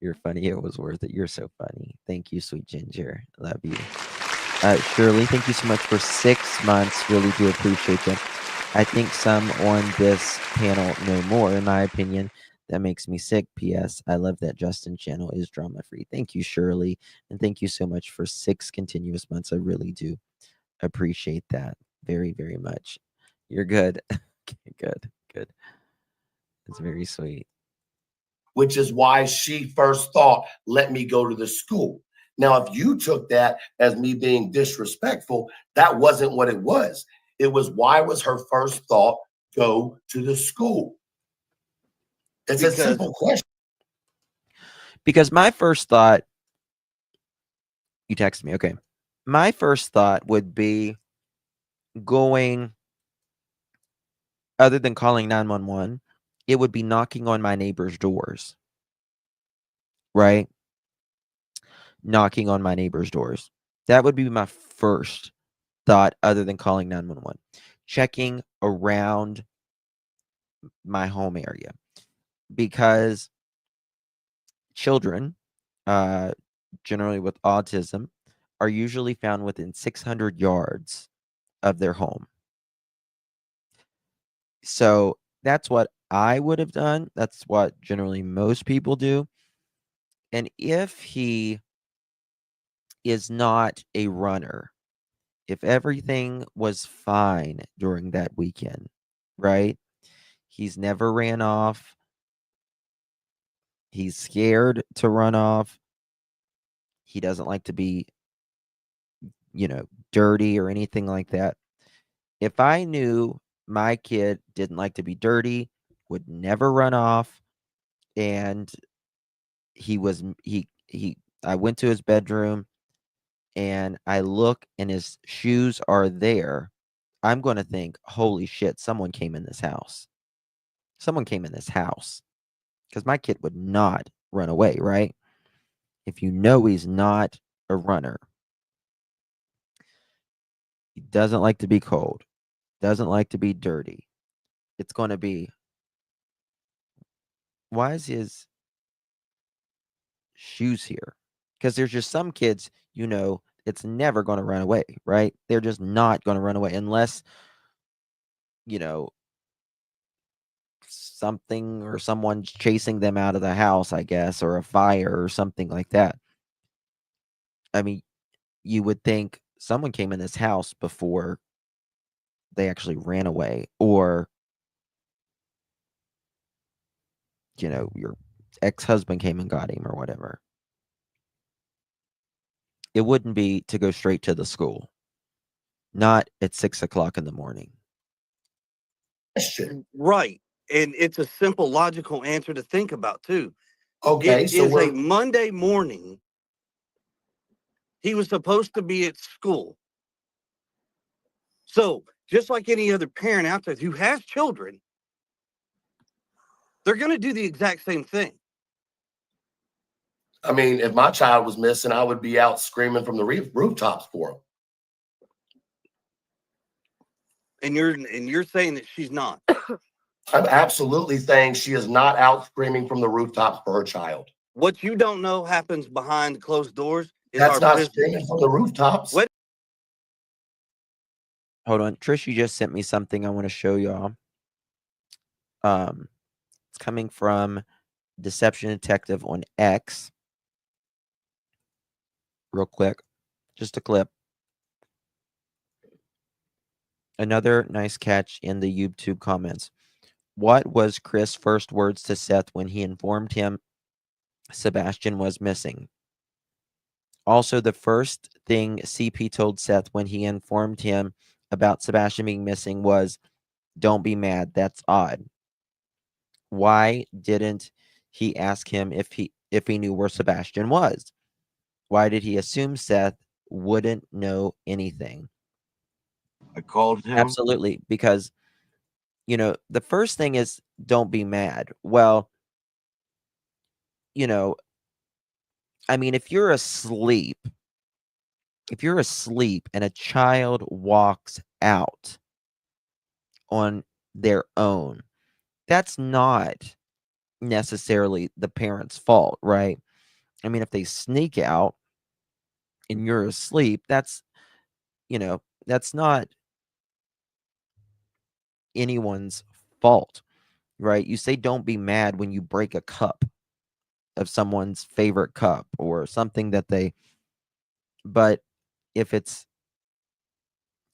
you're funny. It was worth it. You're so funny. Thank you, sweet Ginger. Love you. Shirley, thank you so much for 6 months. Really do appreciate you. I think some on this panel know more, in my opinion. That makes me sick. P.S. I love that Justin's channel is drama-free. Thank you, Shirley. And thank you so much for 6 continuous months. I really do appreciate that very, very much. You're good. Good. It's very sweet. Which is why she first thought, let me go to the school. Now, if you took that as me being disrespectful, that wasn't what it was. It was, why was her first thought go to the school? It's a simple question. Because my first thought, you texted me, okay. My first thought would be going, other than calling 911, it would be knocking on my neighbor's doors. Right? Knocking on my neighbor's doors. That would be my first thought, other than calling 911. Checking around my home area. Because children, generally with autism, are usually found within 600 yards of their home. So that's what I would have done. That's what generally most people do. And if he is not a runner, if everything was fine during that weekend, right? He's never ran off. He's scared to run off. He doesn't like to be, dirty or anything like that. If I knew my kid didn't like to be dirty, would never run off, and I went to his bedroom and I look and his shoes are there, I'm going to think, holy shit, someone came in this house. Someone came in this house. Because my kid would not run away, right? If you know he's not a runner, he doesn't like to be cold, doesn't like to be dirty. It's going to be, why is his shoes here? Because there's just some kids, it's never going to run away, right? They're just not going to run away unless, something or someone's chasing them out of the house, I guess, or a fire or something like that. I mean, you would think someone came in this house before they actually ran away, or, your ex-husband came and got him or whatever. It wouldn't be to go straight to the school. Not at 6 o'clock in the morning. Right. And it's a simple, logical answer to think about, too. Okay, It so is a Monday morning. He was supposed to be at school. So, just like any other parent out there who has children, they're going to do the exact same thing. I mean, if my child was missing, I would be out screaming from the rooftops for him. And you're saying that she's not. I'm absolutely saying she is not out screaming from the rooftops for her child. What you don't know happens behind closed doors. That's not screaming from the rooftops. Hold on. Trish, you just sent me something I want to show y'all. It's coming from Deception Detective on X. Real quick. Just a clip. Another nice catch in the YouTube comments. What was Chris' first words to Seth when he informed him Sebastian was missing? Also, the first thing CP told Seth when he informed him about Sebastian being missing was, "Don't be mad, that's odd." Why didn't he ask him if he knew where Sebastian was? Why did he assume Seth wouldn't know anything? I called him. Absolutely, because you know, the first thing is don't be mad. Well, you know, I mean, if you're asleep and a child walks out on their own, that's not necessarily the parent's fault, right? I mean, if they sneak out and you're asleep, that's, you know, that's not anyone's fault, right? You say don't be mad when you break a cup of someone's favorite cup or something that they, but if it's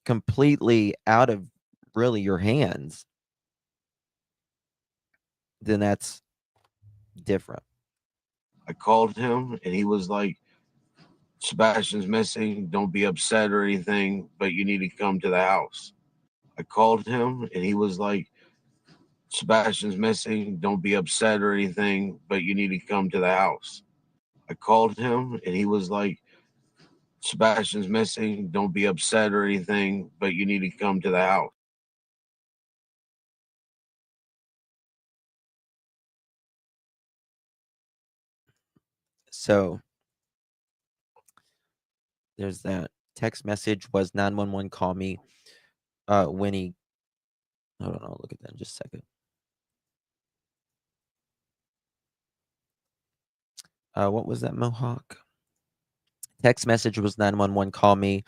completely out of really your hands, then that's different. I called him and he was like, Sebastian's missing. Don't be upset or anything, but you need to come to the house. I called him and he was like, Sebastian's missing. Don't be upset or anything, but you need to come to the house. I called him and he was like, Sebastian's missing. Don't be upset or anything, but you need to come to the house. So there's that. Text message was 911 call me when he, hold on, I'll look at that in just a second. What was that, Mohawk? Text message was 911 call me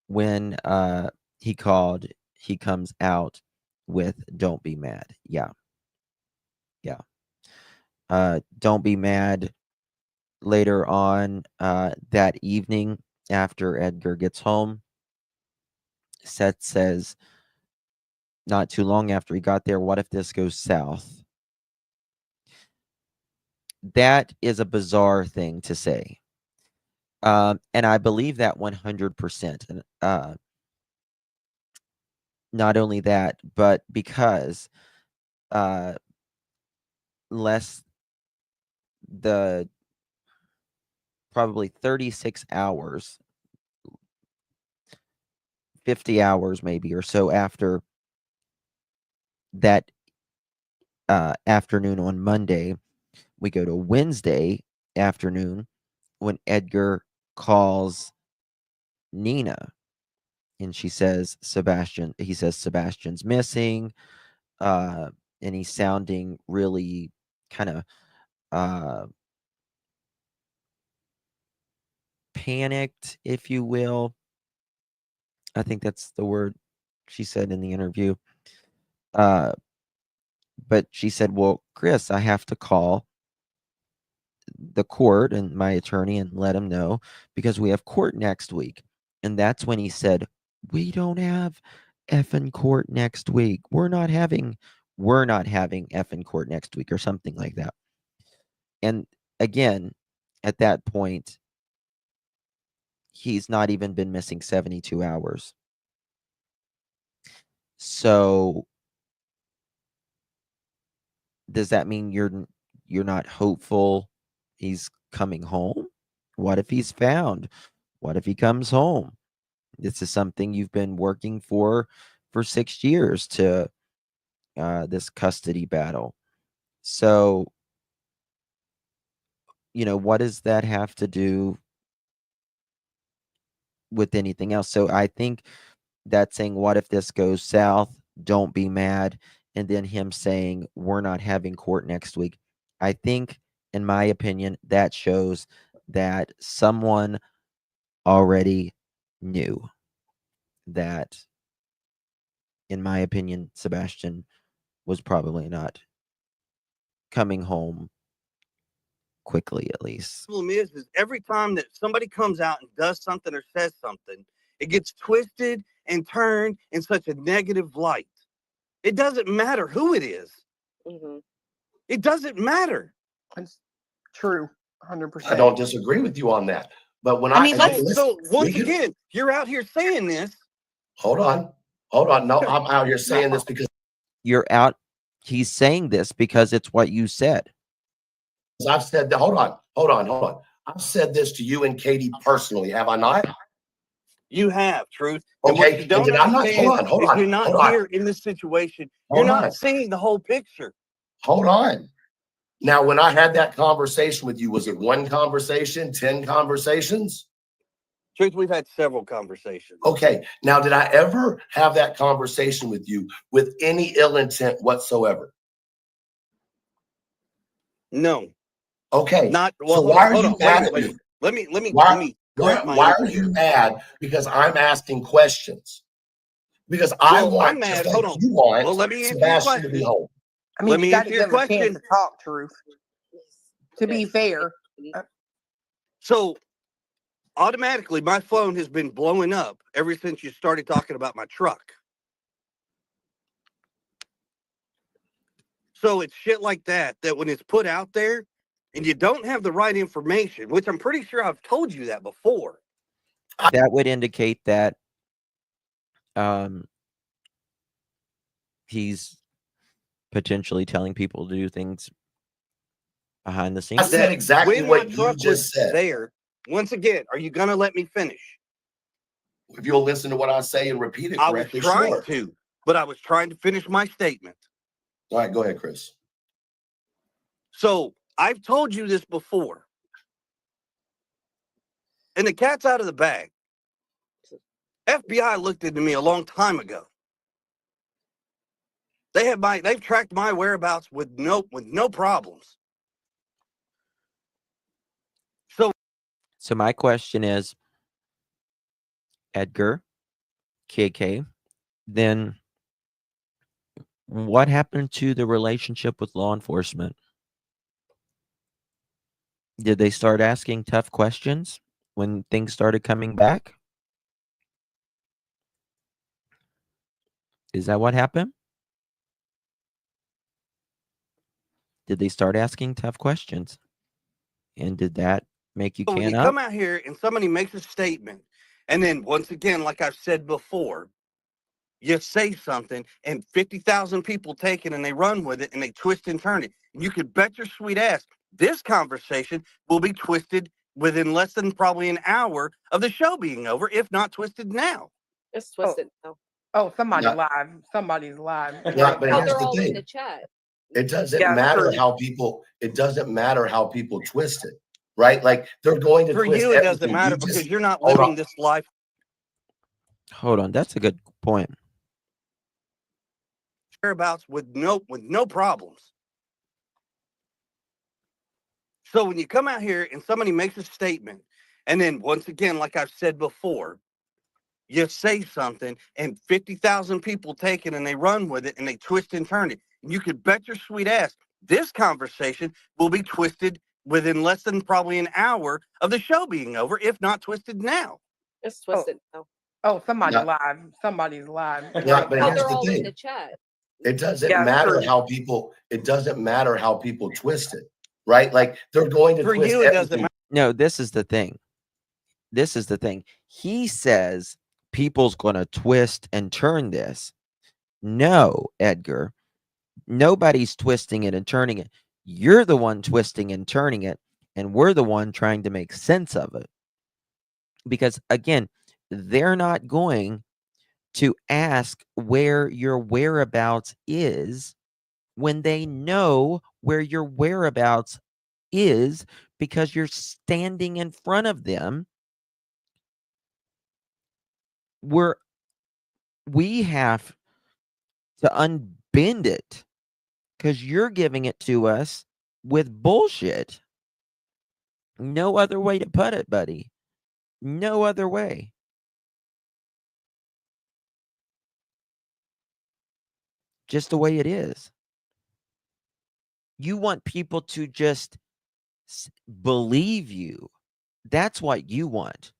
when he called. He comes out with don't be mad. Yeah. Don't be mad. Later on that evening after Edgar gets home, Seth says, not too long after he got there, what if this goes south? That is a bizarre thing to say. And I believe that 100%. And not only that, but because less the probably 36 hours, 50 hours maybe or so after that afternoon on Monday, we go to Wednesday afternoon when Edgar calls Nina and he says Sebastian's missing, and he's sounding really kind of panicked, if you will. I think that's the word she said in the interview. But she said, well, Chris, I have to call the court and my attorney and let him know because we have court next week. And that's when he said, we don't have effing court next week. We're not having effing court next week or something like that. And again, at that point, he's not even been missing 72 hours. So does that mean you're not hopeful he's coming home? What if he's found? What if he comes home? This is something you've been working for 6 years to this custody battle. So, you know, what does that have to do with anything else? So I think that saying, what if this goes south? Don't be mad. And then him saying, we're not having court next week. I think, in my opinion, that shows that someone already knew that, in my opinion, Sebastian was probably not coming home quickly, at least. The problem is every time that somebody comes out and does something or says something, it gets twisted and turned in such a negative light. It doesn't matter who it is. Mm-hmm. It doesn't matter. That's true, 100%. I don't disagree with you on that. But when so once again, you're out here saying this. Hold on. No, I'm out here saying this because you're out. He's saying this because it's what you said. I've said that. Hold on. I've said this to you and Katie personally, have I not? You have, Truth. And what Okay, you don't and then I'm not. understand Hold is on, you're not hold on, here in this situation. You're hold on, not seeing the whole picture. hold on. Now, when I had that conversation with you, was it one conversation, 10 conversations? Truth, we've had several conversations. Okay. Now, did I ever have that conversation with you with any ill intent whatsoever? No. Okay. Not well. So Hold why on. are Hold you on. Wait a mad minute. at Wait a me? minute. Let me Why, correct my why answer are here. you mad? Because I'm asking questions. Because I Well, I'm want, just mad. like Hold on. you want, Well, let me answer your Sebastian to be question. home. I mean, Let you me got answer to your give him a chance question. to talk, Truth. To be fair, So automatically, my phone has been blowing up ever since you started talking about my truck. So it's shit like that when it's put out there and you don't have the right information, which I'm pretty sure I've told you that before. That would indicate that he's potentially telling people to do things behind the I scenes. said exactly When my what you truck was just said. there, once again, are you going to let me finish? If you'll listen to what I say and repeat it I was correctly, trying sure. to, but I was trying to finish my statement. All right, go ahead, Chris. So I've told you this before. And the cat's out of the bag. FBI looked into me a long time ago. They've tracked my whereabouts with no problems. So my question is, Edgar, KK, then what happened to the relationship with law enforcement? Did they start asking tough questions when things started coming back? Is that what happened? Did they start asking tough questions? And did that make you So when can you up? come out here and somebody makes a statement, and then once again, like I've said before, you say something and 50,000 people take it and they run with it and they twist and turn it. You could bet your sweet ass this conversation will be twisted within less than probably an hour of the show being over, if not twisted now. It's twisted now. oh, somebody Yeah. live. Somebody's live. Yeah, but Oh, here's they're the all in thing. the chat. It doesn't Yeah, matter true. how people. It doesn't matter how people twist it, right? Like they're going to For twist you, it doesn't everything. matter You because just you're not hold living on. this life. Hold on, that's a good point. Whereabouts with no problems. So when you come out here and somebody makes a statement, and then once again, like I've said before, you say something and 50,000 people take it and they run with it and they twist and turn it. You could bet your sweet ass this conversation will be twisted within less than probably an hour of the show being over, if not twisted now. It's twisted now. Oh, somebody Yeah. live. Somebody's live. Yeah, but Oh, here's they're the all in thing. the chat. It doesn't Yeah, matter true. how people. It doesn't matter how people twist it, right? Like they're going to For twist you, it doesn't everything. matter. No, this is the thing. This is the thing. He says people's going to twist and turn this. No, Edgar. Nobody's twisting it and turning it. You're the one twisting and turning it, and we're the one trying to make sense of it. Because again, they're not going to ask where your whereabouts is when they know where your whereabouts is because you're standing in front of them. We have to unbend it because you're giving it to us with bullshit. No other way to put it, buddy. No other way. Just the way it is. You want people to just believe you. That's what you want.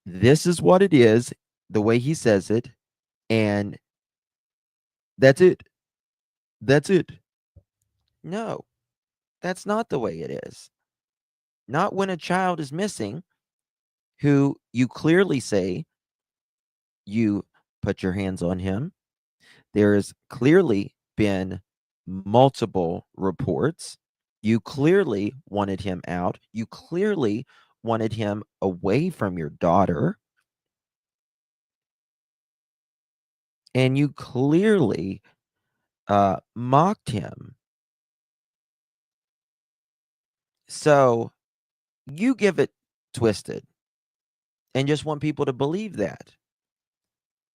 This is what it is, the way he says it, and that's it. That's it. No, that's not the way it is. Not when a child is missing who you clearly say you put your hands on him. There has clearly been multiple reports. You clearly wanted him out. You clearly wanted him away from your daughter. and you clearly mocked him. So you give it twisted and just want people to believe that.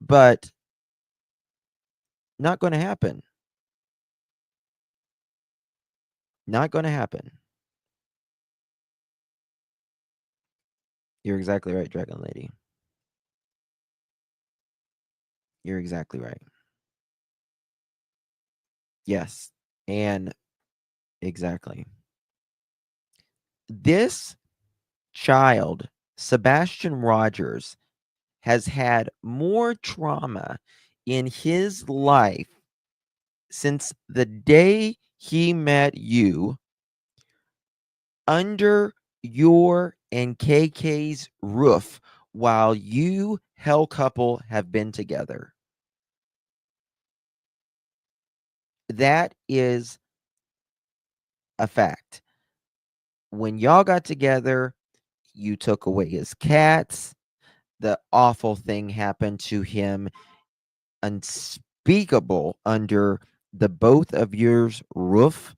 But not going to happen. Not going to happen. You're exactly right, Dragon Lady. You're exactly right. Yes. And exactly. This child, Sebastian Rogers, has had more trauma in his life since the day he met you under your and KK's roof while you hell couple have been together. That is a fact. When y'all got together, you took away his cats. The awful thing happened to him, unspeakable, under the both of yours roof.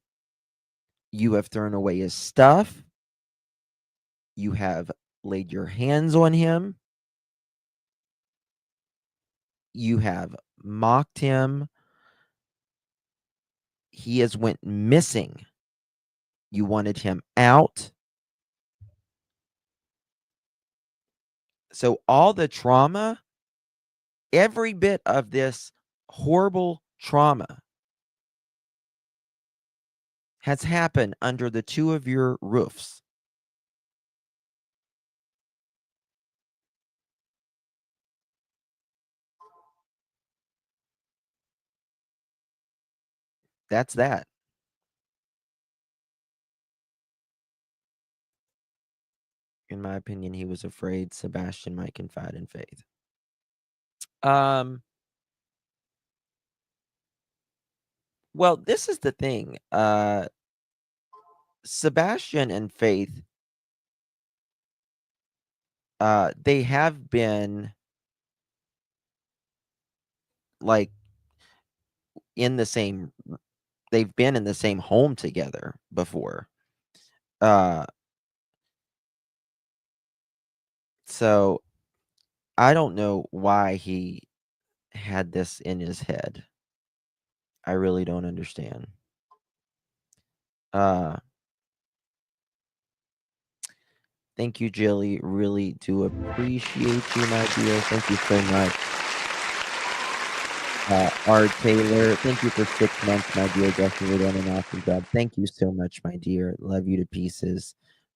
You have thrown away his stuff. You have laid your hands on him. You have mocked him. He has went missing. You wanted him out. So all the trauma, every bit of this horrible trauma has happened under the two of your roofs. That's that. In my opinion, he was afraid Sebastian might confide in Faith. Well, this is the thing. Sebastian and Faith, they have been like in the same, they've been in the same home together before. So I don't know why he had this in his head. I really don't understand. Thank you, Jilly. Really do appreciate you, my dear. Thank you so much. R. Taylor, thank you for 6 months, my dear. Definitely done an awesome job. Thank you so much, my dear. Love you to pieces.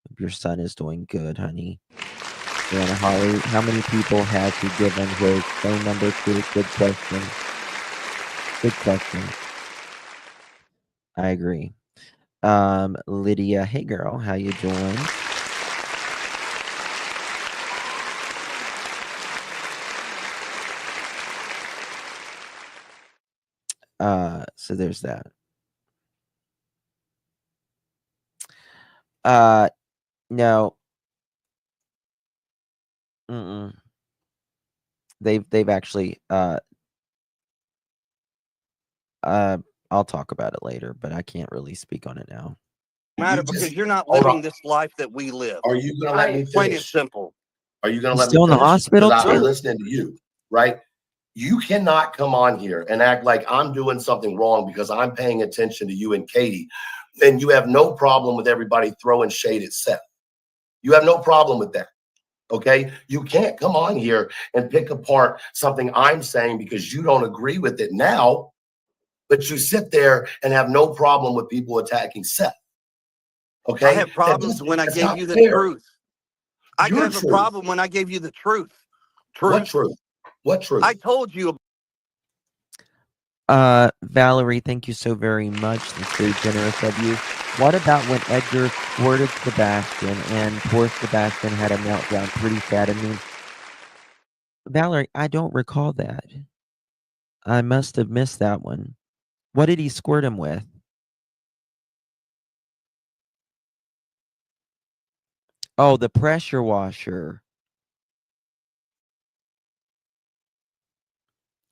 Hope your son is doing good, honey. And Holly, how many people has he given his phone number to? Good question. Good question. I agree. Lydia, hey girl, how you doing? So there's that. No. Mm-mm. They've actually I'll talk about it later, but I can't really speak on it now. Matter because you're not living this life that we live. Are you gonna let me finish? Plain and simple. Are you gonna He's let still me in the finish? hospital, Because I'm too? listening to you, right? You cannot come on here and act like I'm doing something wrong because I'm paying attention to you and Katie, and you have no problem with everybody throwing shade at Seth. You have no problem with that. Okay, you can't come on here and pick apart something I'm saying because you don't agree with it now, but you sit there and have no problem with people attacking Seth. Okay, I have problems when I gave you the truth. I could have a problem when I gave you the truth. What truth? What truth? I told you. Valerie, thank you so very much. That's very generous of you. What about when Edgar squirted Sebastian and poor Sebastian had a meltdown? Pretty sad. I mean, Valerie, I don't recall that. I must have missed that one. What did he squirt him with? Oh, the pressure washer.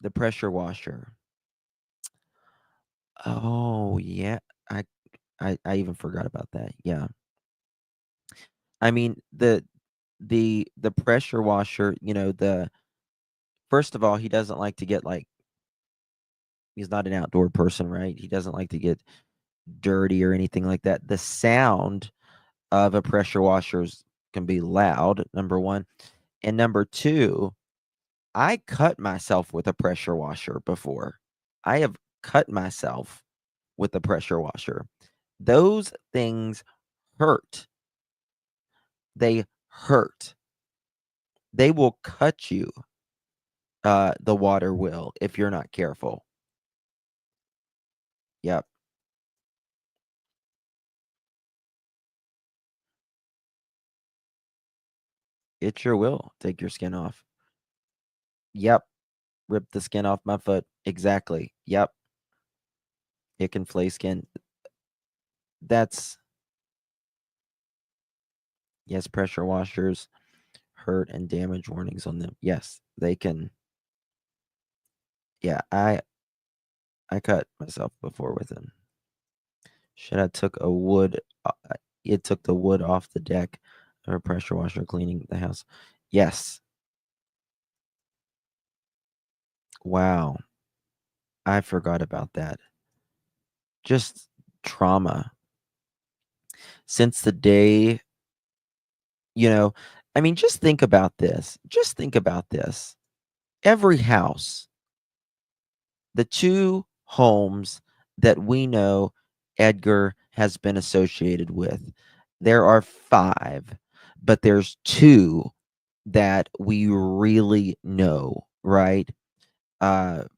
The pressure washer. Oh yeah, I even forgot about that. Yeah. I mean the pressure washer, first of all, he doesn't like to get like he's not an outdoor person, right? He doesn't like to get dirty or anything like that. The sound of a pressure washer can be loud, number 1. And number 2, I cut myself with a pressure washer before. I have cut myself with a pressure washer. Those things hurt. They hurt. They will cut you. The water will if you're not careful. Yep. It sure will take your skin off. Yep. Rip the skin off my foot. Exactly. Yep. It can flay skin. That's yes, pressure washers hurt and damage warnings on them. Yes, they can. Yeah, I cut myself before with them. Should I took a wood it took the wood off the deck of a pressure washer cleaning the house. Yes. Wow. I forgot about that. Just trauma. Since the day, I mean, just think about this. Just think about this. Every house, the 2 homes that we know Edgar has been associated with, there are 5, but there's 2 that we really know, right? The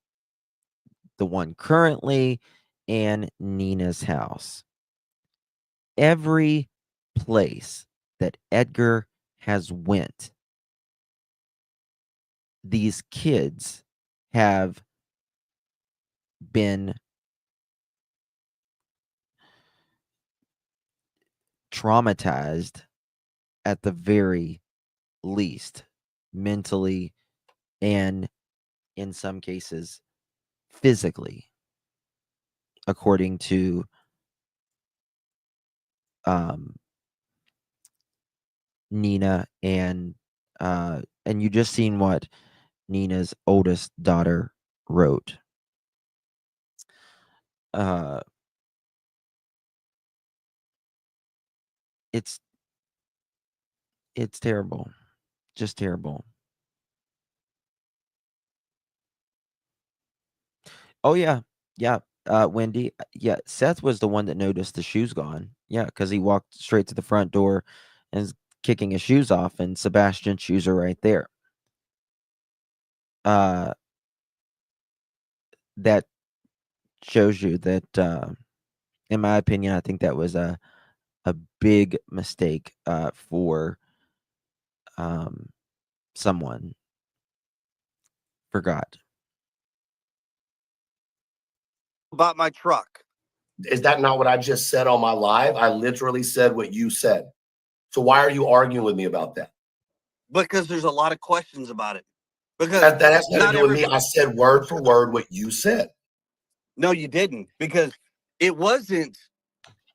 one currently and Nina's house. Every place that Edgar has went, these kids have been traumatized at the very least, mentally and in some cases physically, according to Nina and you just seen what Nina's oldest daughter wrote. It's terrible. Just terrible. Oh yeah. Yeah. Wendy, yeah, Seth was the one that noticed the shoes gone. Yeah, because he walked straight to the front door and is kicking his shoes off, and Sebastian's shoes are right there. That shows you that, in my opinion, I think that was a big mistake for someone. Forgot. About my truck. Is that not what I just said on my live? I literally said what you said. So why are you arguing with me about that? Because there's a lot of questions about it. Because that has nothing to do with me. I said word for word what you said. No, you didn't. Because it wasn't,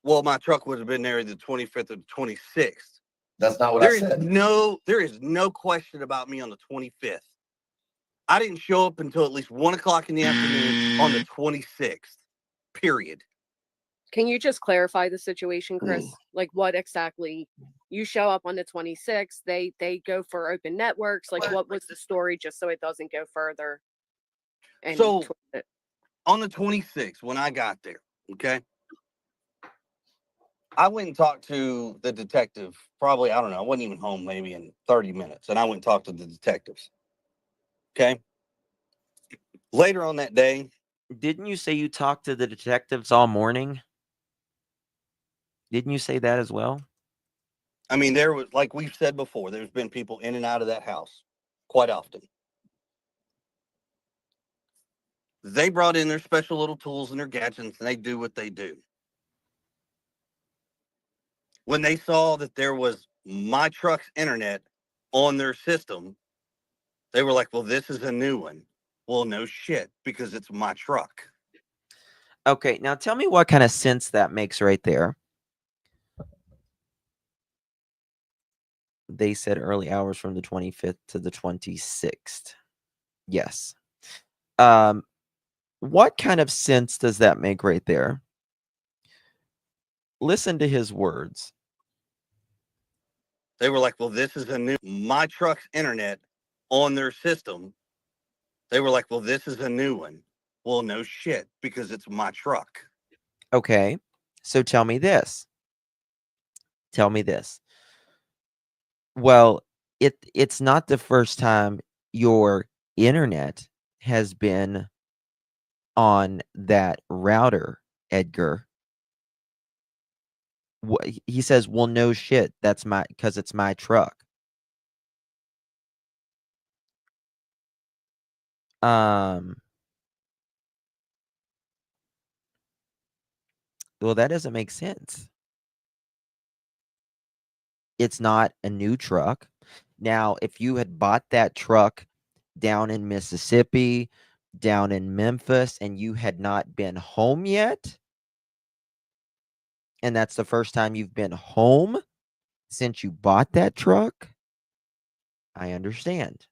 well, my truck would have been there the 25th or the 26th. That's not what I said. There is no question about me on the 25th. I didn't show up until at least 1 o'clock in the afternoon on the 26th. Period. Can you just clarify the situation, Chris? Like what exactly? You show up on the 26th. They go for open networks. Like what was the story? Just so it doesn't go further. And so on the 26th, when I got there, okay, I went and talked to the detective. Probably, I don't know. I wasn't even home maybe in 30 minutes, and I went and talked to the detectives. Okay. Later on that day, didn't you say you talked to the detectives all morning? Didn't you say that as well? I mean, there was, like we've said before, there's been people in and out of that house quite often. They brought in their special little tools and their gadgets, and they do what they do. When they saw that there was my truck's internet on their system, they were like, well, this is a new one. Well, no shit, because it's my truck. Okay, now tell me what kind of sense that makes right there. They said early hours from the 25th to the 26th. Yes. What kind of sense does that make right there? Listen to his words. They were like, well, this is a new my truck's internet on their system. They were like, well, this is a new one. Well, no shit, because it's my truck. Okay. So tell me this. Tell me this. Well, it's not the first time your internet has been on that router, Edgar. He says, "Well, no shit. That's my because it's my truck." Um. Well, that doesn't make sense. It's not a new truck. Now, if you had bought that truck down in Mississippi, down in Memphis, and you had not been home yet, and that's the first time you've been home since you bought that truck, I understand.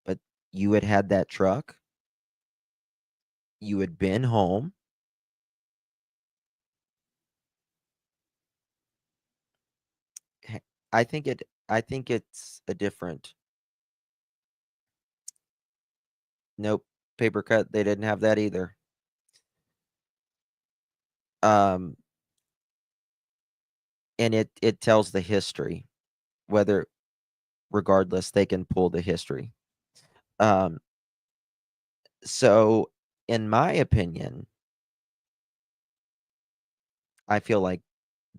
But you had had that truck, you had been home. I think it's a different. Nope, paper cut. They didn't have that either. Um, and it tells the history, whether regardless they can pull the history. Um, so in my opinion, I feel like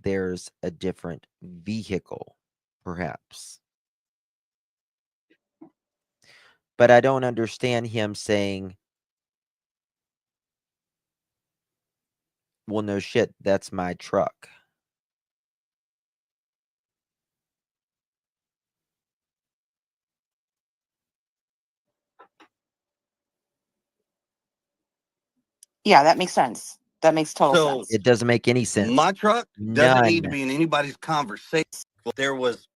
there's a different vehicle, perhaps. But I don't understand him saying, well, no shit, that's my truck. Yeah, that makes sense. That makes total So sense. It doesn't make any sense. my truck doesn't need to None. be in anybody's conversation. There was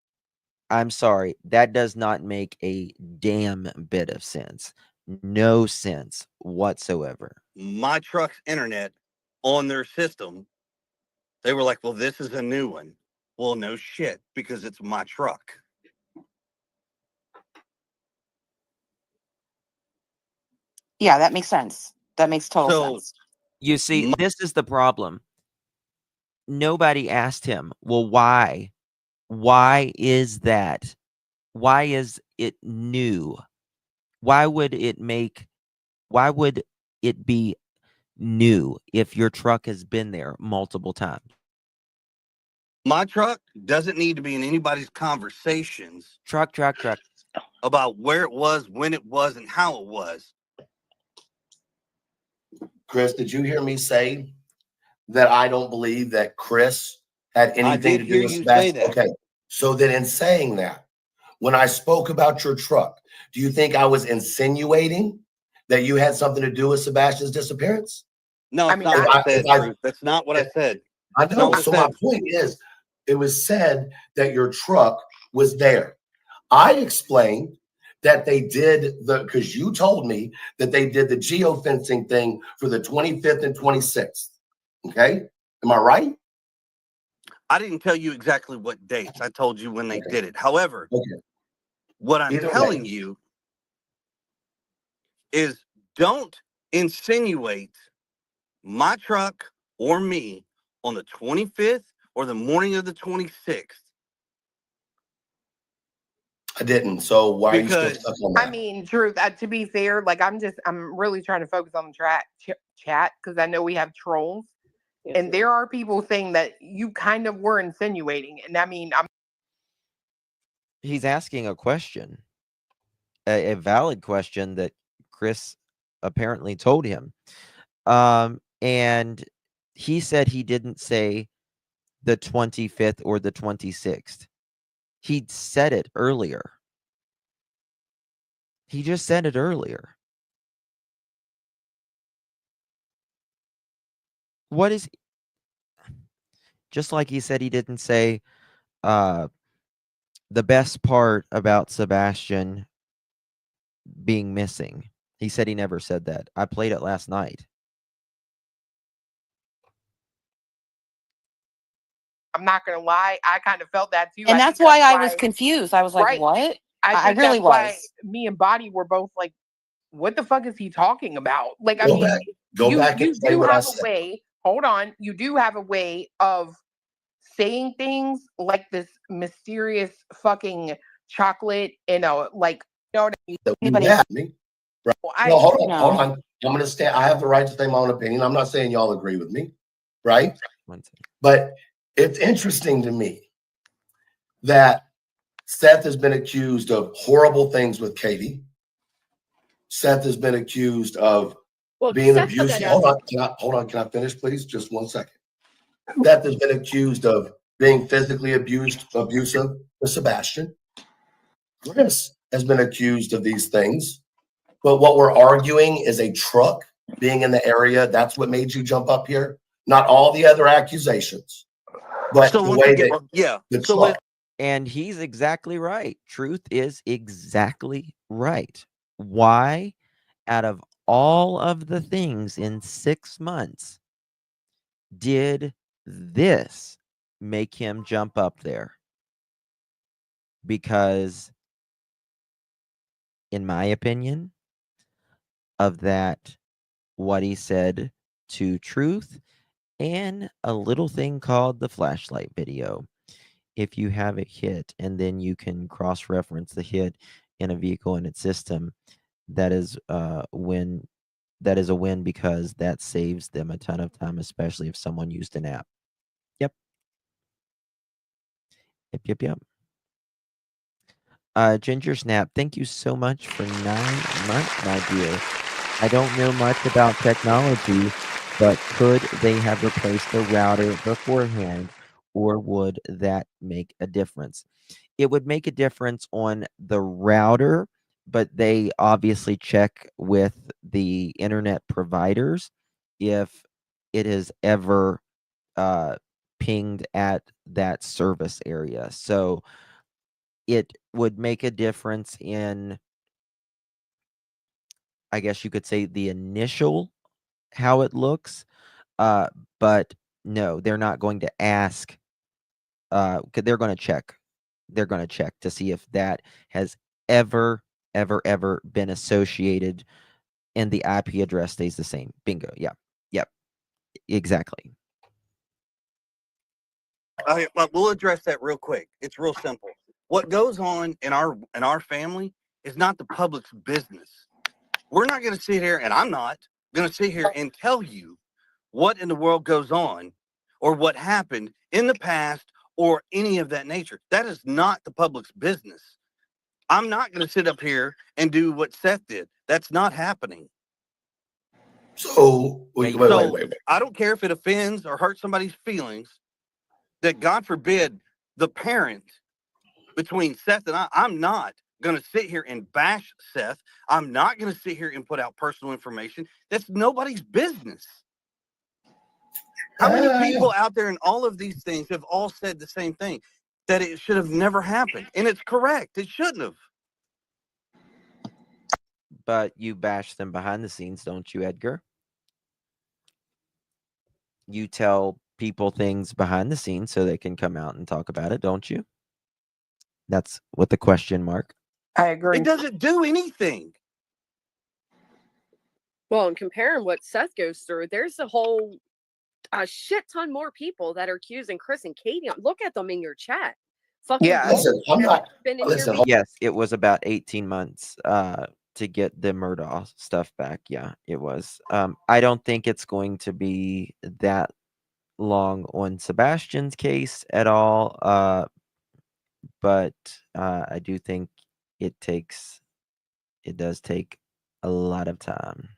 I'm sorry. That does not make a damn bit of sense. No sense whatsoever. my truck's internet on their system. They were like, well, this is a new one. Well, no shit, because it's my truck. Yeah, that makes sense. That makes total So sense. You see, this is the problem. Nobody asked him, well, why? Why is that? Why is it new? Why would it be new if your truck has been there multiple times? my truck doesn't need to be in anybody's conversations Truck. about where it was, when it was, and how it was. Chris, did you hear me say that I don't believe that Chris had anything to do with Sebastian? Okay. So then in saying that, when I spoke about your truck, do you think I was insinuating that you had something to do with Sebastian's disappearance? No, it's not what I said, Bruce. That's not what I said. I know. So my point is, it was said that your truck was there. I explained that they did because you told me that they did the geofencing thing for the 25th and 26th. Okay. Am I right? I didn't tell you exactly what dates. I told you when they did it. However, what I'm telling you is don't insinuate my truck or me on the 25th or the morning of the 26th. I didn't. So why are you still stuck on that? I mean, truth. To be fair, like I'm really trying to focus on the chat because I know we have trolls, and there are people saying that you kind of were insinuating, and I mean, He's asking a question, a valid question that Chris apparently told him. And he said he didn't say the 25th or the 26th. He'd said it earlier. He just said it earlier. What is, just like he said he didn't say the best part about Sebastian being missing. He said he never said that. I played it last night. I'm not gonna lie, I kind of felt that too. And I that's think why I was confused. I was like, right. what? I I think really that's why was. me and Bonnie were both like, what the fuck is he talking about? Like, I Go mean, back. Go back and you say do what I have a said. way, hold on, you do have a way of saying things like this mysterious fucking chocolate, like, you know what I mean? That you Anybody? had me. Right. Well, No, hold on, hold No. on. I'm gonna stand. I have the right to say my own opinion. I'm not saying y'all agree with me, right? But it's interesting to me that Seth has been accused of horrible things with Katie. Seth has been accused of being Seth put abusive. that out. Hold on. Can I finish, please? Just 1 second. Seth has been accused of being physically abusive with Sebastian. Chris has been accused of these things. But what we're arguing is a truck being in the area. That's what made you jump up here. Not all the other accusations, but So the once way again, that yeah. the So truck. And he's exactly right. Truth is exactly right. Why, out of all of the things in 6 months, did this make him jump up there? Because, in my opinion, of that, what he said to Truth, and a little thing called the flashlight video. If you have it hit and then you can cross-reference the hit in a vehicle and its system, that is that is a win, because that saves them a ton of time, especially if someone used an app. Yep. Yep. Ginger Snap, thank you so much for 9 months, my dear. I don't know much about technology, but could they have replaced the router beforehand, or would that make a difference? It would make a difference on the router, but they obviously check with the internet providers if it is ever pinged at that service area. So it would make a difference in, I guess you could say, the initial how it looks, but no, they're not going to ask. 'Cause they're going to check. They're going to check to see if that has ever been associated, and the IP address stays the same. Bingo. Yeah. Yep. Exactly. But we'll address that real quick. It's real simple. What goes on in our family is not the public's business. We're not going to sit here, and I'm not going to sit here and tell you what in the world goes on or what happened in the past or any of that nature. That is not the public's business. I'm not going to sit up here and do what Seth did. That's not happening. So wait. I don't care if it offends or hurts somebody's feelings, that God forbid the parent between Seth and I'm not going to sit here and bash Seth. I'm not going to sit here and put out personal information. That's nobody's business. How many people out there in all of these things have all said the same thing, that it should have never happened? And it's correct. It shouldn't have. But you bash them behind the scenes, don't you, Edgar? You tell people things behind the scenes so they can come out and talk about it, don't you? That's what the question mark. I agree. It doesn't do anything. Well, and comparing what Seth goes through, there's a shit ton more people that are accusing Chris and Katie. Look at them in your chat. Fucking Yeah. Listen, I'm not. been in Listen, here. Yes, it was about 18 months to get the Murdaugh stuff back. Yeah, it was. I don't think it's going to be that long on Sebastian's case at all. But I do think it does take a lot of time.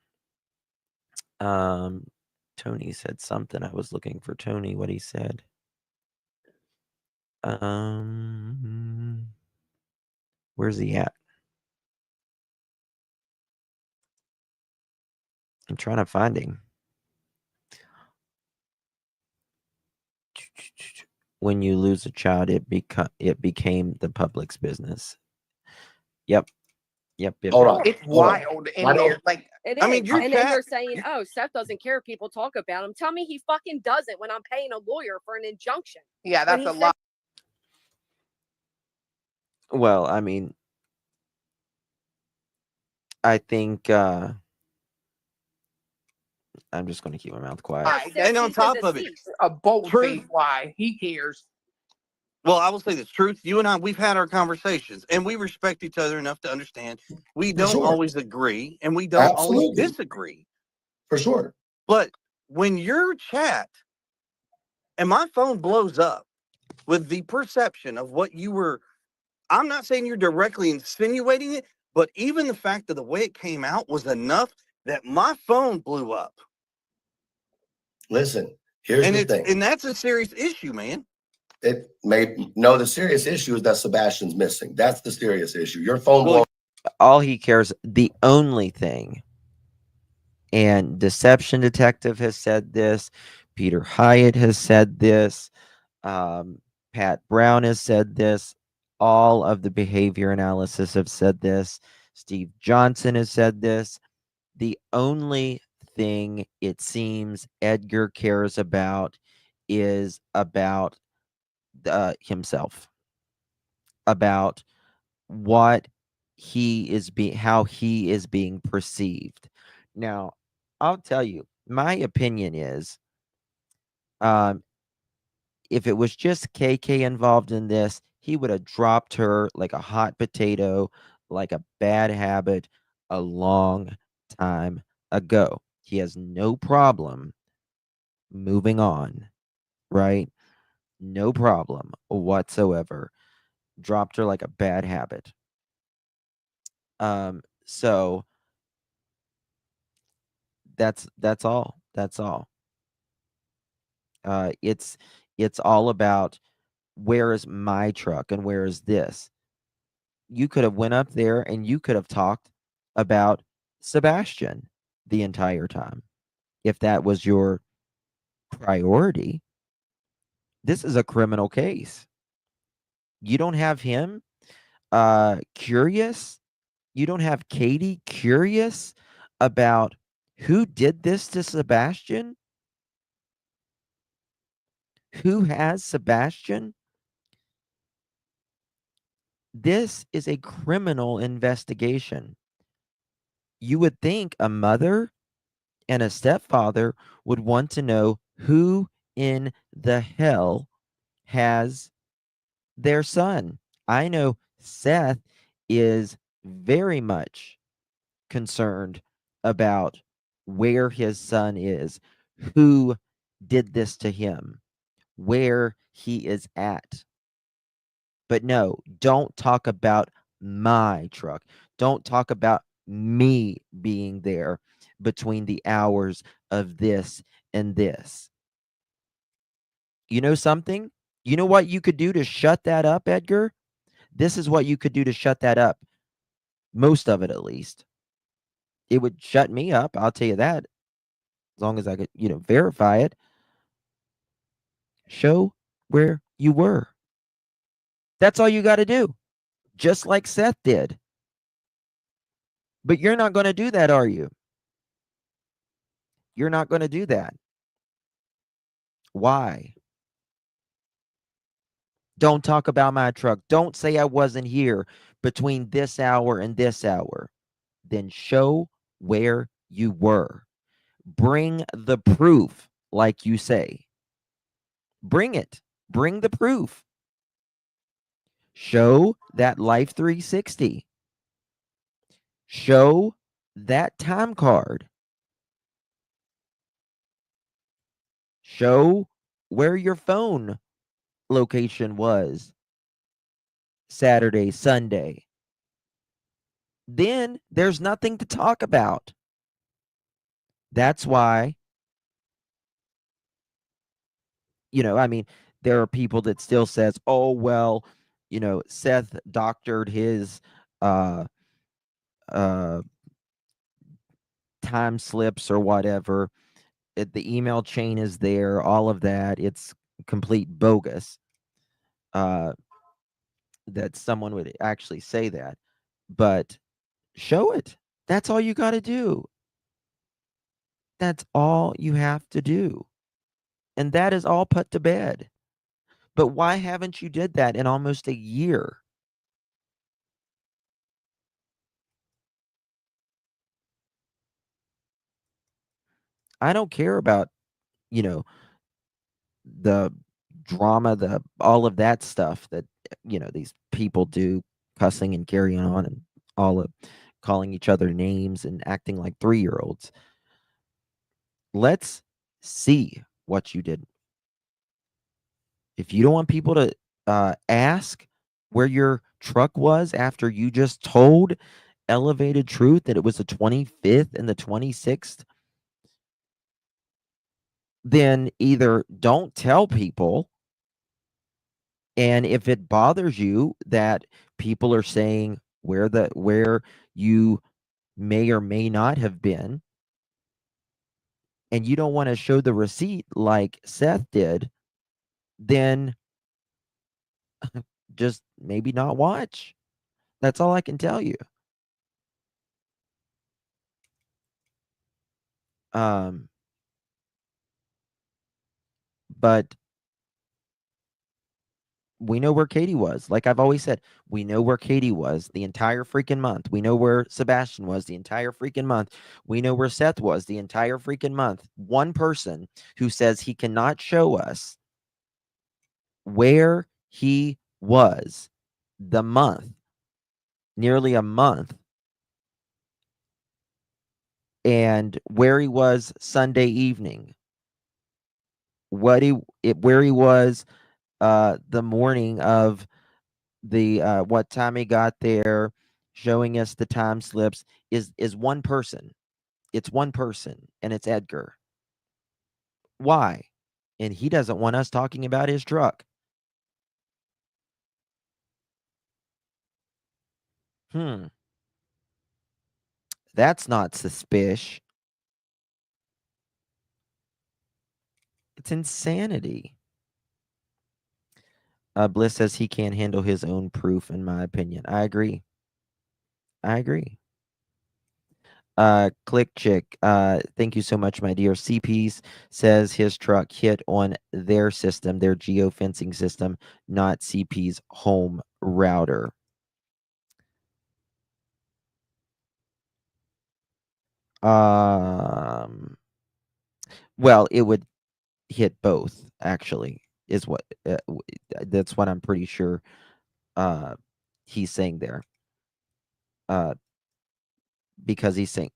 Tony said something. I was looking for Tony, what he said. Where's he at? I'm trying to find him. When you lose a child, it became the public's business. Yep. Hold on. It's Hold on. wild in Why there. don't- Like, It I is. mean, your And then chat. you're saying, oh, Seth doesn't care if people talk about him. Tell me he fucking doesn't when I'm paying a lawyer for an injunction. Yeah, When that's he a lot. Well, I mean, I think I'm just going to keep my mouth quiet. And on top of it, a bold face lie. He cares. Well, I will say this: truth. You and I, we've had our conversations, and we respect each other enough to understand we For don't sure. always agree, and we don't always Absolutely. disagree. For sure. But when your chat and my phone blows up with the perception of what you were, I'm not saying you're directly insinuating it, but even the fact of the way it came out was enough that my phone blew up. Listen, here's And the it's thing. and that's a serious issue, man. The serious issue is that Sebastian's missing. That's the serious issue. Your phone Well, blown. all he cares, the only thing, and Deception Detective has said this, Peter Hyatt has said this, Pat Brown has said this, all of the behavior analysis have said this, Steve Johnson has said this. The only thing it seems Edgar cares about is about himself, about what how he is being perceived. Now, I'll tell you, my opinion is, if it was just KK involved in this, he would have dropped her like a hot potato, like a bad habit, a long time ago. He has no problem moving on, right? No problem whatsoever. Dropped her like a bad habit. So that's all. That's all. It's all about, where is my truck and where is this? You could have went up there and you could have talked about Sebastian the entire time, if that was your priority. This is a criminal case. You don't have him curious. You don't have Katie curious about who did this to Sebastian? Who has Sebastian? This is a criminal investigation. You would think a mother and a stepfather would want to know who in the hell has their son. I know Seth is very much concerned about where his son is, who did this to him, where he is at. But no, don't talk about my truck. Don't talk about me being there between the hours of this and this. You know something? You know what you could do to shut that up, Edgar? This is what you could do to shut that up. Most of it, at least. It would shut me up, I'll tell you that. As long as I could, verify it. Show where you were. That's all you got to do. Just like Seth did. But you're not going to do that, are you? You're not going to do that. Why? Don't talk about my truck. Don't say I wasn't here between this hour and this hour. Then show where you were. Bring the proof, like you say. Bring it. Bring the proof. Show that Life 360. Show that time card. Show where your phone location was Saturday, Sunday. Then there's nothing to talk about. That's why, I mean, there are people that still says, oh, well, Seth doctored his uh time slips or whatever. The email chain is there, all of that. It's complete bogus that someone would actually say that. But show it. That's all you got to do. That's all you have to do. And that is all put to bed. But why haven't you did that in almost a year? I don't care about, you know, the drama, the all of that stuff that these people do, cussing and carrying on and all of calling each other names and acting like 3-year-olds. Let's see what you did. If you don't want people to ask where your truck was after you just told Elevated Truth that it was the 25th and the 26th, then either don't tell people, and if it bothers you that people are saying where you may or may not have been, and you don't want to show the receipt like Seth did, then just maybe not watch. That's all I can tell you. But we know where Katie was. Like I've always said, we know where Katie was the entire freaking month. We know where Sebastian was the entire freaking month. We know where Seth was the entire freaking month. One person who says he cannot show us where he was the month, nearly a month, and where he was Sunday evening, where he was the morning of the what time he got there, showing us the time slips, is one person. It's one person, and it's Edgar. Why? And he doesn't want us talking about his truck. That's not suspicious. It's insanity. Bliss says he can't handle his own proof, in my opinion. I agree. Click Chick, thank you so much, my dear. CPs says his truck hit on their system, their geofencing system, not CP's home router. Well, it would hit both, actually, is what that's what I'm pretty sure he's saying there. Because he's saying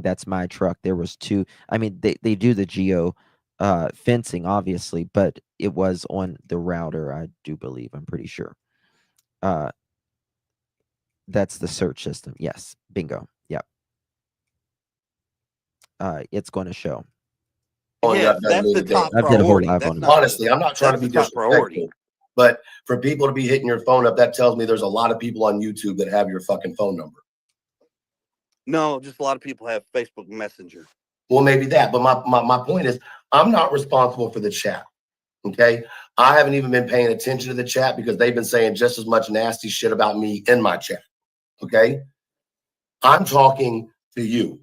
that's my truck. There was two. I mean, they do the geo fencing, obviously, but it was on the router, I do believe. I'm pretty sure. That's the search system. Yes. Bingo. Yep. It's going to show. Yes, that's the top I've did a whole priority. live That's on it. not Honestly, I'm not trying to that's be the top priority. disrespectful, but for people to be hitting your phone up, that tells me there's a lot of people on YouTube that have your fucking phone number. No, just a lot of people have Facebook Messenger. Well, maybe that, but my point is, I'm not responsible for the chat. Okay, I haven't even been paying attention to the chat because they've been saying just as much nasty shit about me in my chat. Okay, I'm talking to you.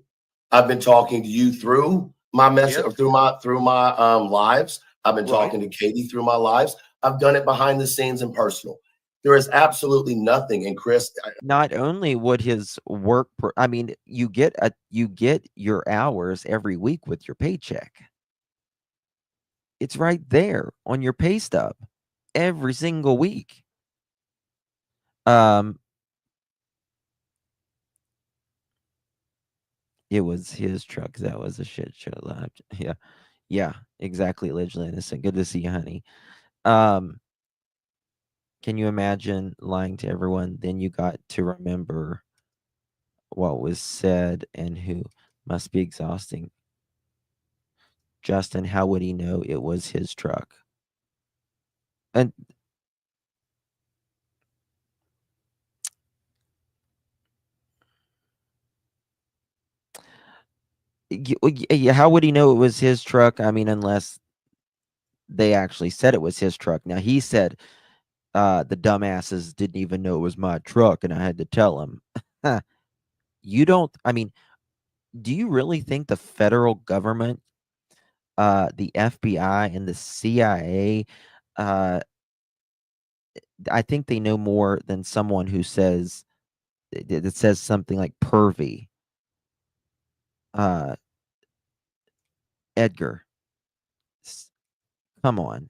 I've been talking to you through my message, through my lives. I've been talking to Katie through my lives. I've done it behind the scenes and personal. There is absolutely nothing. And Chris, not only would his work, I mean, you get your hours every week with your paycheck. It's right there on your pay stub every single week. It was his truck. That was a shit show live. Yeah, exactly. Allegedly innocent. Good to see you, honey. Can you imagine lying to everyone? Then you got to remember what was said and who. Must be exhausting. Justin, how would he know it was his truck? And Yeah, how would he know it was his truck? I mean, unless they actually said it was his truck. Now he said the dumbasses didn't even know it was my truck, and I had to tell them. You don't. I mean, do you really think the federal government, the FBI, and the CIA, I think they know more than someone who says that says something like pervy. Uh, Edgar, come on,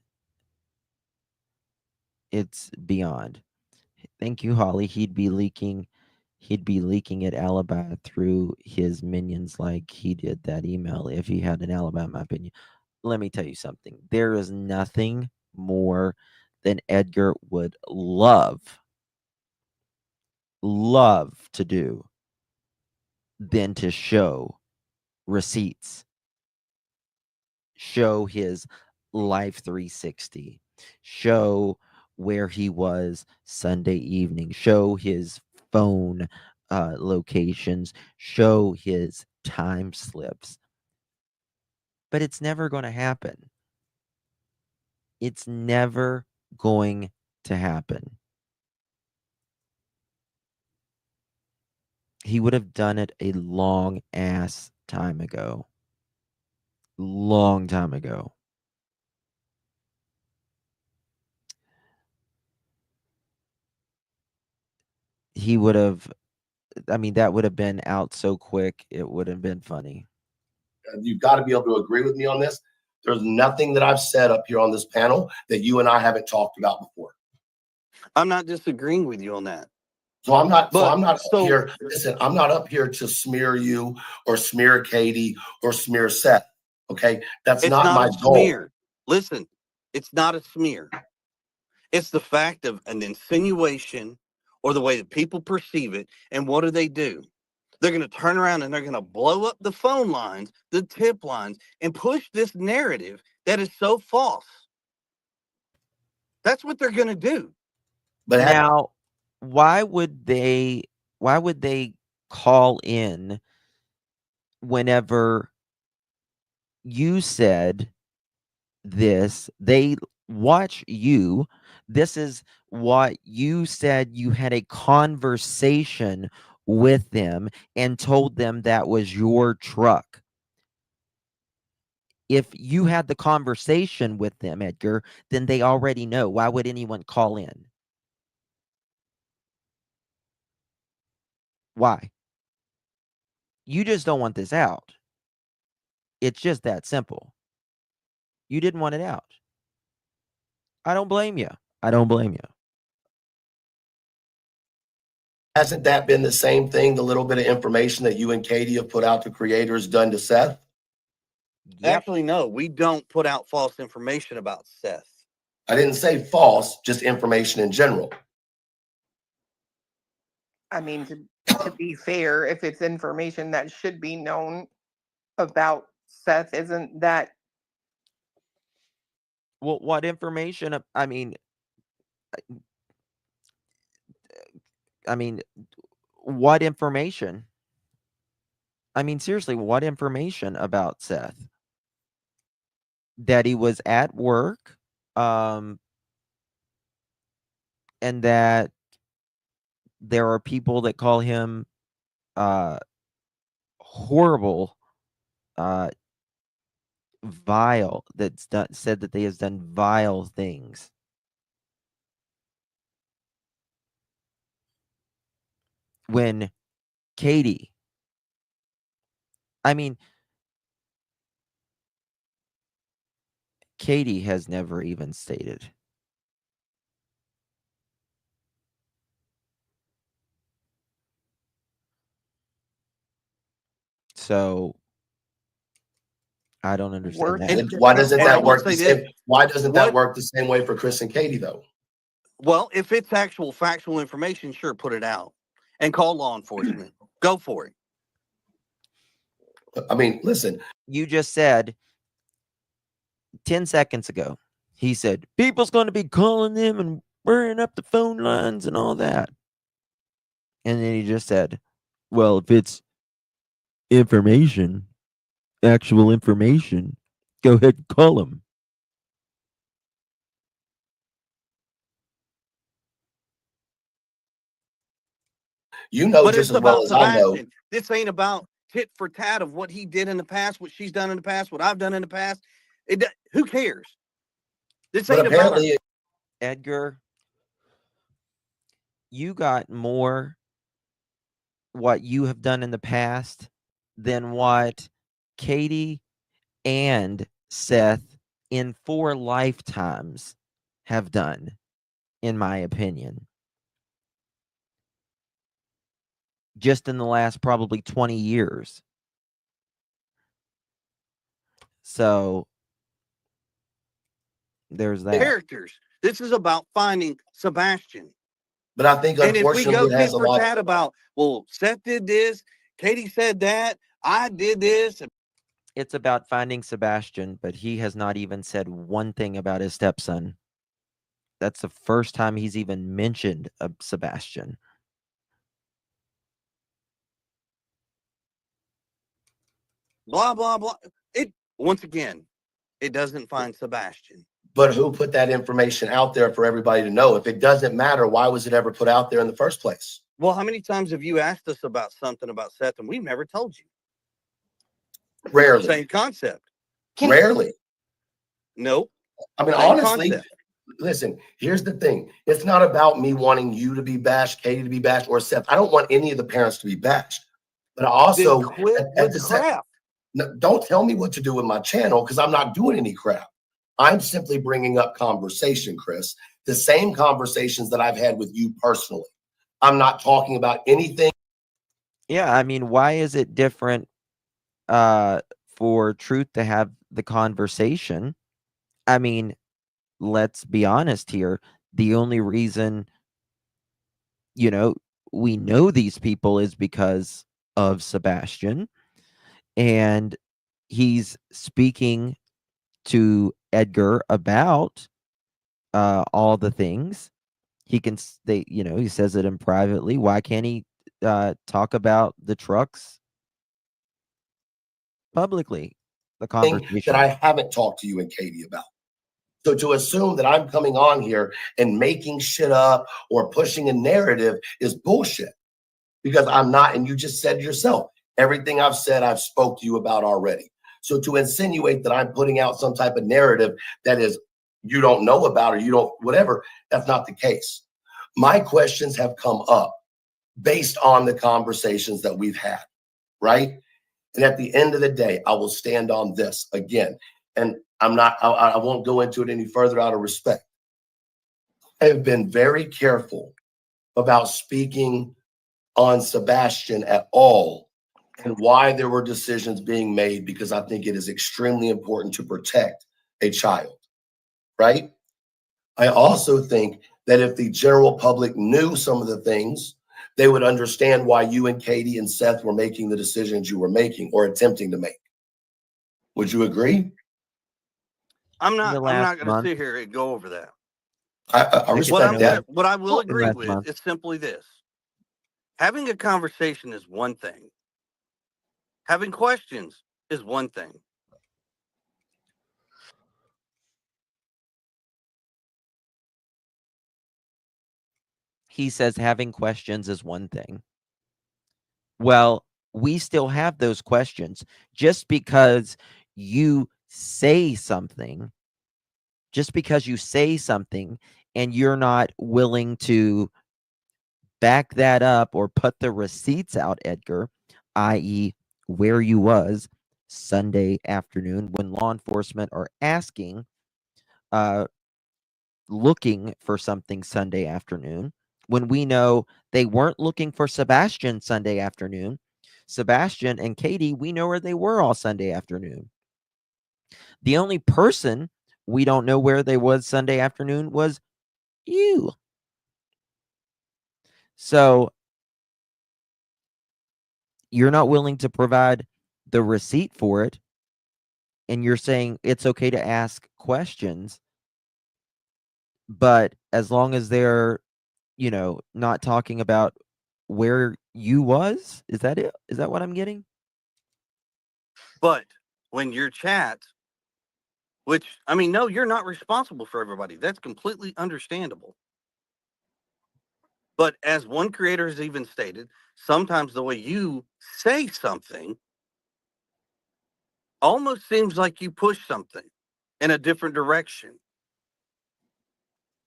it's beyond. Thank you, Holly. He'd be leaking at alibi through his minions like he did that email if he had an alibi, in my opinion. Let me tell you something. There is nothing more than Edgar would love to do than to show receipts, show his Life 360, show where he was Sunday evening, show his phone locations, show his time slips. But it's never going to happen. It's never going to happen. He would have done it a long ass time ago. Long time ago. He would have, I mean, that would have been out so quick, it would have been funny. You've got to be able to agree with me on this. There's nothing that I've said up here on this panel that you and I haven't talked about before. I'm not disagreeing with you on that. So I'm not. But, so I'm not up here. Listen, I'm not up here to smear you or smear Katie or smear Seth. Okay, that's it's not my a goal. smear. Listen, it's not a smear. It's the fact of an insinuation or the way that people perceive it. And what do? They're going to turn around and they're going to blow up the phone lines, the tip lines, and push this narrative that is so false. That's what they're going to do. But now, why would they call in whenever you said this? They watch you. This is what you said. You had a conversation with them and told them that was your truck. If you had the conversation with them, Edgar, then they already know. Why would anyone call in? Why? You just don't want this out. It's just that simple. You didn't want it out. I don't blame you. I don't blame you. Hasn't that been the same thing? The little bit of information that you and Katie have put out to creators done to Seth? Yep. Actually, no, we don't put out false information about Seth. I didn't say false, just information in general. I mean, to be fair, if it's information that should be known about Seth, isn't that? Well, what information? I mean, what information? I mean, seriously, what information about Seth? That he was at work, and that there are people that call him horrible, vile, said that they has done vile things. When Katie, I mean, Katie has never even stated. So I don't understand that. Why doesn't that work the same? Why doesn't that work the same way for Chris and Katie though? Well, if it's actual factual information, sure, put it out and call law enforcement. Go for it. I mean, listen. You just said 10 seconds ago, he said, people's going to be calling them and burning up the phone lines and all that. And then he just said, well, if it's information, actual information, go ahead and call him. You know But just it's as well about as I know. Sebastian. This ain't about tit for tat of what he did in the past, what she's done in the past, what I've done in the past. Who cares? This But ain't about apparently, Edgar, you got more what you have done in the past than what Katie and Seth in 4 lifetimes have done, in my opinion. Just in the last probably 20 years. So there's that. characters. This is about finding Sebastian. but I think And if we go unfortunately it has tit a for lot. tat about, well, Seth did this, Katie said that, I did this. It's about finding Sebastian, but he has not even said one thing about his stepson. That's the first time he's even mentioned Sebastian. Blah, blah, blah. It once again, it doesn't find Sebastian. But who put that information out there for everybody to know? If it doesn't matter, why was it ever put out there in the first place? Well, how many times have you asked us about something about Seth and we've never told you? Rarely. Same concept. Rarely. Nope. I mean, Same honestly, concept. listen, here's the thing. It's not about me wanting you to be bashed, Katie to be bashed, or Seth. I don't want any of the parents to be bashed. But I also, Then quit at with the the same, crap. no, don't tell me what to do with my channel because I'm not doing any crap. I'm simply bringing up conversation, Chris. The same conversations that I've had with you personally. I'm not talking about anything. Yeah, I mean, why is it different for Truth to have the conversation? I mean, let's be honest here. The only reason, we know these people is because of Sebastian, and he's speaking to Edgar about all the things. He says it in privately. Why can't he talk about the trucks publicly? The That conversation. I haven't talked to you and Katie about. So to assume that I'm coming on here and making shit up or pushing a narrative is bullshit because I'm not. And you just said yourself, everything I've said, I've spoke to you about already. So to insinuate that I'm putting out some type of narrative that is you don't know about or you don't whatever, that's not the case. My questions have come up based on the conversations that we've had, right? And at the end of the day, I will stand on this again. And I won't go into it any further out of respect. I have been very careful about speaking on Sebastian at all and why there were decisions being made because I think it is extremely important to protect a child, right? I also think that if the general public knew some of the things, they would understand why you and Katie and Seth were making the decisions you were making or attempting to make. Would you agree? I'm not going to sit here and go over that. I respect that. What I will agree with is simply this. Having a conversation is one thing. Having questions is one thing. He says having questions is one thing. Well, we still have those questions. Just because you say something, and you're not willing to back that up or put the receipts out, Edgar, i.e., where you was Sunday afternoon when law enforcement are looking for something Sunday afternoon, when we know they weren't looking for Sebastian Sunday afternoon. Sebastian and Katie, we know where they were all Sunday afternoon. The only person we don't know where they was Sunday afternoon was you. So you're not willing to provide the receipt for it, and you're saying it's okay to ask questions, but as long as they're, not talking about where you was, is that it? Is that what I'm getting? But when your chat, which, I mean, no, you're not responsible for everybody. That's completely understandable. But as one creator has even stated, sometimes the way you say something almost seems like you push something in a different direction.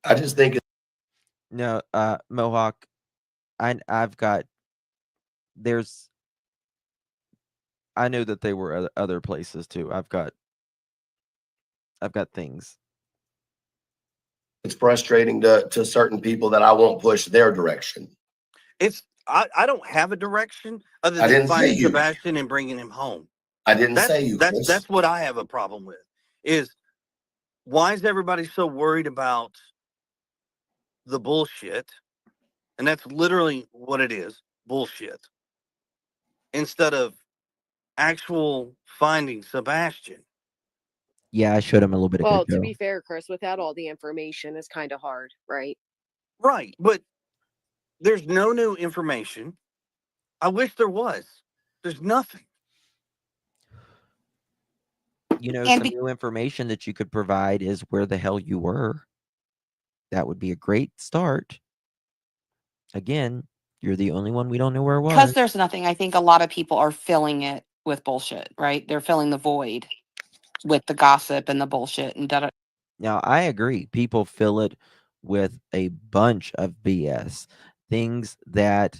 I just think No, Mohawk, I've got there's I know that they were other places too. I've got things. it's frustrating to certain people that I won't push their direction. I don't have a direction other I than didn't say finding you. Sebastian and bringing him home. I didn't say you, Chris. That's what I have a problem with. Is why is everybody so worried about the bullshit? And that's literally what it is, bullshit. Instead of actual finding Sebastian. Yeah, I showed him a little bit Well, ago. to be fair, Chris, without all the information, it's kind of hard, right? Right, but there's no new information. I wish there was. There's nothing. You know, And some new information that you could provide is where the hell you were. That would be a great start. Again, you're the only one we don't know where it because was. there's nothing, I think a lot of people are filling it with bullshit, right? They're filling the void with the gossip and the bullshit and da. Now, I agree. People fill it with a bunch of BS, things that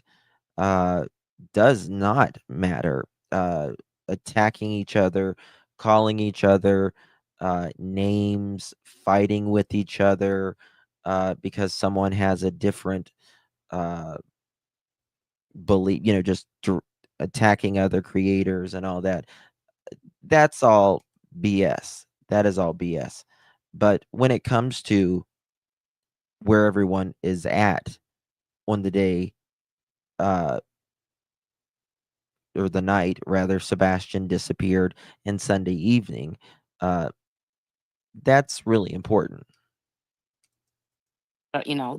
does not matter. Attacking each other, calling each other names, fighting with each other because someone has a different belief, just attacking other creators and all that. That's all BS. That is all BS. But when it comes to where everyone is at on the day, or the night rather, Sebastian disappeared, and Sunday evening, that's really important.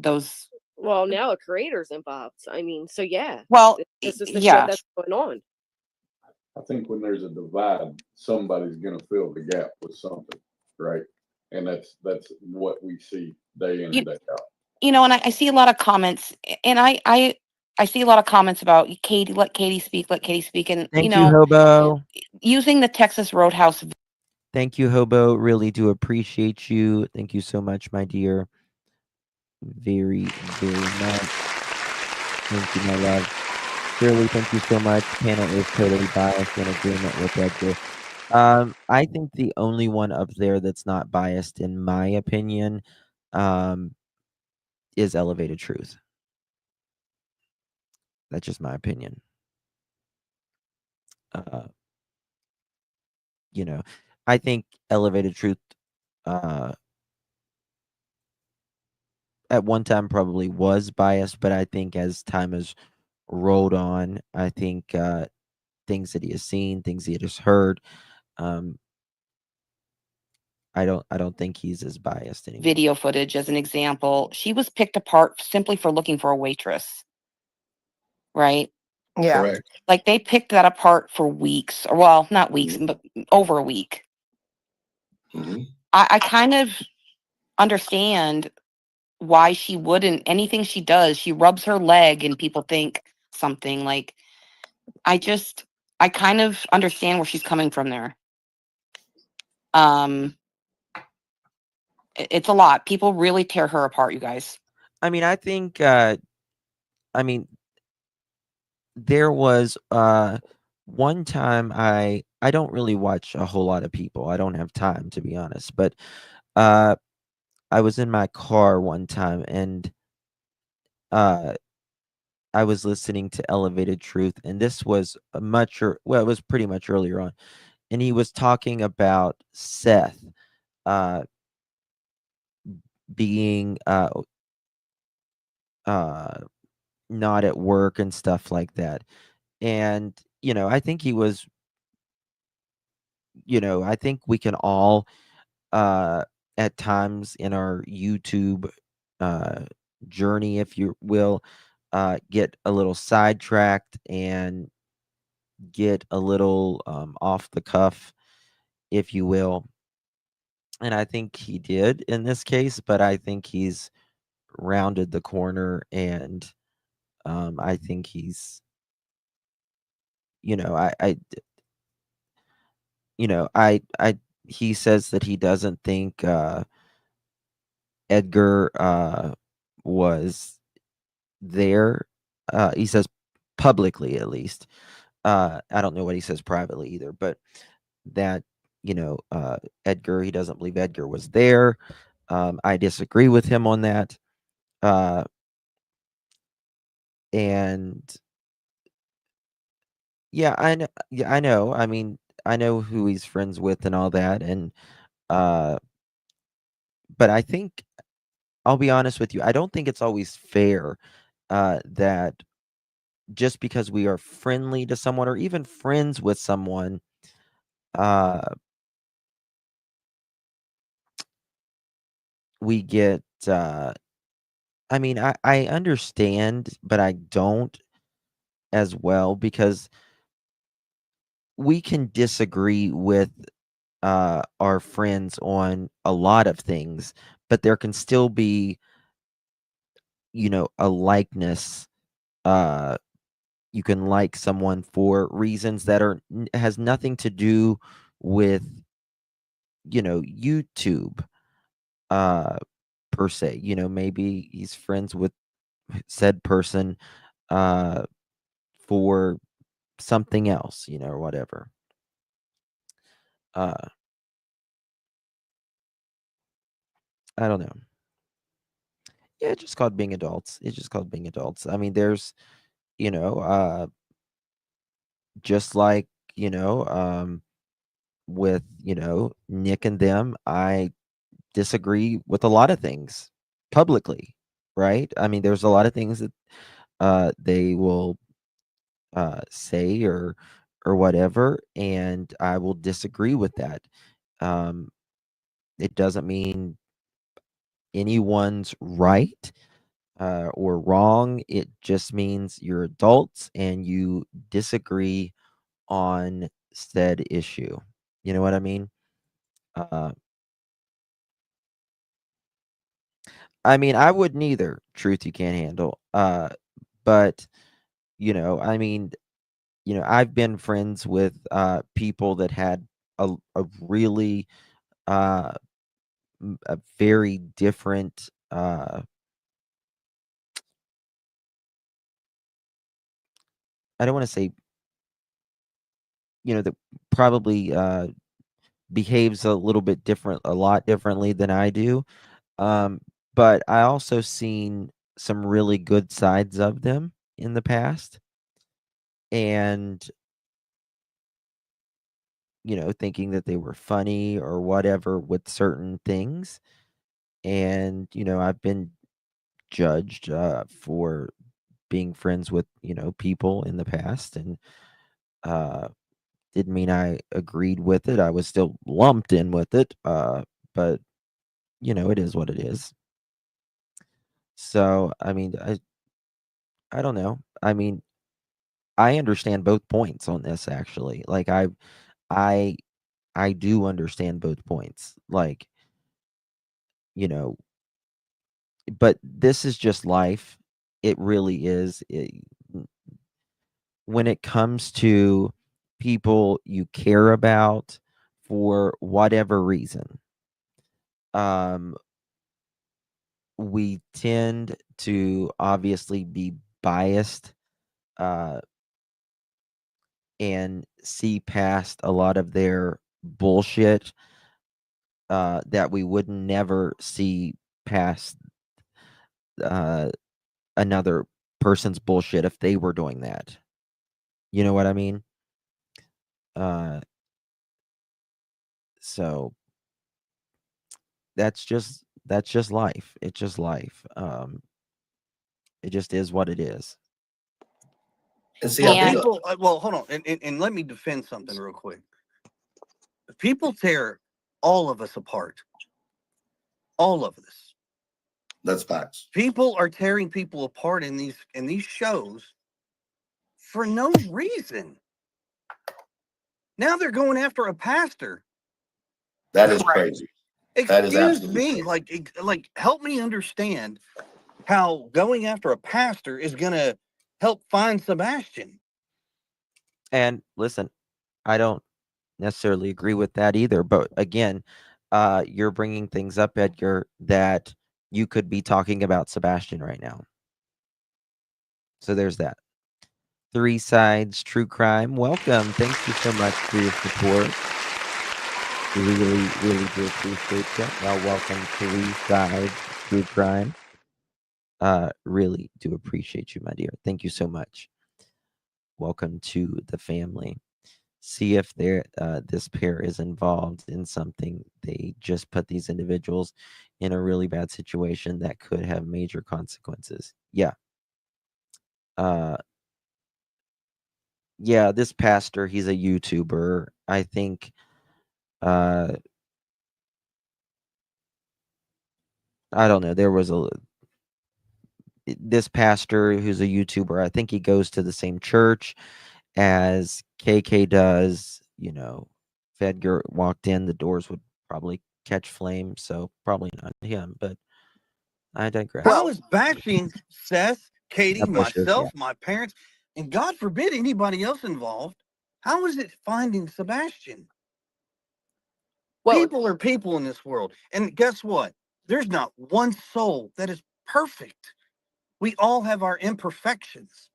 Those. Well, now a creator's involved. I mean, so yeah. Well, this is the yeah. shit that's going on. I think when there's a divide, somebody's going to fill the gap with something, right? And that's what we see day in and day out. And I see a lot of comments, and I see a lot of comments about Katie. Let Katie speak. Let Katie speak. And Thank you, Hobo. using the Texas Roadhouse. Thank you, Hobo. Really do appreciate you. Thank you so much, my dear. Very, very much. Thank you, my love. Shirley, thank you so much. Panel is totally biased in agreement with Edgar. I think the only one up there that's not biased, in my opinion, is Elevated Truth. That's just my opinion. I think Elevated Truth at one time probably was biased, but I think as time has rolled on, I think things that he has seen, things he has heard, I don't think he's as biased anymore. Video footage as an example. She was picked apart simply for looking for a waitress. Right? Yeah. Correct. Like they picked that apart for weeks, or well, not weeks, but over a week. I kind of understand why she wouldn't. Anything she does, she rubs her leg and people think something. Like I kind of understand where she's coming from there. It's a lot. People really tear her apart, you guys. I mean, I think there was one time I don't really watch a whole lot of people. I don't have time, to be honest, but I was in my car one time, and I was listening to Elevated Truth, and this was it was pretty much earlier on, and he was talking about Seth being not at work and stuff like that. And I think he was, I think we can all at times in our YouTube journey, if you will, get a little sidetracked and get a little off the cuff if you will. And I think he did in this case, but I think he's rounded the corner, and I think he's, you know, he says that he doesn't think Edgar was there. He says publicly, at least. I don't know what he says privately either, but that, Edgar, he doesn't believe Edgar was there. I disagree with him on that. And yeah, I know. Yeah, I know. I mean, I know who he's friends with and all that, and uh, but I think I'll be honest with you. I don't think it's always fair that just because we are friendly to someone or even friends with someone, uh, we get. I mean, I understand, but I don't as well, because we can disagree with our friends on a lot of things, but there can still be, a likeness. Uh, you can like someone for reasons that has nothing to do with, YouTube, uh, per se. Maybe he's friends with said person, uh, for something else, or whatever. Uh, I don't know. Yeah, it's just called being adults. It's just called being adults. I mean, there's, you know, uh, just like, with, Nick and them, I disagree with a lot of things publicly, right? I mean, there's a lot of things that they will say or whatever, and I will disagree with that. Um, it doesn't mean anyone's right or wrong. It just means you're adults and you disagree on said issue. You know what I mean? Uh, I mean, I wouldn't either. Truth you can't handle. But I mean, I've been friends with people that had a really uh, a very different. I don't want to say, that probably behaves a little bit different, a lot differently than I do. Um, but I also seen some really good sides of them in the past, and thinking that they were funny or whatever with certain things. And I've been judged for being friends with people in the past, and uh, didn't mean I agreed with it. I was still lumped in with it, but it is what it is. So I mean, I don't know. I mean, I understand both points on this, actually. Like I I do understand both points. Like, you know, but this is just life. It really is. When it comes to people you care about for whatever reason, um, we tend to obviously be biased uh, and see past a lot of their bullshit that we would never see past uh, another person's bullshit if they were doing that. You know what I mean? Uh, so that's just life. It's just life. It just is what it is. And see, I Well, think people, well, hold on, and let me defend something real quick. People tear all of us apart. All of us. that's facts. People are tearing people apart in these shows for no reason. Now they're going after a pastor That is Right. crazy. That is Excuse absolutely me, crazy. like help me understand how going after a pastor is gonna help find Sebastian. And listen, I don't necessarily agree with that either. But again, you're bringing things up, Edgar, that you could be talking about Sebastian right now. So there's that. Three Sides True Crime. Welcome. Thank you so much for your support. Really, really do appreciate you. Now, welcome Three Sides True Crime. Really do appreciate you, my dear. Thank you so much. Welcome to the family. See if this pair is involved in something. They just put these individuals in a really bad situation that could have major consequences. Yeah. Yeah, this pastor, he's a YouTuber. I think I don't know. There was this pastor who's a YouTuber. I think he goes to the same church as KK does. You know, if Edgar walked in, the doors would probably catch flame. So probably not him, but I digress. How is bashing Seth, Katie, Bushes, yeah. myself, my parents, and God forbid anybody else involved? How is it finding Sebastian? People are people in this world. And guess what? There's not one soul that is perfect. We all have our imperfections.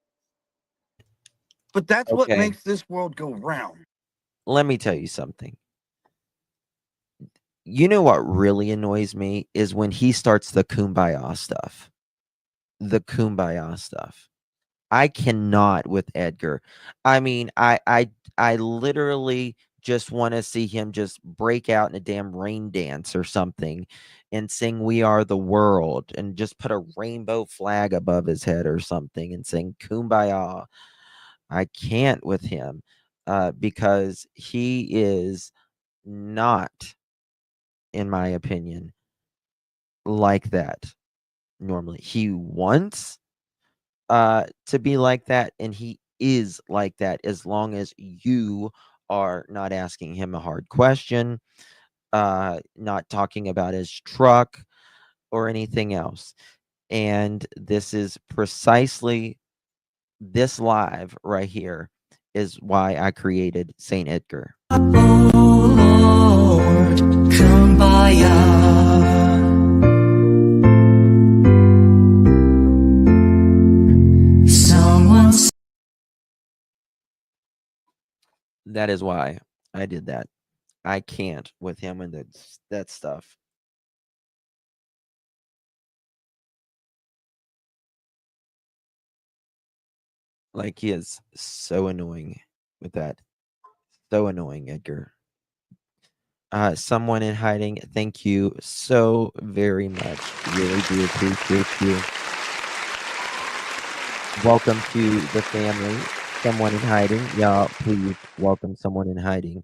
But that's what Okay. makes this world go round. Let me tell you something. You know what really annoys me is when he starts the kumbaya stuff. The kumbaya stuff. I cannot with Edgar. I mean, I literally just want to see him just break out in a damn rain dance or something and sing "We Are the World" and just put a rainbow flag above his head or something and sing "Kumbaya." I can't with him because he is not, in my opinion, like that normally. He wants to be like that, and he is like that as long as you are not asking him a hard question, not talking about his truck or anything else. And this is precisely this live right here is why I created Saint Edgar. That is why I did that. I can't with him and that stuff. Like, he is so annoying with that. So annoying, Edgar. Someone in hiding, thank you so very much. Really do appreciate you. Welcome to the family. Someone in hiding. Y'all, please welcome someone in hiding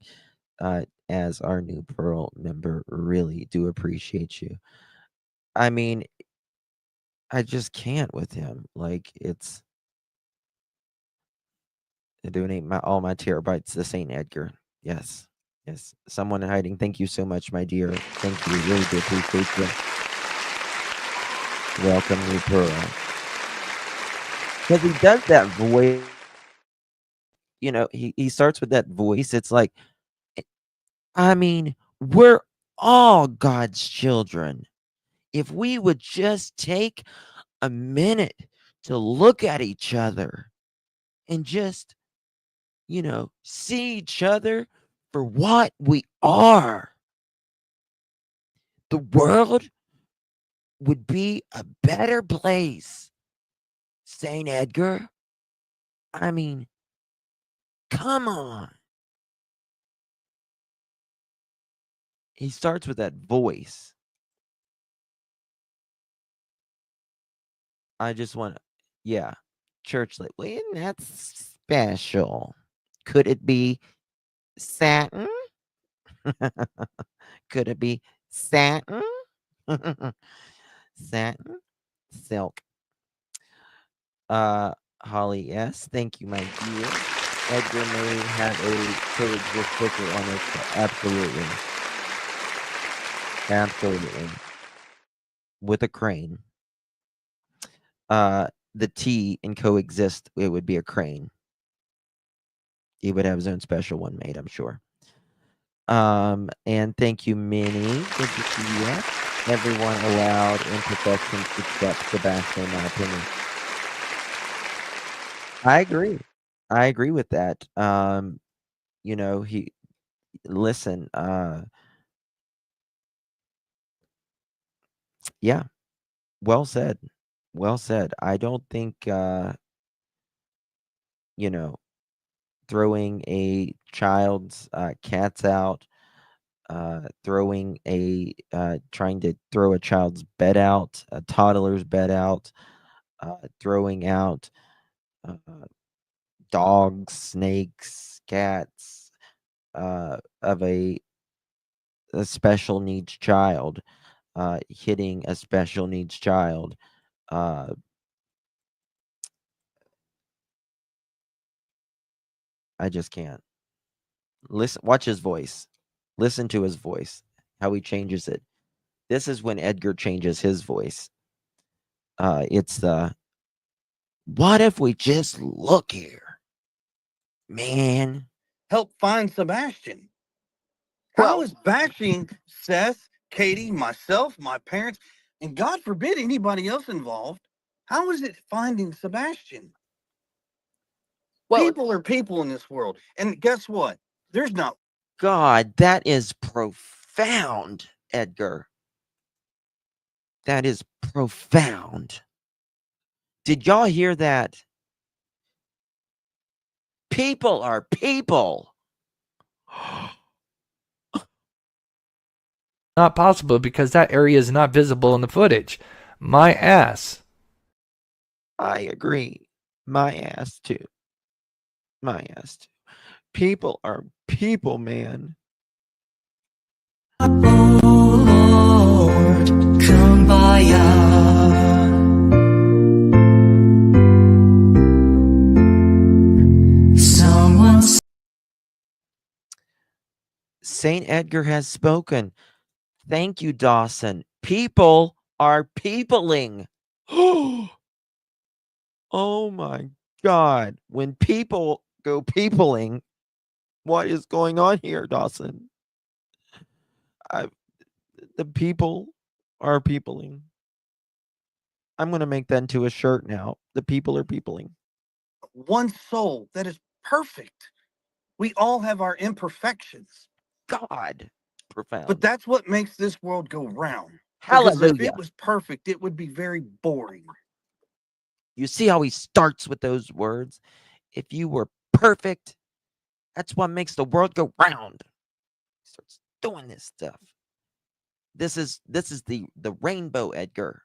as our new Pearl member. Really do appreciate you. I mean, I just can't with him. Like, it's donate all my terabytes to Saint Edgar. Yes. Yes. Someone in hiding. Thank you so much, my dear. Thank you. Really do appreciate you. Welcome, new Pearl. Because he does that voice. You know, he starts with that voice. It's like, I mean, we're all God's children. If we would just take a minute to look at each other and just, you know, see each other for what we are, the world would be a better place. St. Edgar, I mean, come on. He starts with that voice. I just want to, yeah, churchlet. Well, isn't that special? Could it be satin? Could it be satin? Satin? Silk. Holly, yes. Thank you, my dear. Edgar may have a coexist sticker on it. Absolutely. Absolutely. With a crane. The T in coexist, it would be a crane. He would have his own special one made, I'm sure. And thank you, Minnie. Good to see you. Everyone allowed imperfections except Sebastian, in my opinion. I agree. I agree with that. You know, listen, yeah, well said. Well said. I don't think, you know, throwing a child's cats out, trying to throw a child's bed out, a toddler's bed out, throwing out dogs, snakes, cats of a special needs child, hitting a special needs child. I just can't. Listen, watch his voice. Listen to his voice, how he changes it. This is when Edgar changes his voice. It's the, what if we just look here, man? Help find Sebastian. How is bashing Seth, Katie, myself, my parents, and God forbid anybody else involved? How is it finding Sebastian? People are people in this world. And guess what? There's not. God, that is profound, Edgar. That is profound. Did y'all hear that? People are people. Not possible because that area is not visible in the footage. My ass. I agree. My ass too. My ass too. People are people, man. Lord, kumbaya. Someone's Saint Edgar has spoken. Thank you, Dawson. People are peopling. Oh my God. When people go peopling, what is going on here, Dawson? The people are peopling. I'm going to make that into a shirt now. The people are peopling. One soul that is perfect. We all have our imperfections. God, profound. But that's what makes this world go round. Because if it was perfect, it would be very boring. You see how he starts with those words? If you were perfect, that's what makes the world go round. He starts doing this stuff. This is the rainbow, Edgar.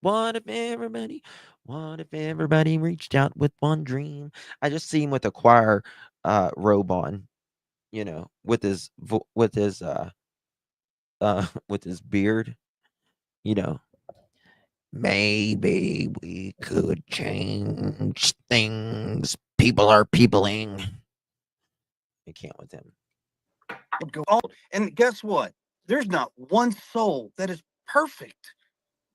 What if everybody reached out with one dream? I just see him with a choir robe on, you know, with his with his beard, you know. Maybe we could change things. People are peopling. I can't with him. Would go all, and guess what? There's not one soul that is perfect.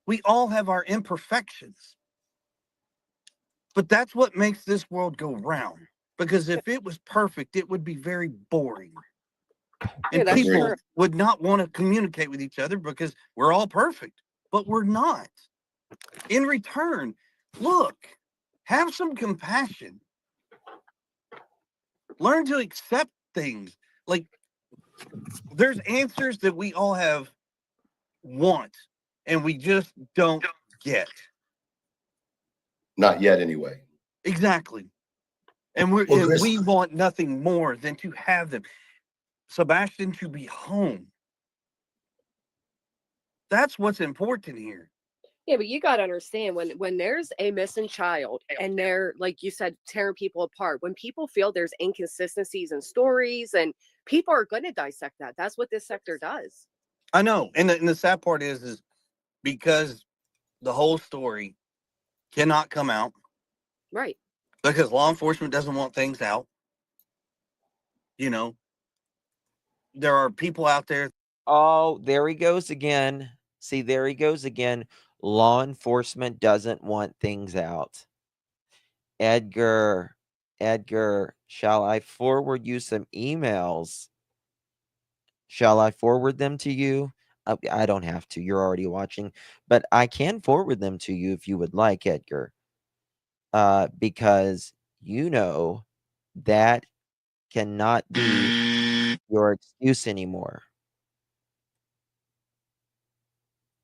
We all have our imperfections. But that's what makes this world go round. Because if it was perfect, it would be very boring. And people would not want to communicate with each other because we're all perfect, but we're not. In return, look, have some compassion. Learn to accept things. Like, there's answers that we all have want, and we just don't get. Not yet, anyway. Exactly. And we want nothing more than to have them. Sebastian to be home. That's what's important here. Yeah, but you got to understand when there's a missing child and they're, like you said, tearing people apart, when people feel there's inconsistencies in stories, and people are going to dissect that. That's what this sector does. I know. And the sad part is because the whole story cannot come out. Right. Because law enforcement doesn't want things out. You know, there are people out there. Oh, there he goes again. See, there he goes again. Law enforcement doesn't want things out. Edgar, shall I forward you some emails? Shall I forward them to you? I don't have to. You're already watching, but I can forward them to you if you would like, Edgar. Because you know that cannot be your excuse anymore.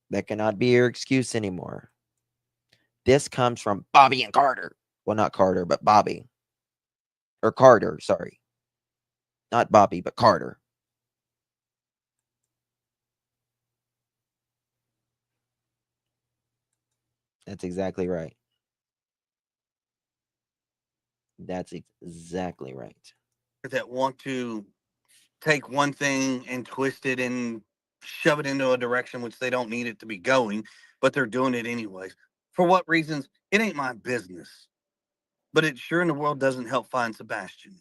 That cannot be your excuse anymore. This comes from Bobby and Carter. Well, not Carter, but Bobby. Or Carter, sorry. Not Bobby, but Carter. That's exactly right. That's exactly right. That want to take one thing and twist it and shove it into a direction which they don't need it to be going, but they're doing it anyways. For what reasons? It ain't my business. But it sure in the world doesn't help find Sebastian.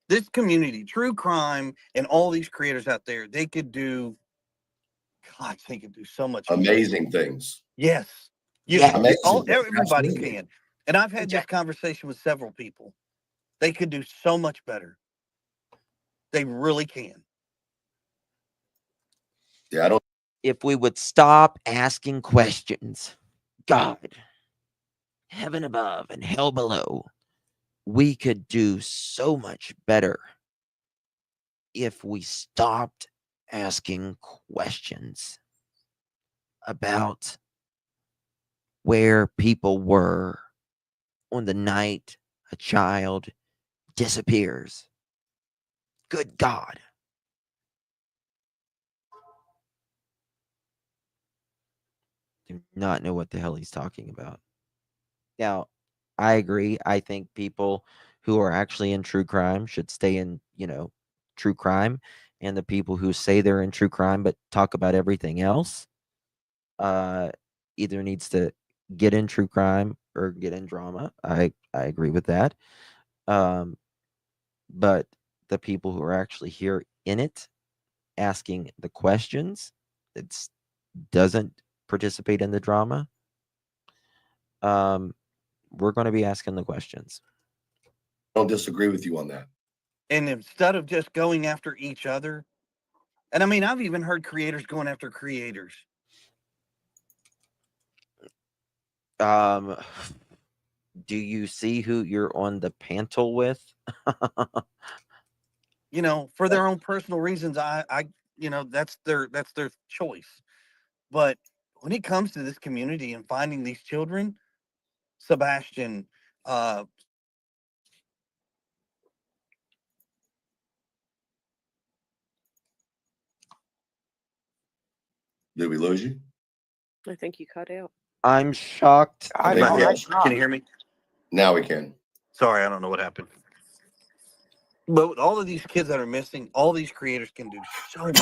This community, true crime, and all these creators out there, they could do, God, they could do so much Amazing things. Yes. Amazing things. Everybody Absolutely. can. And I've had this conversation with several people. They could do so much better. They really can. Yeah, I don't. If we would stop asking questions, God, heaven above and hell below, we could do so much better if we stopped asking questions about where people were on the night a child disappears. Good God. Do not know what the hell he's talking about. Now, I agree. I think people who are actually in true crime should stay in, true crime. And the people who say they're in true crime but talk about everything else either needs to get in true crime or get in drama. I agree with that. But the people who are actually here in it, asking the questions, it doesn't participate in the drama. We're going to be asking the questions. I don't disagree with you on that. And instead of just going after each other, and I mean, I've even heard creators going after creators. Do you see who you're on the panel with? For their own personal reasons, I that's their choice. But when it comes to this community and finding these children, Sebastian, Did we lose you? I think you cut out. I'm shocked. Can you hear me? Now we can. Sorry, I don't know what happened. But with all of these kids that are missing, all these creators can do so much.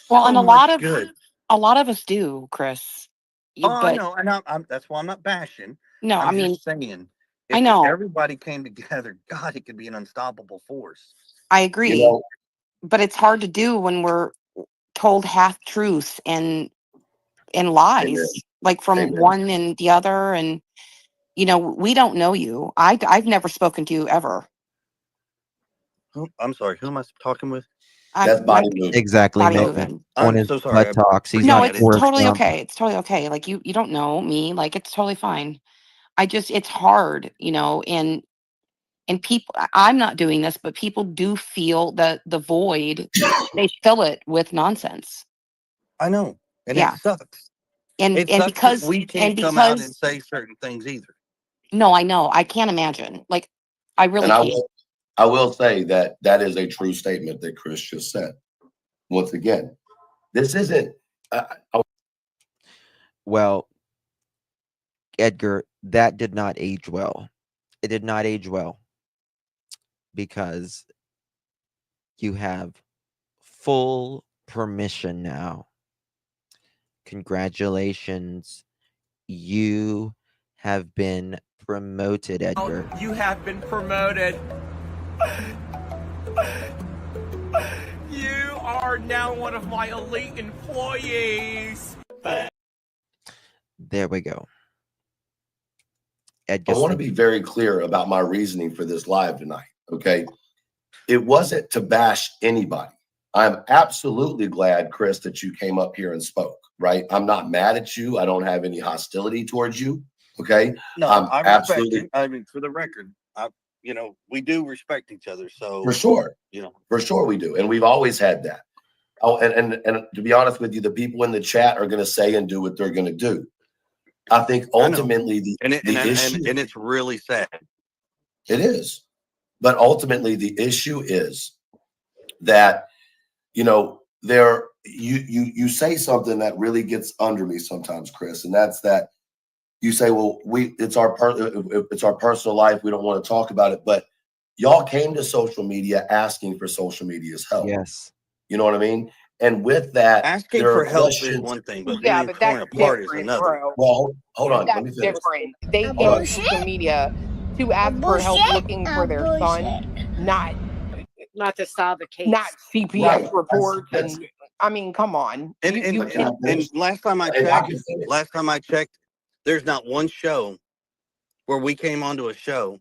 Well, and so a lot much of good. us do, Chris. I know, and that's why I'm not bashing. No, I'm I mean, just saying, I if know. everybody came together, God, it could be an unstoppable force. I agree, but it's hard to do when we're told half truths and lies, like from one and the other, and we don't know you. I've never spoken to you ever. I'm sorry. Who am I talking with? That's body movement. Exactly. Body Maven. movement. On I'm his so sorry. butt talks. He's No, not it's Forrest totally Gump. okay. It's totally okay. Like you don't know me. Like it's totally fine. It's hard, and people. I'm not doing this, but people do feel the void. They fill it with nonsense. I know, and Yeah. it sucks. And It sucks because that we can't come out and say certain things either. No, I know. I can't imagine. Like, I really And can't. I will say that is a true statement that Chris just said. Once again, this isn't. Well, Edgar, that did not age well. It did not age well because you have full permission now. Congratulations. You have been promoted, Edgar. You have been promoted. You are now one of my elite employees. There we go. I Edgar, want to be very clear about my reasoning for this live tonight. Okay. It wasn't to bash anybody. I'm absolutely glad, Chris, that you came up here and spoke, right? I'm not mad at you. I don't have any hostility towards you. Okay. No, I respect you. I mean, for the record, we do respect each other. So For sure. you know, For sure we do. And we've always had that. Oh, and to be honest with you, the people in the chat are going to say and do what they're going to do. I think ultimately and issue, it's really sad. It is. But ultimately the issue is that, you say something that really gets under me sometimes, Chris, and that's that you say, well, it's our personal life. We don't want to talk about it, but y'all came to social media asking for social media's help. Yes. You know what I mean? And with that, asking there for are help is questions. one thing, but Yeah, being but torn that's apart is different, another. bro. Well, hold on. Let me That's finish. different. They came Hold to on. social media to ask for help looking for their son, not to solve a case. not CPS Right. reports. That's- And I mean, come on. And last time I checked, there's not one show where we came onto a show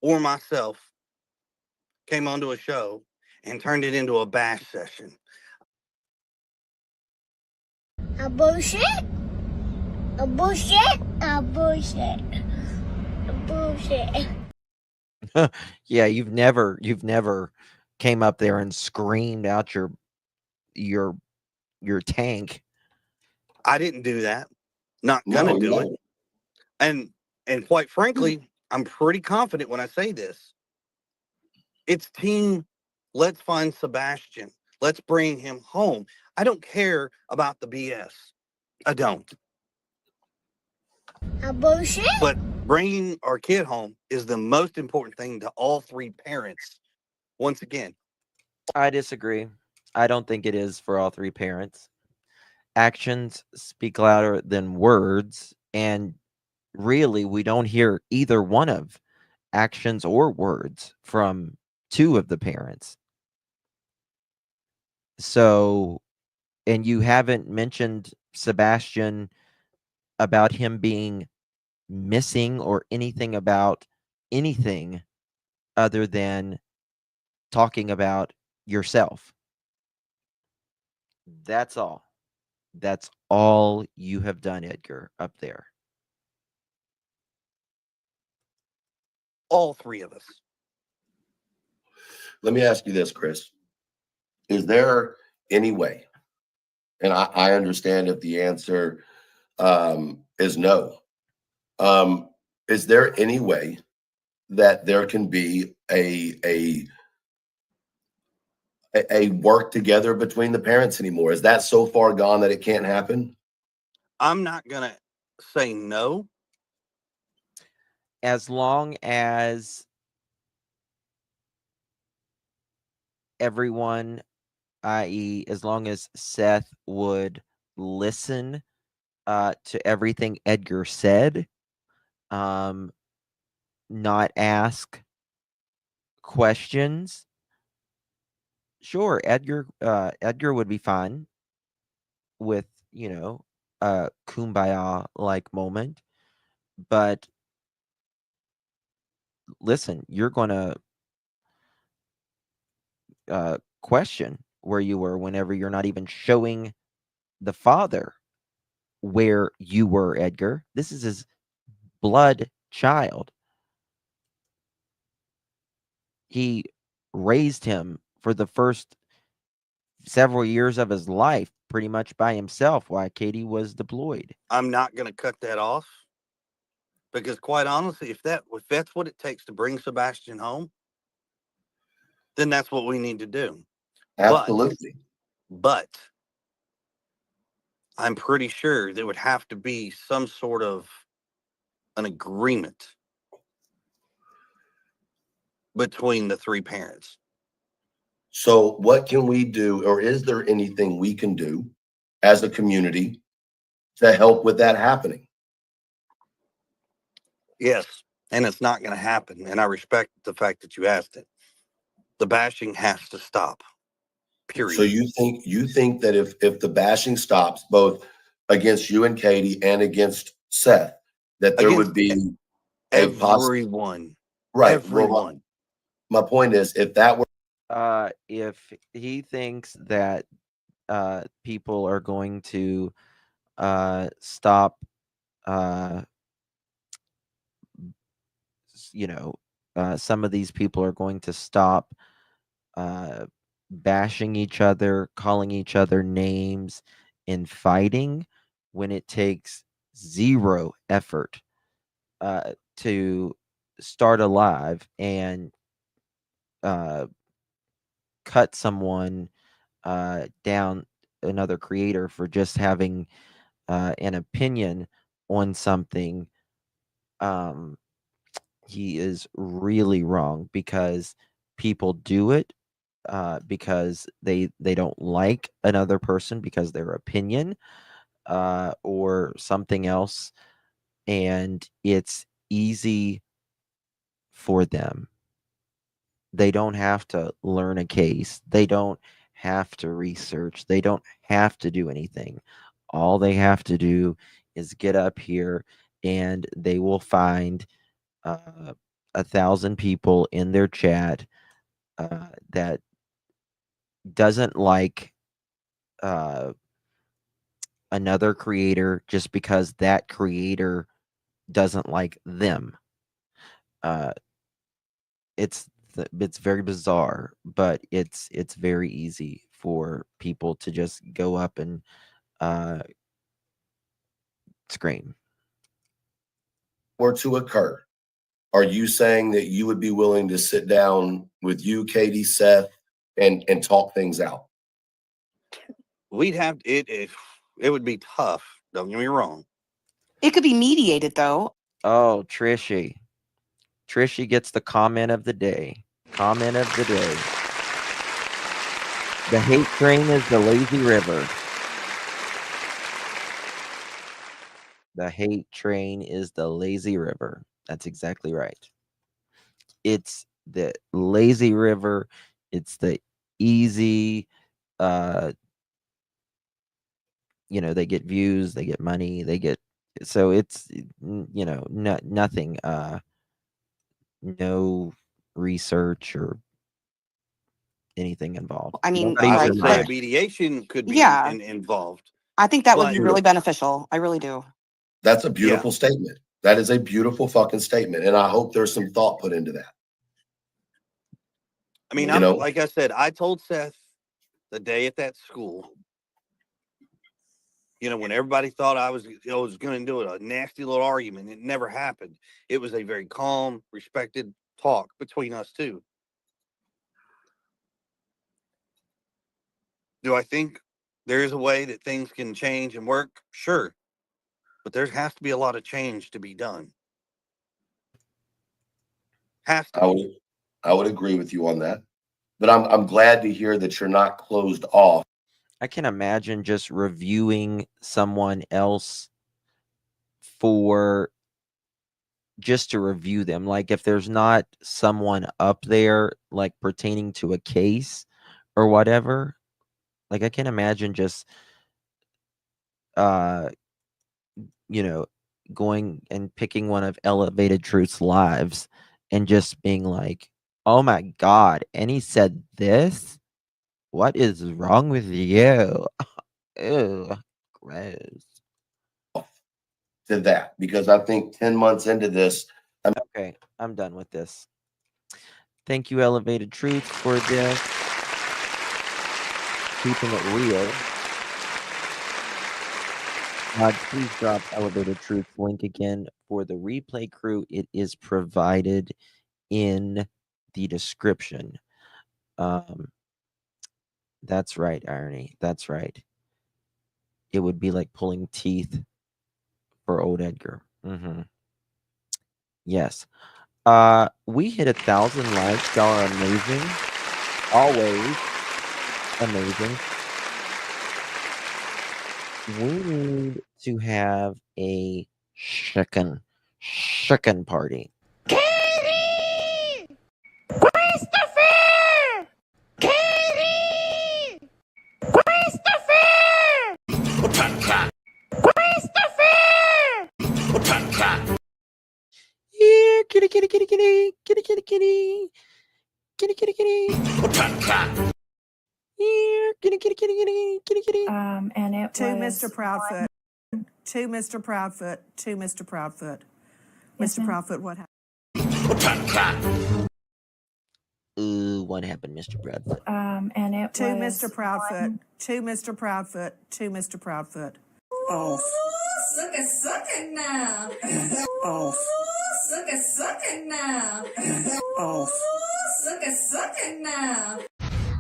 or myself came onto a show and turned it into a bash session. A bullshit. A bullshit. A bullshit. A bullshit. Yeah, you've never came up there and screamed out your tank. I didn't do that. Not gonna do it. And quite frankly, I'm pretty confident when I say this. It's team, let's find Sebastian. Let's bring him home. I don't care about the BS. I don't. A bullshit. But bringing our kid home is the most important thing to all three parents. Once again, I disagree. I don't think it is for all three parents. Actions speak louder than words, and really, we don't hear either one of actions or words from two of the parents. So, and you haven't mentioned Sebastian about him being missing or anything about anything other than talking about yourself. That's all. That's all you have done, Edgar, up there. all three of us. Let me ask you this, Chris. Is there any way, and I understand if the answer is no, is there any way that there can be a work together between the parents anymore? Is that so far gone that it can't happen? I'm not going to say no. As long as everyone, i.e., as long as Seth would listen to everything Edgar said, not ask questions. Sure, Edgar would be fine with, a kumbaya like moment. But listen, you're gonna question where you were whenever you're not even showing the father where you were, Edgar. This is his blood child. He raised him for the first several years of his life pretty much by himself while Katie was deployed. I'm not going to cut that off because, quite honestly, if that's what it takes to bring Sebastian home, then that's what we need to do. Absolutely. But I'm pretty sure there would have to be some sort of an agreement between the three parents. So what can we do, or is there anything we can do as a community to help with that happening? Yes, and it's not going to happen. And I respect the fact that you asked it. The bashing has to stop. Period. So you think that if the bashing stops both against you and Katie and against Seth, that there would be a everyone. Right. Everyone. My point is, if that were if he thinks that people are going to stop some of these people are going to stop bashing each other, calling each other names, and fighting when it takes zero effort to start a live and cut someone down, another creator, for just having an opinion on something. He is really wrong, because people do it because they don't like another person because their opinion or something else, and it's easy for them. They don't have to learn a case. They don't have to research. They don't have to do anything. All they have to do is get up here, and they will find 1,000 people in their chat that doesn't like another creator just because that creator doesn't like them. It's very bizarre, but it's very easy for people to just go up and scream. were to occur, are you saying that you would be willing to sit down with you, Katie, Seth, and talk things out? We'd have it would be tough. Don't get me wrong. It could be mediated though. Oh, Trishy. Trishy gets the comment of the day. Comment of the day. The hate train is the lazy river. The hate train is the lazy river. That's exactly right. It's the lazy river. It's the easy, they get views, they get money, so it's, nothing, no research or anything involved. I mean, I would say a mediation could be involved. I think that would be But- really beneficial. I really do. That's a beautiful statement. That is a beautiful fucking statement. And I hope there's some thought put into that. I mean, like I said, I told Seth the day at that school, when everybody thought I was going to do a nasty little argument, it never happened. It was a very calm, respected talk between us two. Do I think there is a way that things can change and work? Sure. But there has to be a lot of change to be done. Has to. I would agree with you on that. But I'm glad to hear that you're not closed off. I can imagine just reviewing someone else for just to review them. Like, if there's not someone up there, like, pertaining to a case or whatever, like, I can imagine just going and picking one of Elevated Truth's lives and just being like, oh my God, and he said this? What is wrong with you? Ew, gross. To that, because I think 10 months into this. Okay, I'm done with this. Thank you, Elevated Truth, for this. Keeping it real. Please drop Elevated Truth link again for the replay crew. It is provided in the description. That's right, Irony. That's right. It would be like pulling teeth for old Edgar. Yes. We hit 1,000 likes. Y'all are amazing. Always amazing. We need to have a chicken party. Katie! Christopher! kitty, kitty, kitty, kitty, kitty, kitty, kitty, kitty, kitty, kitty. Here, kitty, kitty, kitty, kitty, kitty, kitty. And it To was Mr. Proudfoot. To Mr. Proudfoot. To Mr. Proudfoot. Yes, Mr. ma'am. Proudfoot, what happened? Ooh, what happened, Mr. Bradford? And it To was Mr. Proudfoot. To Mr. Proudfoot. To Mr. Proudfoot. Oh. Suck it now. Oh. Suck it now. Oh. Suck it now.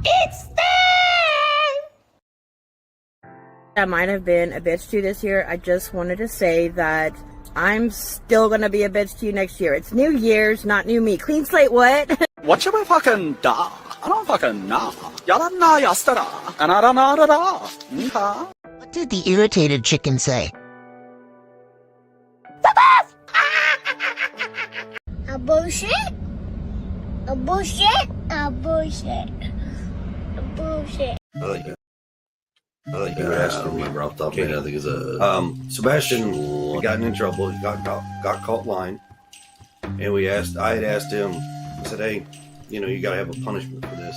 It's time! I might have been a bitch to you this year. I just wanted to say that I'm still gonna be a bitch to you next year. It's New Year's, not new me. Clean slate, what? What should we fucking da? I don't fucking know. Yalanna yastara. Anarana. Okay. What did the irritated chicken say? A bullshit? A bullshit? A bullshit. A bullshit. I like that. I like that. I don't remember off the top of my head. I think it's a Sebastian had gotten in trouble. He got caught lying, and I had asked him. I said, "Hey, you got to have a punishment for this."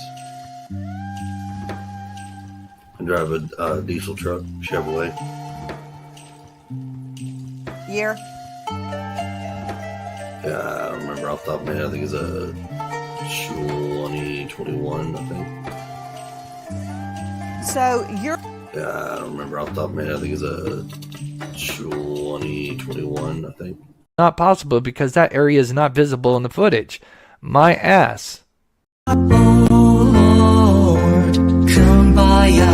And drive a diesel truck, Chevrolet. Year? Yeah, I don't remember off the top of my head. I think it's a 2021. I think. So you're. Yeah, I don't remember off the top of my head. I think it's a 2021, I think. Not possible because that area is not visible in the footage. My ass. Lord, kumbaya.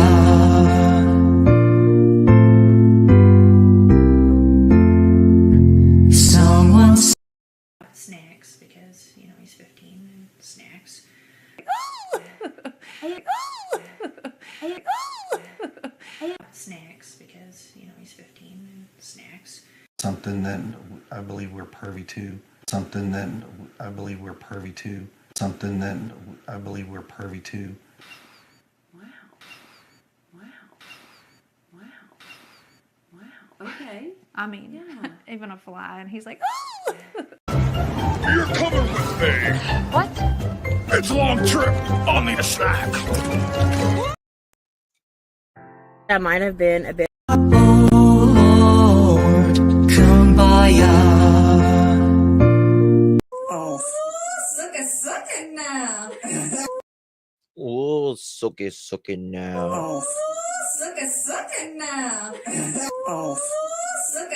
Someone's snacks because, he's 15 and snacks. Snacks because, he's 15 and snacks. Something that I believe we're pervy to. Something that I believe we're pervy to. Something that I believe we're pervy to. Okay. I mean, even a fly, and he's like, You're coming with me. What? It's a long trip. I'll need a snack. That might have been a bit. Lord, kumbaya. Oh. Suck it now. Oh, suck it now. Oh. Suck it now. Oh. Suck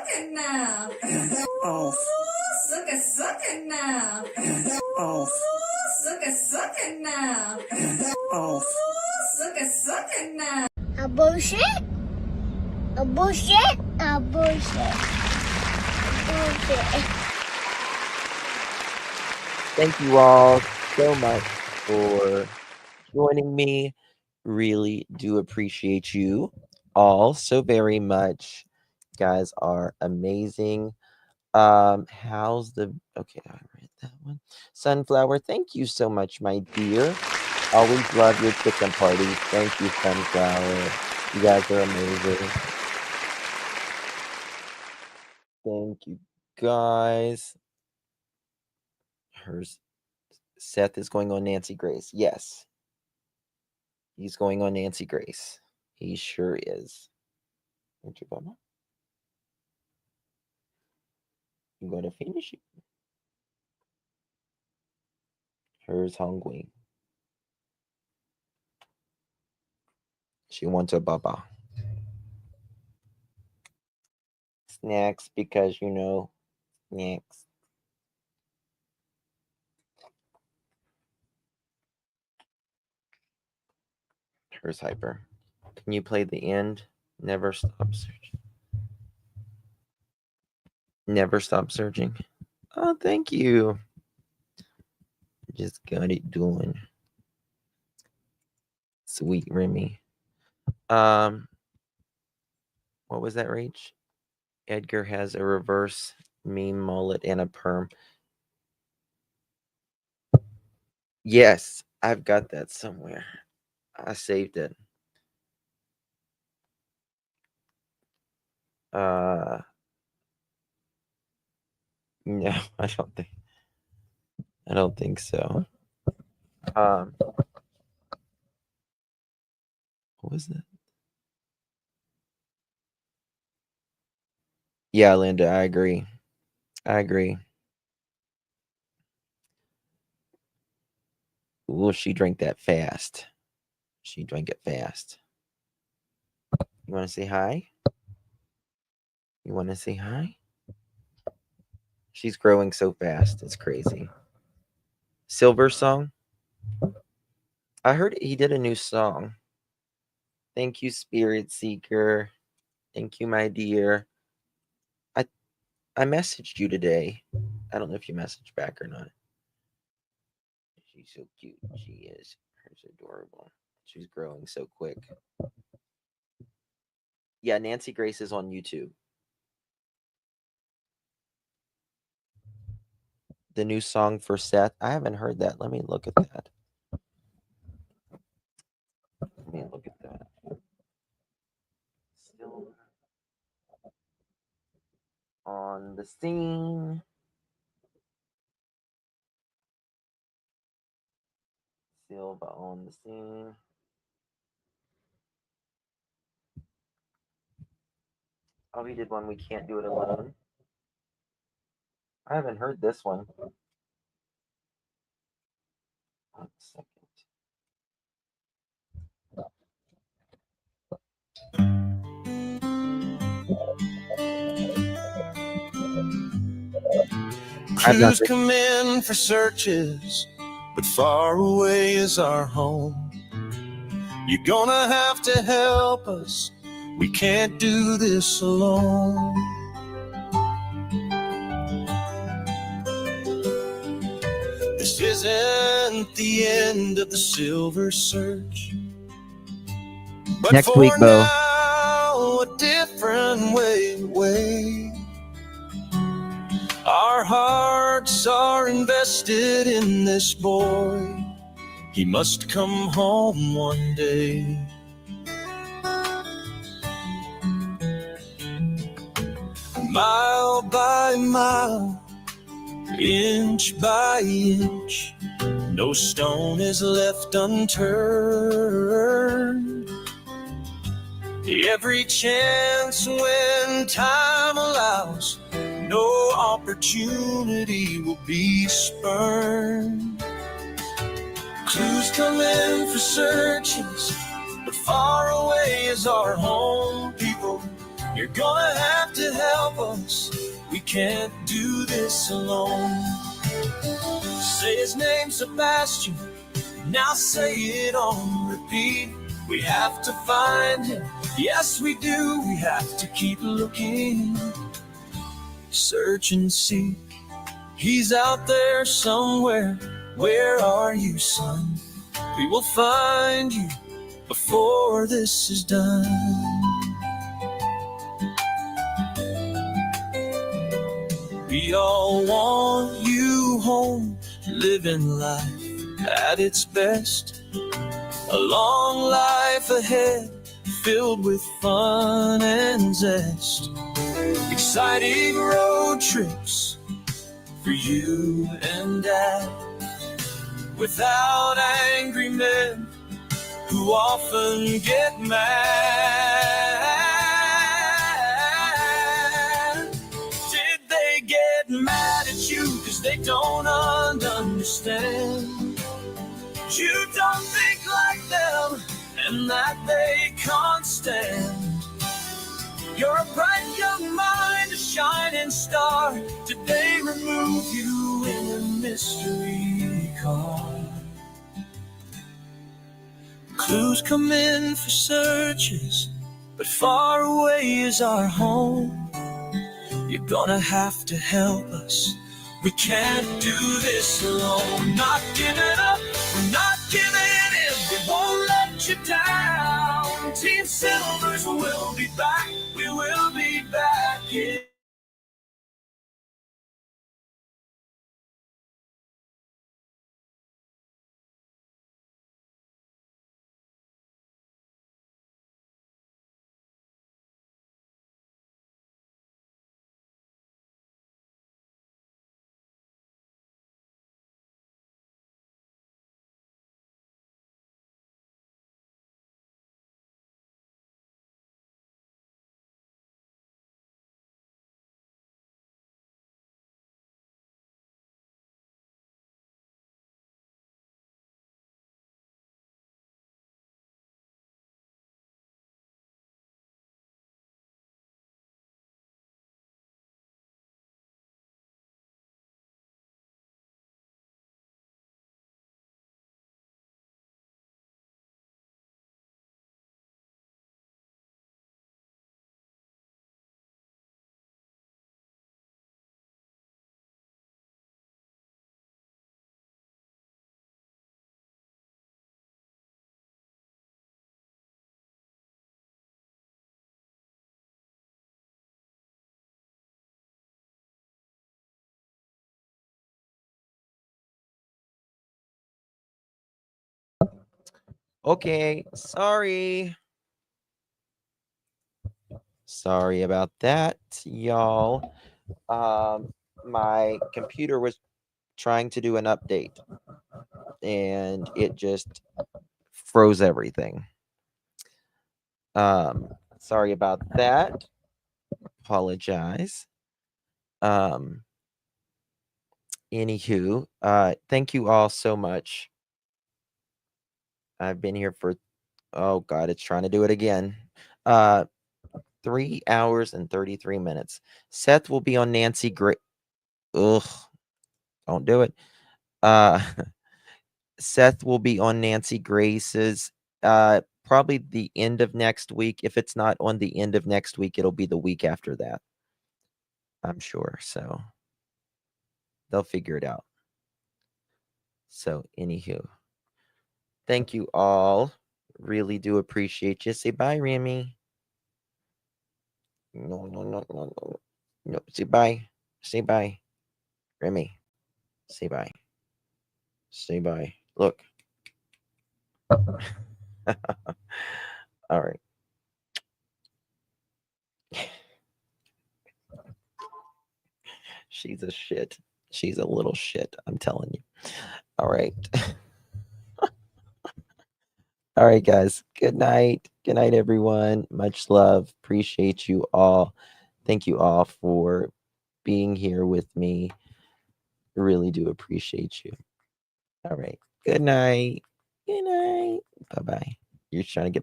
it now. Oh. Suck it now. Oh. Suck it now. Oh. Suck it now. A bullshit? A bullshit? A bullshit. A bullshit. Thank you all so much for joining me. Really do appreciate you all so very much. You guys are amazing. How's the okay, I read that one. Sunflower, thank you so much, my dear. Always love your chicken parties. Thank you, Sunflower. You guys are amazing. Thank you, guys. Seth is going on Nancy Grace. Yes. He's going on Nancy Grace. He sure is. Aren't you, Bubba? You going to finish it? Here's hungry. She wants a Bubba. Snacks because, snacks. Here's Hyper. Can you play the end? Never stop searching. Never stop searching. Oh, thank you. Just got it doing. Sweet Remy. What was that, Rach? Edgar has a reverse meme mullet and a perm. Yes, I've got that somewhere. I saved it. No, I don't think so. What was that? Yeah, Linda, I agree. Well, she drank that fast. She drank it fast. You want to say hi? You want to say hi? She's growing so fast. It's crazy. Silver song? I heard he did a new song. Thank you, Spirit Seeker. Thank you, my dear. I messaged you today. I don't know if you messaged back or not. She's so cute. She is. She's adorable. She's growing so quick. Yeah, Nancy Grace is on YouTube. The new song for Seth. I haven't heard that. Let me look at that. Still on the scene. Silva on the scene. Oh, he did one. We Can't Do It Alone. I haven't heard this one. 1 second. Crews come in for searches, but far away is our home. You're gonna have to help us. We can't do this alone. This isn't the end of the silver search, but Next for week, Bo. now, a different way. Our hearts are invested in this boy. He must come home one day. Mile by mile, inch by inch, no stone is left unturned. Every chance when time allows, no opportunity will be spurned. Clues come in for searches, but far away is our home. People, you're gonna have to help us. We can't do this alone. Say his name, Sebastian. Now say it on repeat. We have to find him. Yes, we do. We have to keep looking. Search and seek. He's out there somewhere. Where are you, son? We will find you before this is done. We all want you home, living life at its best. A long life ahead, filled with fun and zest. Exciting road trips for you and Dad, without angry men who often get mad. Did they get mad at you because they don't understand? You don't think like them, and that they can't stand. You're a bright young mind, a shining star. Did they remove you in a mystery car? Clues come in for searches, but far away is our home. You're gonna have to help us. We can't do this alone. Not giving up, we're not giving in. We won't let you down. Team Silvers will be back. We will be back. Yeah. Okay, sorry. Sorry about that, y'all. My computer was trying to do an update and it just froze everything. Sorry about that. Apologize. Anywho, thank you all so much. I've been here for, oh God, it's trying to do it again. 3 hours and 33 minutes. Seth will be on Nancy Gray. Ugh, don't do it. Seth will be on Nancy Grace's probably the end of next week. If it's not on the end of next week, it'll be the week after that. I'm sure. So they'll figure it out. So, anywho, thank you all. Really do appreciate you. Say bye, Remy. No. Say bye. Say bye. Remy. Say bye. Say bye. Look. All right. She's a shit. She's a little shit. I'm telling you. All right. All right, guys. Good night. Good night, everyone. Much love. Appreciate you all. Thank you all for being here with me. Really do appreciate you. All right. Good night. Good night. Bye-bye. You're trying to get